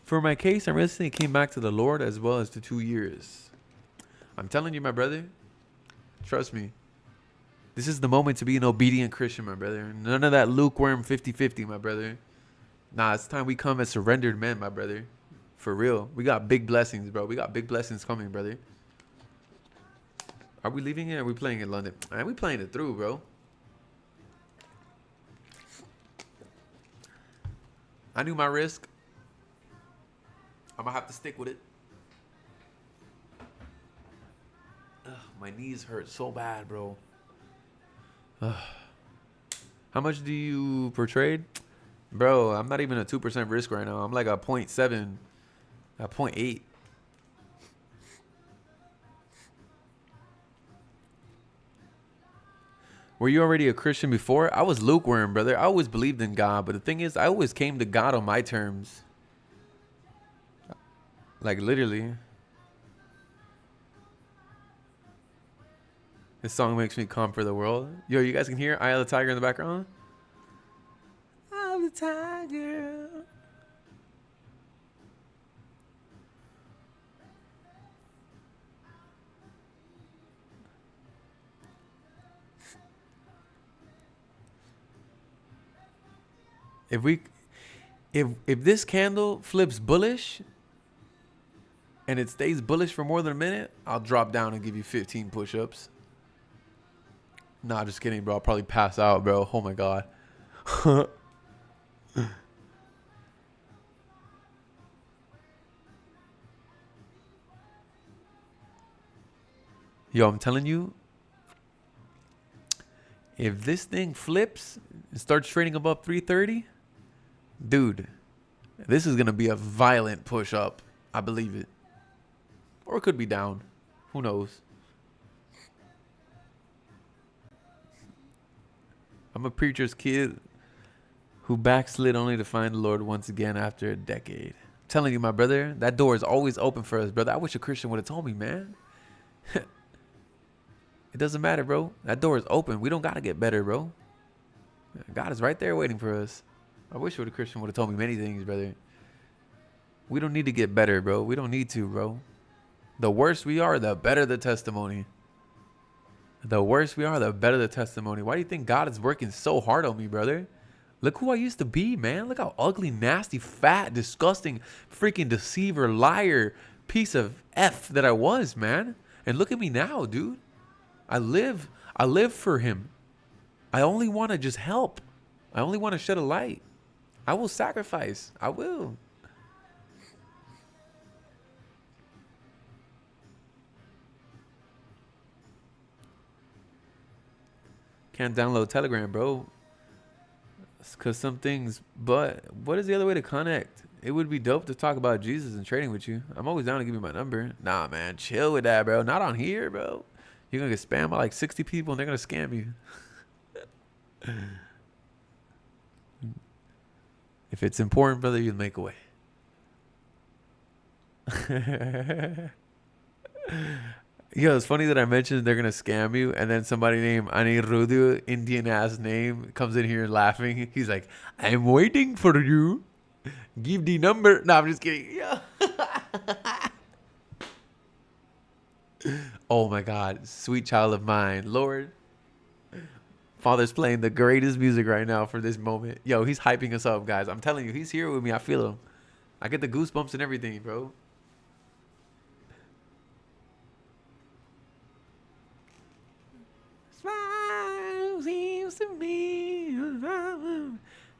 For my case, I recently came back to the Lord as well as the 2 years. I'm telling you, my brother, trust me. This is the moment to be an obedient Christian, my brother. None of that lukewarm 50-50, my brother. Nah, it's time we come as surrendered men, my brother. For real. We got big blessings, bro. We got big blessings coming, brother. Are we leaving it or are we playing in London? Man, we playing it through, bro. I knew my risk. I'm going to have to stick with it. Ugh, my knees hurt so bad, bro. Ugh. How much do you per trade? Bro, I'm not even a 2% risk right now. I'm like a 0.7, a 0.8. Were you already a Christian before? I was lukewarm, brother. I always believed in God. But the thing is, I always came to God on my terms. Like, literally. This song makes me calm for the world. Yo, you guys can hear Eye of the Tiger in the background? Eye of the Tiger. If this candle flips bullish and it stays bullish for more than a minute, I'll drop down and give you 15 push-ups. Nah, just kidding, bro. I'll probably pass out, bro. Oh my god. Yo, I'm telling you, if this thing flips and starts trading above 330, dude, this is gonna be a violent push up. I believe it. Or it could be down. Who knows? I'm a preacher's kid who backslid only to find the Lord once again after a decade. I'm telling you, my brother, that door is always open for us, brother. I wish a Christian would have told me, man. It doesn't matter, bro. That door is open. We don't got to get better, bro. God is right there waiting for us. I wish a Christian would have told me many things, brother. We don't need to get better, bro. We don't need to, bro. The worse we are, the better the testimony. The worse we are, the better the testimony. Why do you think God is working so hard on me, brother? Look who I used to be, man. Look how ugly, nasty, fat, disgusting, freaking deceiver, liar, piece of F that I was, man. And look at me now, dude. I live for him. I only want to just help. I only want to shed a light. I will sacrifice. I will. Can't download Telegram, bro. It's because some things, but what is the other way to connect? It would be dope to talk about Jesus and trading with you. I'm always down to give you my number. Nah, man, chill with that, bro. Not on here, bro. You're going to get spammed by like 60 people and they're going to scam you. If it's important, brother, you'll make a way. Yo, it's funny that I mentioned they're going to scam you and then somebody named Anirudhu, Indian ass name, comes in here laughing. He's like, I'm waiting for you. Give the number. No, I'm just kidding. Yeah. Oh my God, sweet child of mine, Lord. Father's playing the greatest music right now for this moment. Yo, he's hyping us up, guys. I'm telling you, he's here with me. I feel him. I get the goosebumps and everything, bro.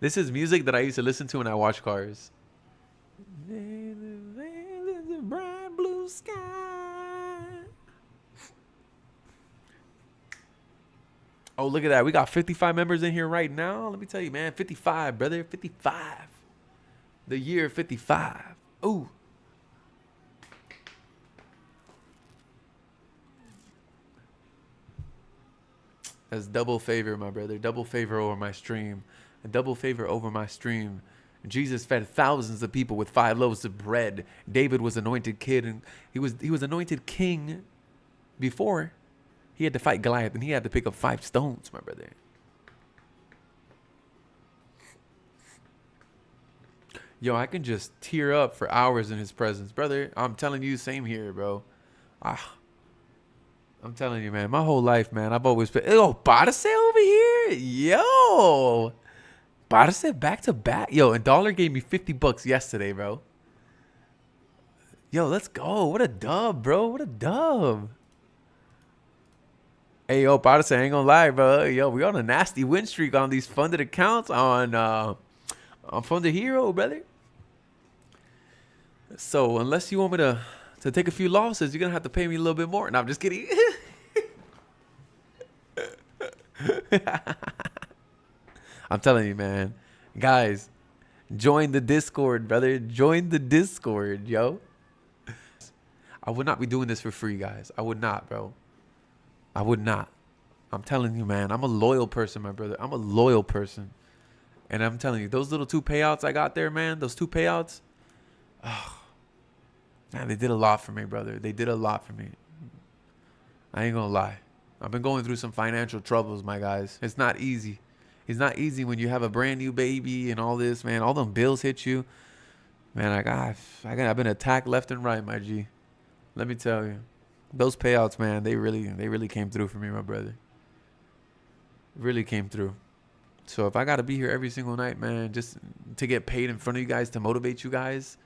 This is music that I used to listen to when I wash cars. Oh, look at that. We got 55 members in here right now. Let me tell you, man. 55, brother. 55. The year 55. Ooh. That's double favor, my brother. Double favor over my stream. A double favor over my stream. Jesus fed thousands of people with 5 loaves of bread. David was anointed kid, and he was anointed king before he had to fight Goliath, and he had to pick up 5 stones, my brother. Yo, I can just tear up for hours in his presence, brother. I'm telling you, same here, bro. I'm telling you, man. My whole life, man, I've always been. Oh, Badase over here, yo. Badase back to back, yo. And Dollar gave me $50 yesterday, bro. Yo, let's go. What a dub, bro. What a dub. Hey, yo, Badase, I ain't gonna lie, bro. Yo, we on a nasty win streak on these funded accounts on Funded Hero, brother. So unless you want me to take a few losses, you're gonna have to pay me a little bit more. No, I'm just kidding. I'm telling you, man. Guys, join the Discord, brother. Join the Discord, yo. I would not be doing this for free, guys. I would not, bro. I would not. I'm telling you, man. I'm a loyal person, my brother. I'm a loyal person. And I'm telling you, those little 2 payouts I got there, man, those 2 payouts, oh, man, they did a lot for me, brother. They did a lot for me. I ain't gonna lie. I've been going through some financial troubles, my guys. It's not easy. It's not easy when you have a brand new baby and all this, man. All them bills hit you. Man, I've been attacked left and right, my G. Let me tell you. Those payouts, man, they really came through for me, my brother. Really came through. So if I got to be here every single night, man, just to get paid in front of you guys, to motivate you guys,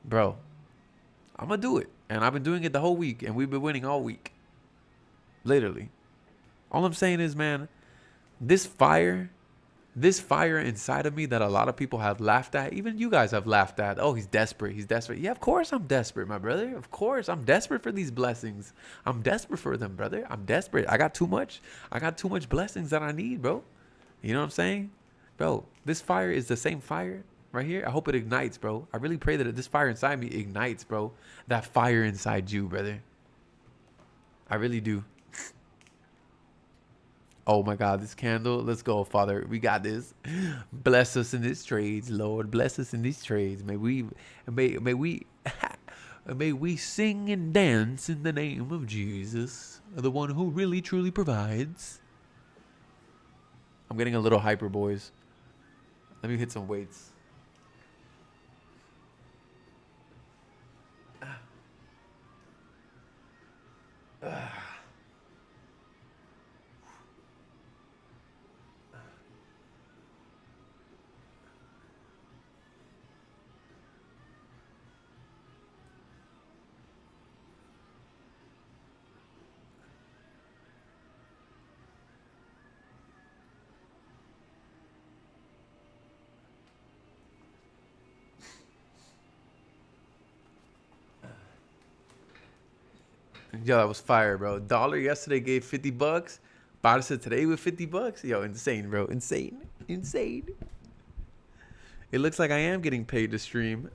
bro, I'm going to do it. And I've been doing it the whole week, and we've been winning all week. Literally. All I'm saying is, man, this fire inside of me that a lot of people have laughed at, even you guys have laughed at. Oh, he's desperate. He's desperate. Yeah, of course I'm desperate, my brother. Of course. I'm desperate for these blessings. I'm desperate for them, brother. I'm desperate. I got too much blessings that I need, bro. You know what I'm saying? Bro, this fire is the same fire right here. I hope it ignites, bro. I really pray that this fire inside me ignites, bro. That fire inside you, brother. I really do. Oh my God, this candle. Let's go, Father. We got this. Bless us in these trades, Lord. Bless us in these trades. May we may we sing and dance in the name of Jesus, the one who really truly provides. I'm getting a little hyper, boys. Let me hit some weights. Yo, that was fire, bro. Dollar yesterday gave $50. Badase today with $50. Yo, insane, bro. Insane. Insane. It looks like I am getting paid to stream.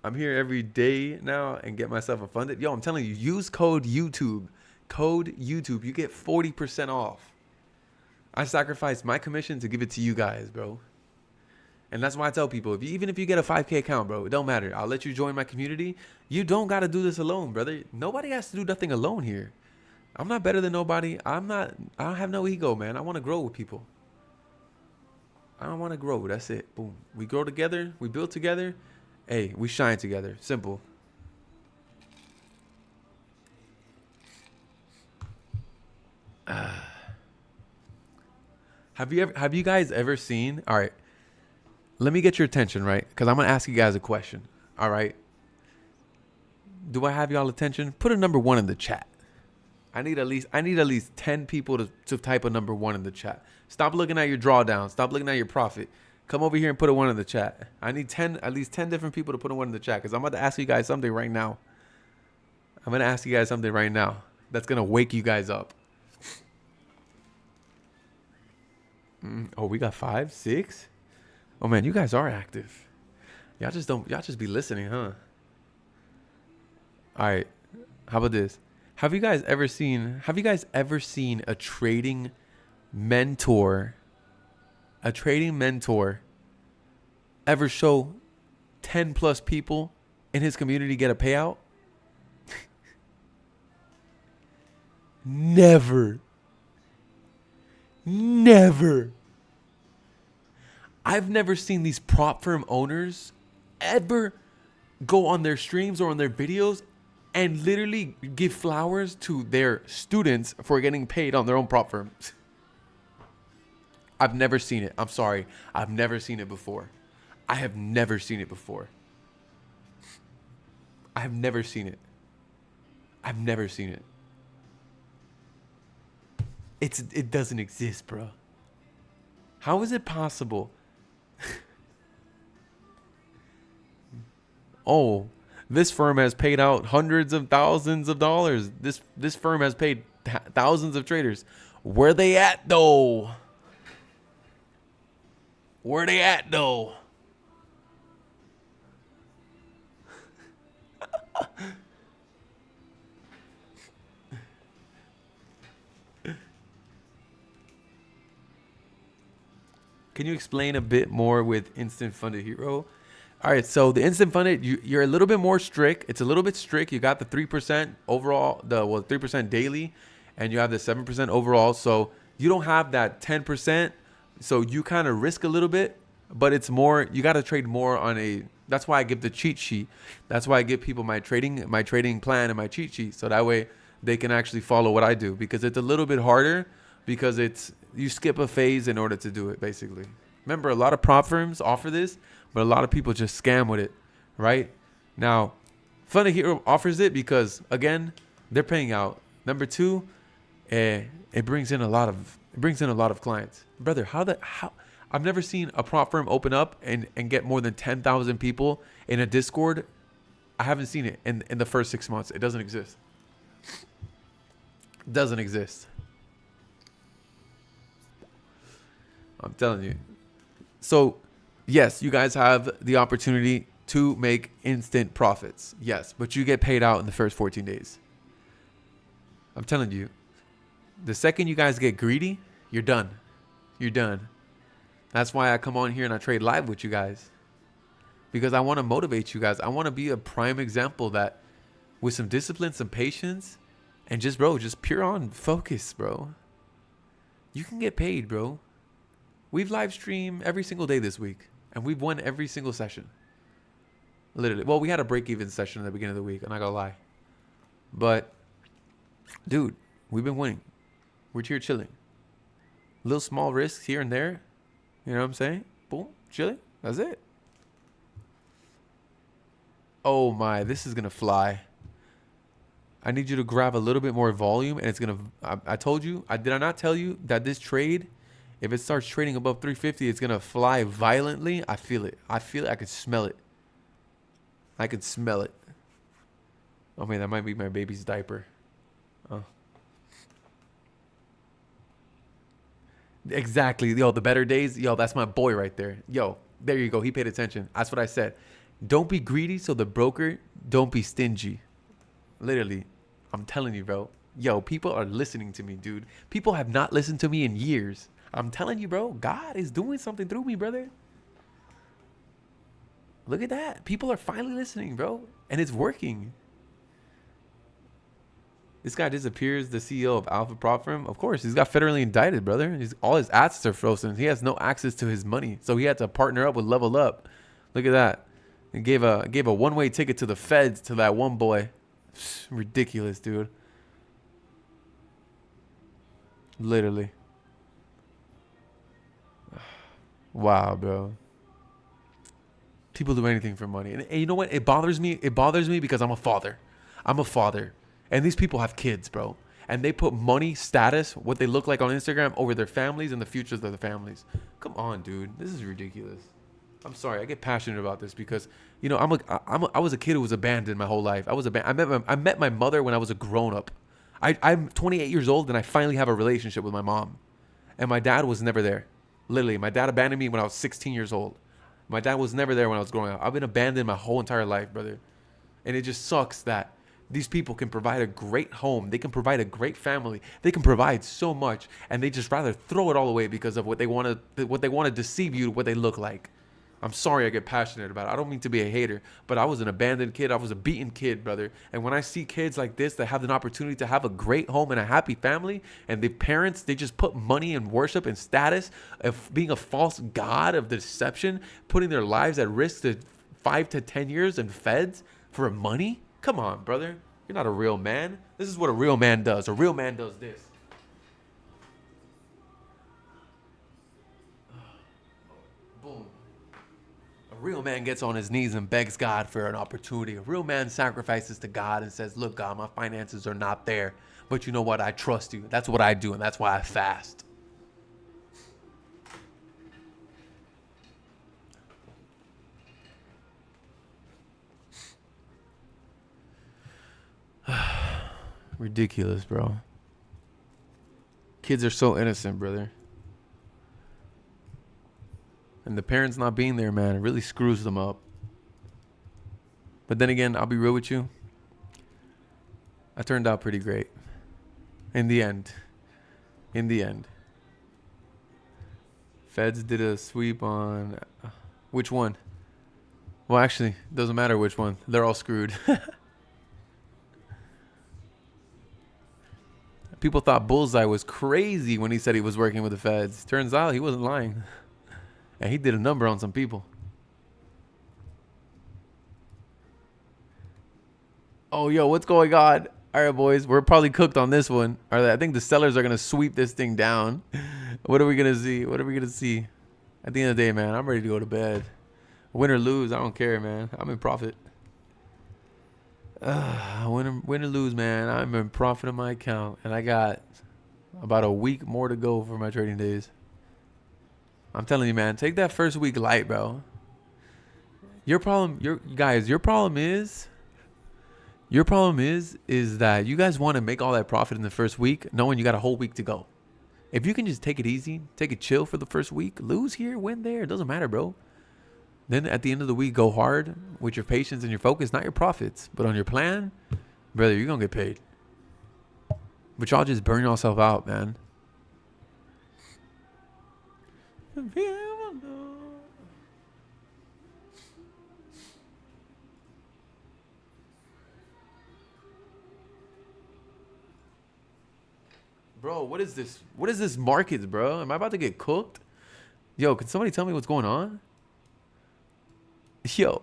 I'm here every day now and get myself a funded. Yo, I'm telling you, use code YouTube. Code YouTube. You get 40% off. I sacrificed my commission to give it to you guys, bro. And that's why I tell people, even if you get a 5K account, bro, it don't matter. I'll let you join my community. You don't got to do this alone, brother. Nobody has to do nothing alone here. I'm not better than nobody. I don't have no ego, man. I want to grow with people. I don't want to grow. That's it. Boom. We grow together. We build together. Hey, we shine together. Simple. Have you guys ever seen? All right. Let me get your attention, right? Because I'm going to ask you guys a question. All right. Do I have y'all attention? Put a number 1 in the chat. I need at least 10 people to type a number 1 in the chat. Stop looking at your drawdown. Stop looking at your profit. Come over here and put a 1 in the chat. I need at least 10 different people to put a 1 in the chat because I'm about to ask you guys something right now. that's gonna wake you guys up. Oh, we got 5, 6. Oh man, you guys are active. Y'all just don't. Y'all just be listening, huh? All right. How about this? Have you guys ever seen? Have you guys ever seen a trading mentor? A trading mentor ever show 10 plus people in his community get a payout? Never. Never. I've never seen these prop firm owners ever go on their streams or on their videos and literally give flowers to their students for getting paid on their own prop firms. I've never seen it. I'm sorry. I've never seen it before. I have never seen it before. I have never seen it. I've never seen it. It doesn't exist, bro. How is it possible? Oh, this firm has paid out hundreds of thousands of dollars. This firm has paid thousands of traders. Where they at though? Where they at though? Can you explain a bit more with instant funded hero? All right, so the instant funded, you're a little bit more strict. It's a little bit strict. You got the 3% overall, 3% daily, and you have the 7% overall. So you don't have that 10%. So you kind of risk a little bit, but it's more. You got to trade more on a. That's why I give the cheat sheet. That's why I give people my trading plan and my cheat sheet, so that way they can actually follow what I do, because it's a little bit harder because you skip a phase in order to do it, basically. Remember, a lot of prop firms offer this, but a lot of people just scam with it, right? Now, Funded Hero offers it because, again, they're paying out. Number two, it brings in a lot of clients. Brother, how I've never seen a prop firm open up and get more than 10,000 people in a Discord. I haven't seen it in the first 6 months. It doesn't exist. It doesn't exist. I'm telling you. So, yes, you guys have the opportunity to make instant profits. Yes, but you get paid out in the first 14 days. I'm telling you. The second you guys get greedy, you're done. You're done. That's why I come on here and I trade live with you guys. Because I want to motivate you guys. I want to be a prime example that with some discipline, some patience, and just pure on focus, bro. You can get paid, bro. We've live streamed every single day this week, and we've won every single session. Literally. Well, we had a break-even session at the beginning of the week, I'm not going to lie. But, dude, we've been winning. We're here chilling. Little small risks here and there. You know what I'm saying? Boom, chilling. That's it. Oh my, this is going to fly. I need you to grab a little bit more volume, and it's going to... I told you, did I not tell you that this trade... If it starts trading above 350, it's going to fly violently. I feel it. I can smell it. I can smell it. Oh, man, that might be my baby's diaper. Oh. Exactly. Yo, the better days. Yo, that's my boy right there. Yo, there you go. He paid attention. That's what I said. Don't be greedy so the broker don't be stingy. Literally. I'm telling you, bro. Yo, people are listening to me, dude. People have not listened to me in years. I'm telling you, bro, God is doing something through me, brother. Look at that. People are finally listening, bro. And it's working. This guy disappears, the CEO of Alpha Prop Firm. Of course, he's got federally indicted, brother. All his assets are frozen. He has no access to his money. So he had to partner up with Level Up. Look at that. He gave a one-way ticket to the feds to that one boy. Ridiculous, dude. Literally. Wow, bro. People do anything for money. And you know what? It bothers me. It bothers me because I'm a father. I'm a father. And these people have kids, bro. And they put money, status, what they look like on Instagram over their families and the futures of their families. Come on, dude. This is ridiculous. I'm sorry. I get passionate about this because, you know, I was a kid who was abandoned my whole life. I met my mother when I was a grown up. I'm 28 years old and I finally have a relationship with my mom. And my dad was never there. Literally, my dad abandoned me when I was 16 years old. My dad was never there when I was growing up. I've been abandoned my whole entire life, brother. And it just sucks that these people can provide a great home. They can provide a great family. They can provide so much, and they just rather throw it all away because of what they want to deceive you to what they look like. I'm sorry I get passionate about it. I don't mean to be a hater, but I was an abandoned kid. I was a beaten kid, brother. And when I see kids like this that have an opportunity to have a great home and a happy family, and the parents, they just put money and worship and status of being a false god of deception, putting their lives at risk to 5 to 10 years in feds for money? Come on, brother. You're not a real man. This is what a real man does. A real man does this. Boom. A real man gets on his knees and begs God for an opportunity. A real man sacrifices to God and says, look, God, my finances are not there. But you know what? I trust you. That's what I do, and that's why I fast. Ridiculous, bro. Kids are so innocent, brother. And the parents not being there, man, it really screws them up. But then again, I'll be real with you. I turned out pretty great. In the end. In the end. Feds did a sweep on... which one? Well, actually, it doesn't matter which one. They're all screwed. People thought Bullseye was crazy when he said he was working with the feds. Turns out he wasn't lying. And he did a number on some people. Oh, yo, what's going on? All right, boys, we're probably cooked on this one. All right, I think the sellers are going to sweep this thing down. What are we going to see? What are we going to see? At the end of the day, man, I'm ready to go to bed. Win or lose, I don't care, man. I'm in profit. Win or lose, man. I'm in profit of my account. And I got about a week more to go for my trading days. I'm telling you, man, take that first week light, bro. Your problem is that you guys want to make all that profit in the first week, knowing you got a whole week to go. If you can just take it easy, take it chill for the first week, lose here, win there, it doesn't matter, bro. Then at the end of the week, go hard with your patience and your focus, not your profits, but on your plan, brother, you're going to get paid. But y'all just burn yourself out, man. Bro, what is this? What is this markets, bro? Am I about to get cooked? Yo, can somebody tell me what's going on? Yo,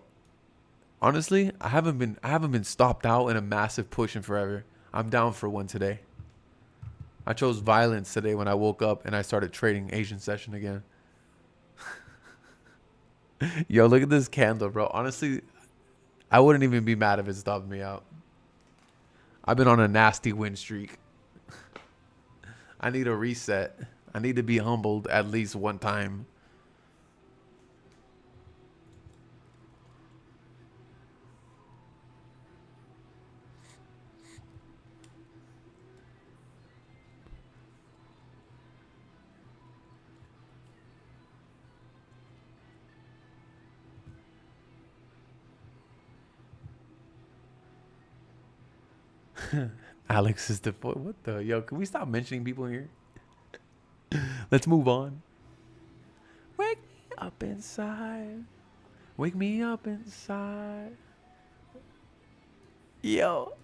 honestly, I haven't been stopped out in a massive push in forever. I'm down for one today. I chose violence today when I woke up and I started trading Asian session again. Yo, look at this candle, bro. Honestly, I wouldn't even be mad if it stopped me out. I've been on a nasty win streak. I need a reset. I need to be humbled at least one time. Alex is the what the yo? Can we stop mentioning people here? Let's move on. Wake me up inside. Wake me up inside. Yo,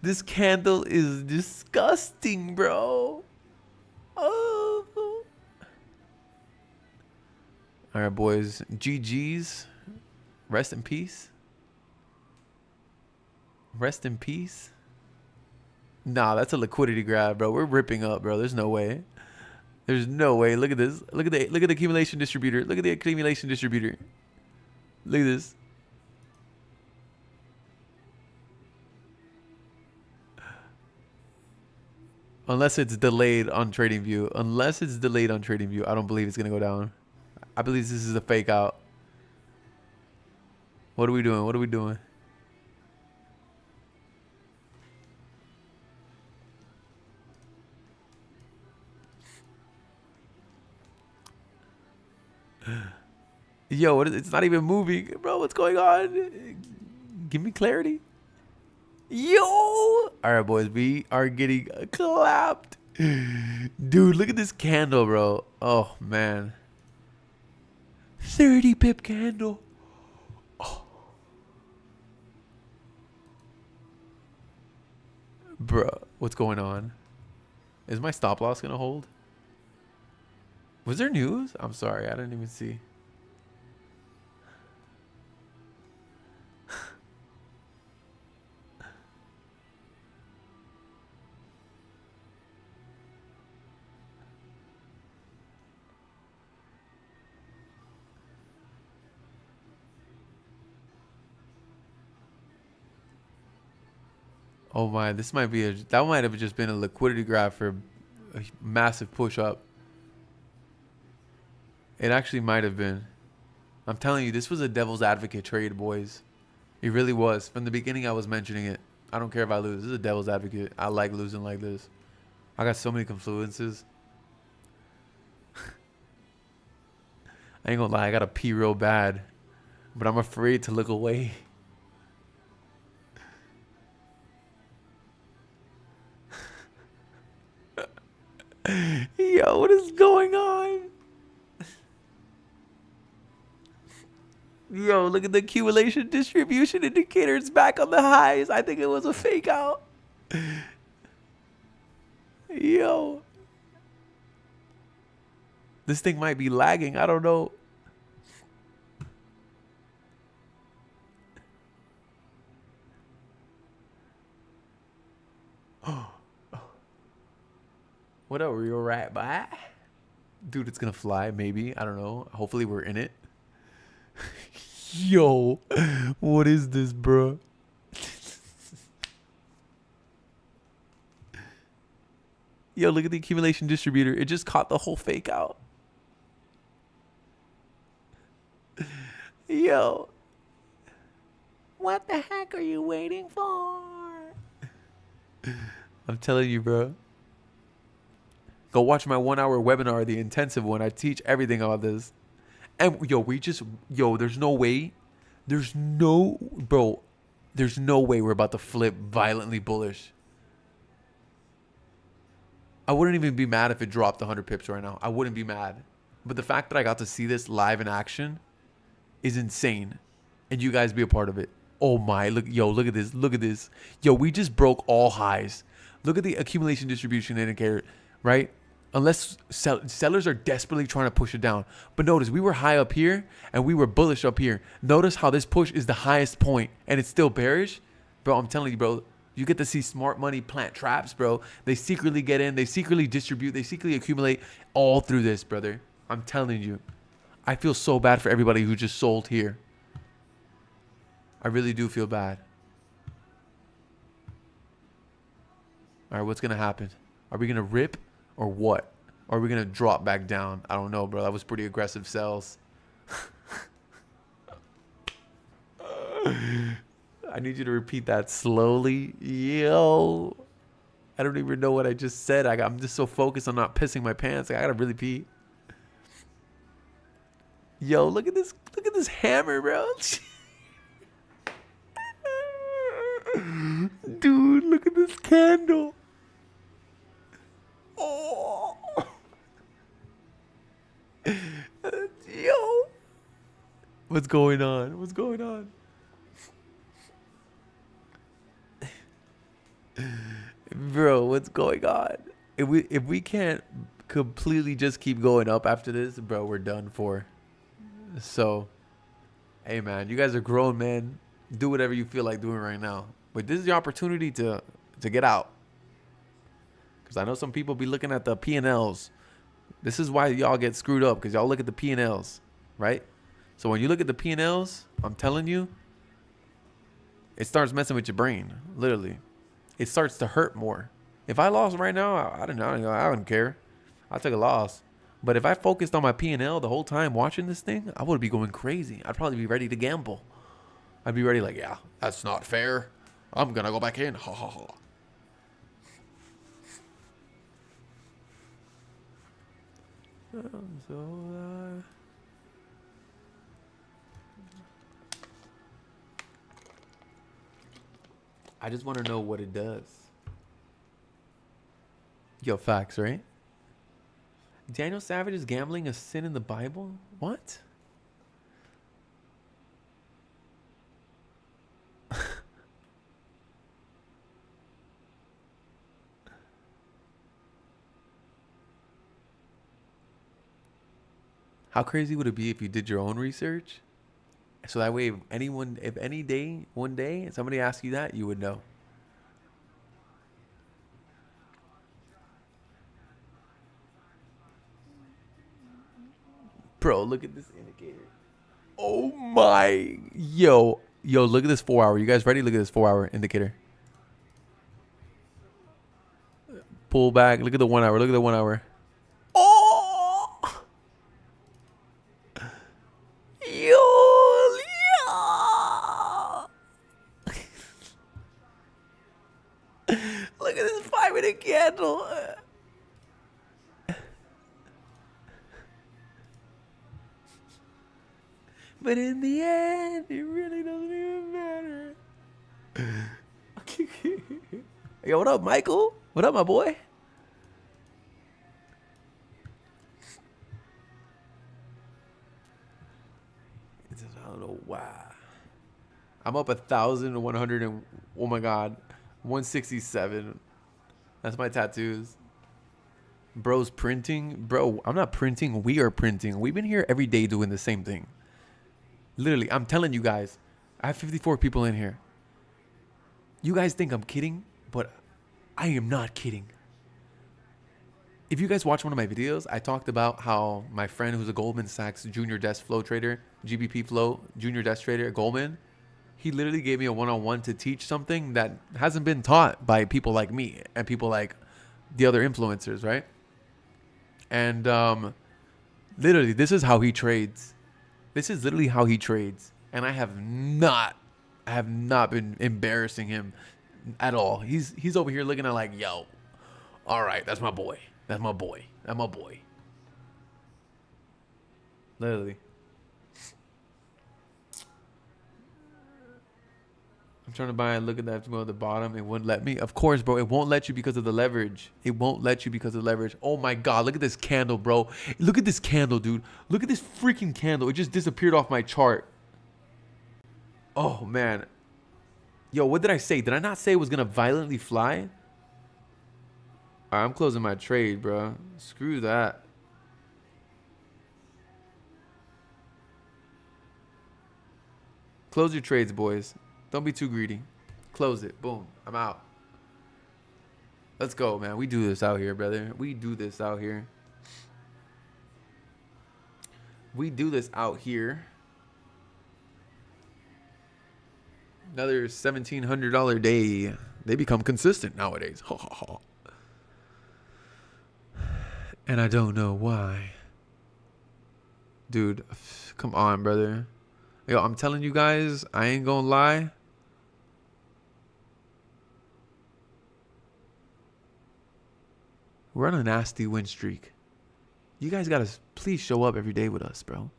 this candle is disgusting, bro. Oh. All right, boys. GG's. Rest in peace. Rest in peace. Nah, that's a liquidity grab, bro. We're ripping up, bro. There's no way. There's no way. Look at this. Look at the accumulation distributor. Look at the accumulation distributor. Look at this. Unless it's delayed on TradingView. Unless it's delayed on TradingView, I don't believe it's gonna go down. I believe this is a fake out. What are we doing? What are we doing? Yo, it's not even moving, bro. What's going on? Give me clarity. Yo! All right, boys. We are getting clapped. Dude, look at this candle, bro. Oh, man. 30 pip candle. Oh. Bro, what's going on? Is my stop loss going to hold? Was there news? I'm sorry. I didn't even see. Oh my, this might be that might have just been a liquidity graph for a massive push up. It actually might have been. I'm telling you, this was a devil's advocate trade, boys. It really was. From the beginning, I was mentioning it. I don't care if I lose. This is a devil's advocate. I like losing like this. I got so many confluences. I ain't gonna lie, I gotta pee real bad. But I'm afraid to look away. Yo, what is going on? Yo, look at the accumulation distribution indicator. It's back on the highs. I think it was a fake out. Yo. This thing might be lagging. I don't know. What up, real rat bye? Dude, it's gonna fly, maybe. I don't know. Hopefully we're in it. Yo, what is this, bro? Yo, look at the accumulation distributor. It just caught the whole fake out. Yo. What the heck are you waiting for? I'm telling you, bro. Go watch my 1 hour webinar, the intensive one. I teach everything about this. And yo, there's no way. There's no way we're about to flip violently bullish. I wouldn't even be mad if it dropped 100 pips right now. I wouldn't be mad. But the fact that I got to see this live in action is insane. And you guys be a part of it. Oh my, look at this. Look at this. Yo, we just broke all highs. Look at the accumulation distribution indicator, right? Unless sellers are desperately trying to push it down. But notice, we were high up here and we were bullish up here. Notice how this push is the highest point and it's still bearish. Bro, I'm telling you, bro, you get to see smart money plant traps, bro. They secretly get in, they secretly distribute, they secretly accumulate all through this, brother. I'm telling you. I feel so bad for everybody who just sold here. I really do feel bad. All right, what's going to happen? Are we going to rip or what? Or are we going to drop back down? I don't know, bro. That was pretty aggressive sells. I need you to repeat that slowly. Yo. I don't even know what I just said. I'm just so focused on not pissing my pants. I got to really pee. Yo, look at this. Look at this hammer, bro. Dude, look at this candle. Oh. Yo. What's going on? What's going on? Bro, what's going on? If we can't completely just keep going up after this, bro, we're done for. So, hey man, you guys are grown, man. Do whatever you feel like doing right now. But this is your opportunity to get out. Because I know some people be looking at the P&Ls. This is why y'all get screwed up, because y'all look at the P&Ls, right? So when you look at the P&Ls, I'm telling you, it starts messing with your brain, literally. It starts to hurt more. If I lost right now, I don't care. I took a loss. But if I focused on my P&L the whole time watching this thing, I would be going crazy. I'd probably be ready to gamble. I'd be ready like, yeah, that's not fair. I'm going to go back in. Ha, ha, ha. I just want to know what it does. Yo, facts, right? Daniel Savage is gambling a sin in the Bible? What? How crazy would it be if you did your own research? So that way, if any day, one day, somebody asks you that, you would know. Bro, look at this indicator. Oh my. Yo, look at this 4 hour. You guys ready? Look at this 4 hour indicator. Pull back. Look at the 1 hour. Look at the 1 hour. Oh! Yo! Look at this 5 minute candle. But in the end, it really doesn't even matter. Yo, what up, Michael? What up, my boy? I don't know why. I'm up 1,100 and oh my god, 167. That's my tattoos. Bro's printing. Bro, I'm not printing. We are printing. We've been here every day doing the same thing. Literally, I'm telling you guys. I have 54 people in here. You guys think I'm kidding, but I am not kidding. If you guys watch one of my videos, I talked about how my friend who's a Goldman Sachs junior desk flow trader, GBP flow, junior desk trader at Goldman, he literally gave me a one-on-one to teach something that hasn't been taught by people like me and people like the other influencers, right? And literally, this is how he trades. This is literally how he trades. And I have not been embarrassing him at all. He's over here looking at like, yo, all right, that's my boy. That's my boy. That's my boy. Literally. I'm trying to buy and look at that at the bottom. It wouldn't let me. Of course, bro. It won't let you because of the leverage. It won't let you because of the leverage. Oh my God. Look at this candle, bro. Look at this candle, dude. Look at this freaking candle. It just disappeared off my chart. Oh, man. Yo, what did I say? Did I not say it was going to violently fly? All right, I'm closing my trade, bro. Screw that. Close your trades, boys. Don't be too greedy. Close it. Boom. I'm out. Let's go, man. We do this out here, brother. We do this out here. We do this out here. Another $1,700 day. They become consistent nowadays. And I don't know why. Dude, come on, brother. Yo, I'm telling you guys, I ain't gonna lie. We're on a nasty win streak. You guys gotta please show up every day with us, bro.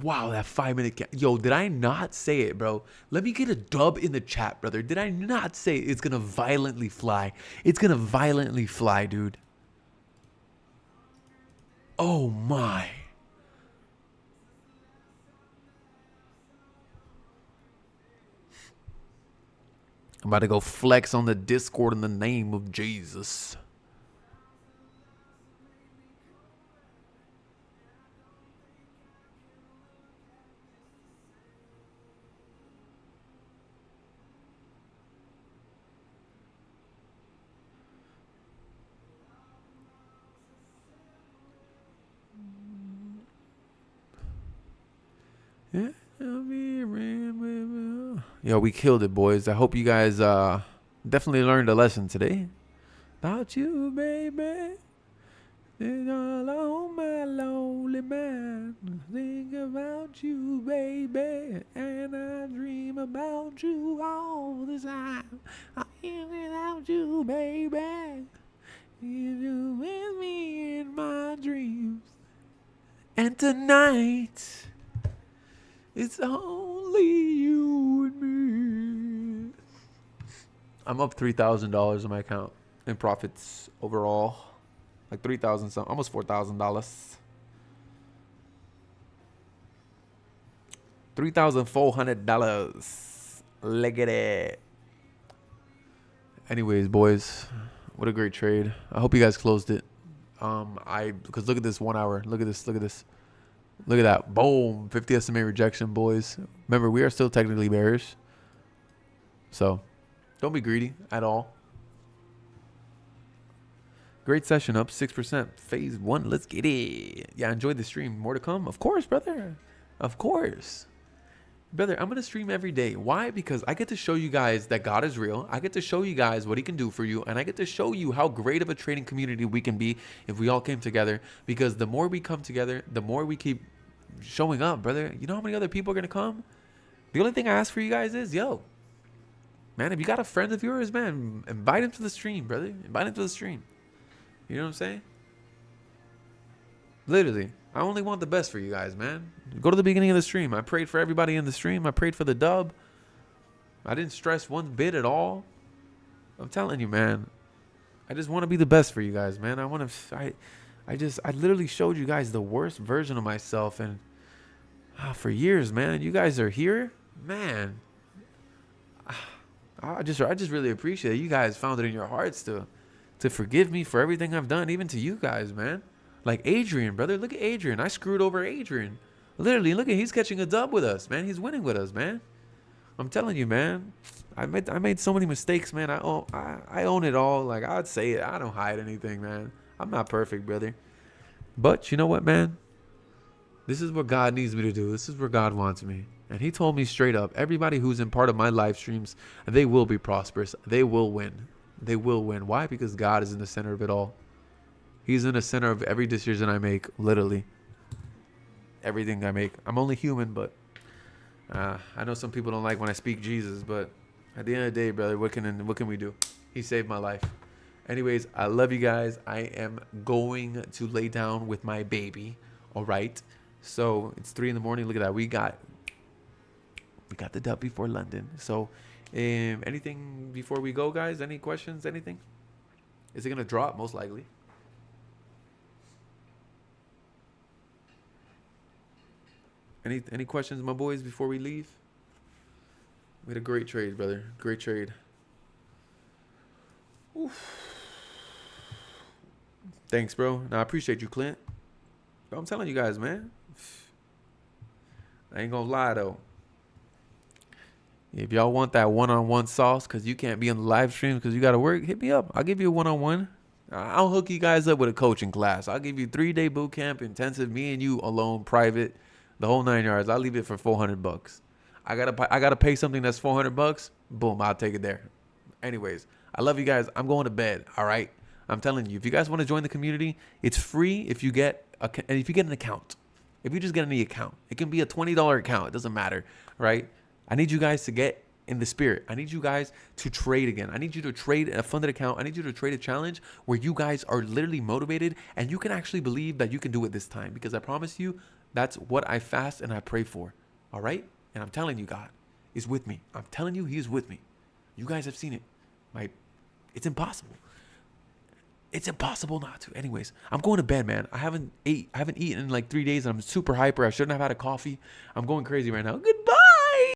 Wow, that 5 minute yo, did I not say it, bro? Let me get a dub in the chat, brother. Did I not say it's gonna violently fly? It's gonna violently fly, dude. Oh my. I'm about to go flex on the Discord in the name of Jesus. Yeah. Yo, we killed it, boys. I hope you guys definitely learned a lesson today. About you, baby. And all on my lonely mind. Think about you, baby. And I dream about you all the time. I am without you, baby. You with me in my dreams. And tonight It's only you and me. I'm up $3,000 in my account in profits overall. Like 3,000 something, almost $4,000. $3,400. Look at it. Anyways, boys, what a great trade. I hope you guys closed it. Because look at this 1 hour. Look at this. Look at this. Look at that. Boom. 50 SMA rejection, boys. Remember, we are still technically bearish. So don't be greedy at all. Great session, up 6%. Phase 1. Let's get it. Yeah, enjoyed the stream. More to come? Of course, brother. Of course. Brother, I'm going to stream every day. Why? Because I get to show you guys that God is real. I get to show you guys what he can do for you. And I get to show you how great of a trading community we can be if we all came together. Because the more we come together, the more we keep showing up, brother. You know how many other people are going to come? The only thing I ask for you guys is, yo, man, if you got a friend of yours, man, invite him to the stream, brother. Invite him to the stream. You know what I'm saying? Literally. I only want the best for you guys, man. Go to the beginning of the stream. I prayed for everybody in the stream. I prayed for the dub. I didn't stress one bit at all. I'm telling you, man. I just want to be the best for you guys, man. I literally showed you guys the worst version of myself, and for years, man. You guys are here, man. I just really appreciate it. You guys found it in your hearts to forgive me for everything I've done, even to you guys, man. Like Adrian, brother. Look at Adrian. I screwed over Adrian. Literally, look at, he's catching a dub with us, man. He's winning with us, man. I'm telling you, man. I made so many mistakes, man. I own it all. Like, I'd say it. I don't hide anything, man. I'm not perfect, brother. But you know what, man? This is what God needs me to do. This is where God wants me. And he told me straight up, everybody who's in part of my live streams, they will be prosperous. They will win. They will win. Why? Because God is in the center of it all. He's in the center of every decision I make, literally. Everything I make. I'm only human, but I know some people don't like when I speak Jesus, but at the end of the day, brother, what can we do? He saved my life. Anyways, I love you guys. I am going to lay down with my baby. All right. So it's 3 a.m. Look at that. We got the dub before London. So anything before we go, guys? Any questions? Anything? Is it gonna drop? Most likely. Any questions, my boys, before we leave? We had a great trade, brother. Great trade. Oof. Thanks, bro. Now, I appreciate you, Clint. But I'm telling you guys, man. I ain't gonna lie, though. If y'all want that one-on-one sauce because you can't be on the live stream because you got to work, hit me up. I'll give you a one-on-one. I'll hook you guys up with a coaching class. I'll give you 3-day boot camp, intensive, me and you alone, private. The whole 9 yards. I'll leave it for $400. I gotta pay something that's $400. Boom, I'll take it there. Anyways, I love you guys. I'm going to bed. All right. I'm telling you, if you guys want to join the community, it's free. If you get an account, if you just get any account, it can be a $20 account. It doesn't matter, right? I need you guys to get in the spirit. I need you guys to trade again. I need you to trade a funded account. I need you to trade a challenge where you guys are literally motivated and you can actually believe that you can do it this time. Because I promise you, that's what I fast and I pray for. All right? And I'm telling you, God is with me. I'm telling you, he is with me. You guys have seen it. It's impossible. It's impossible not to. Anyways, I'm going to bed, man. I haven't eaten in like 3 days and I'm super hyper. I shouldn't have had a coffee. I'm going crazy right now. Goodbye.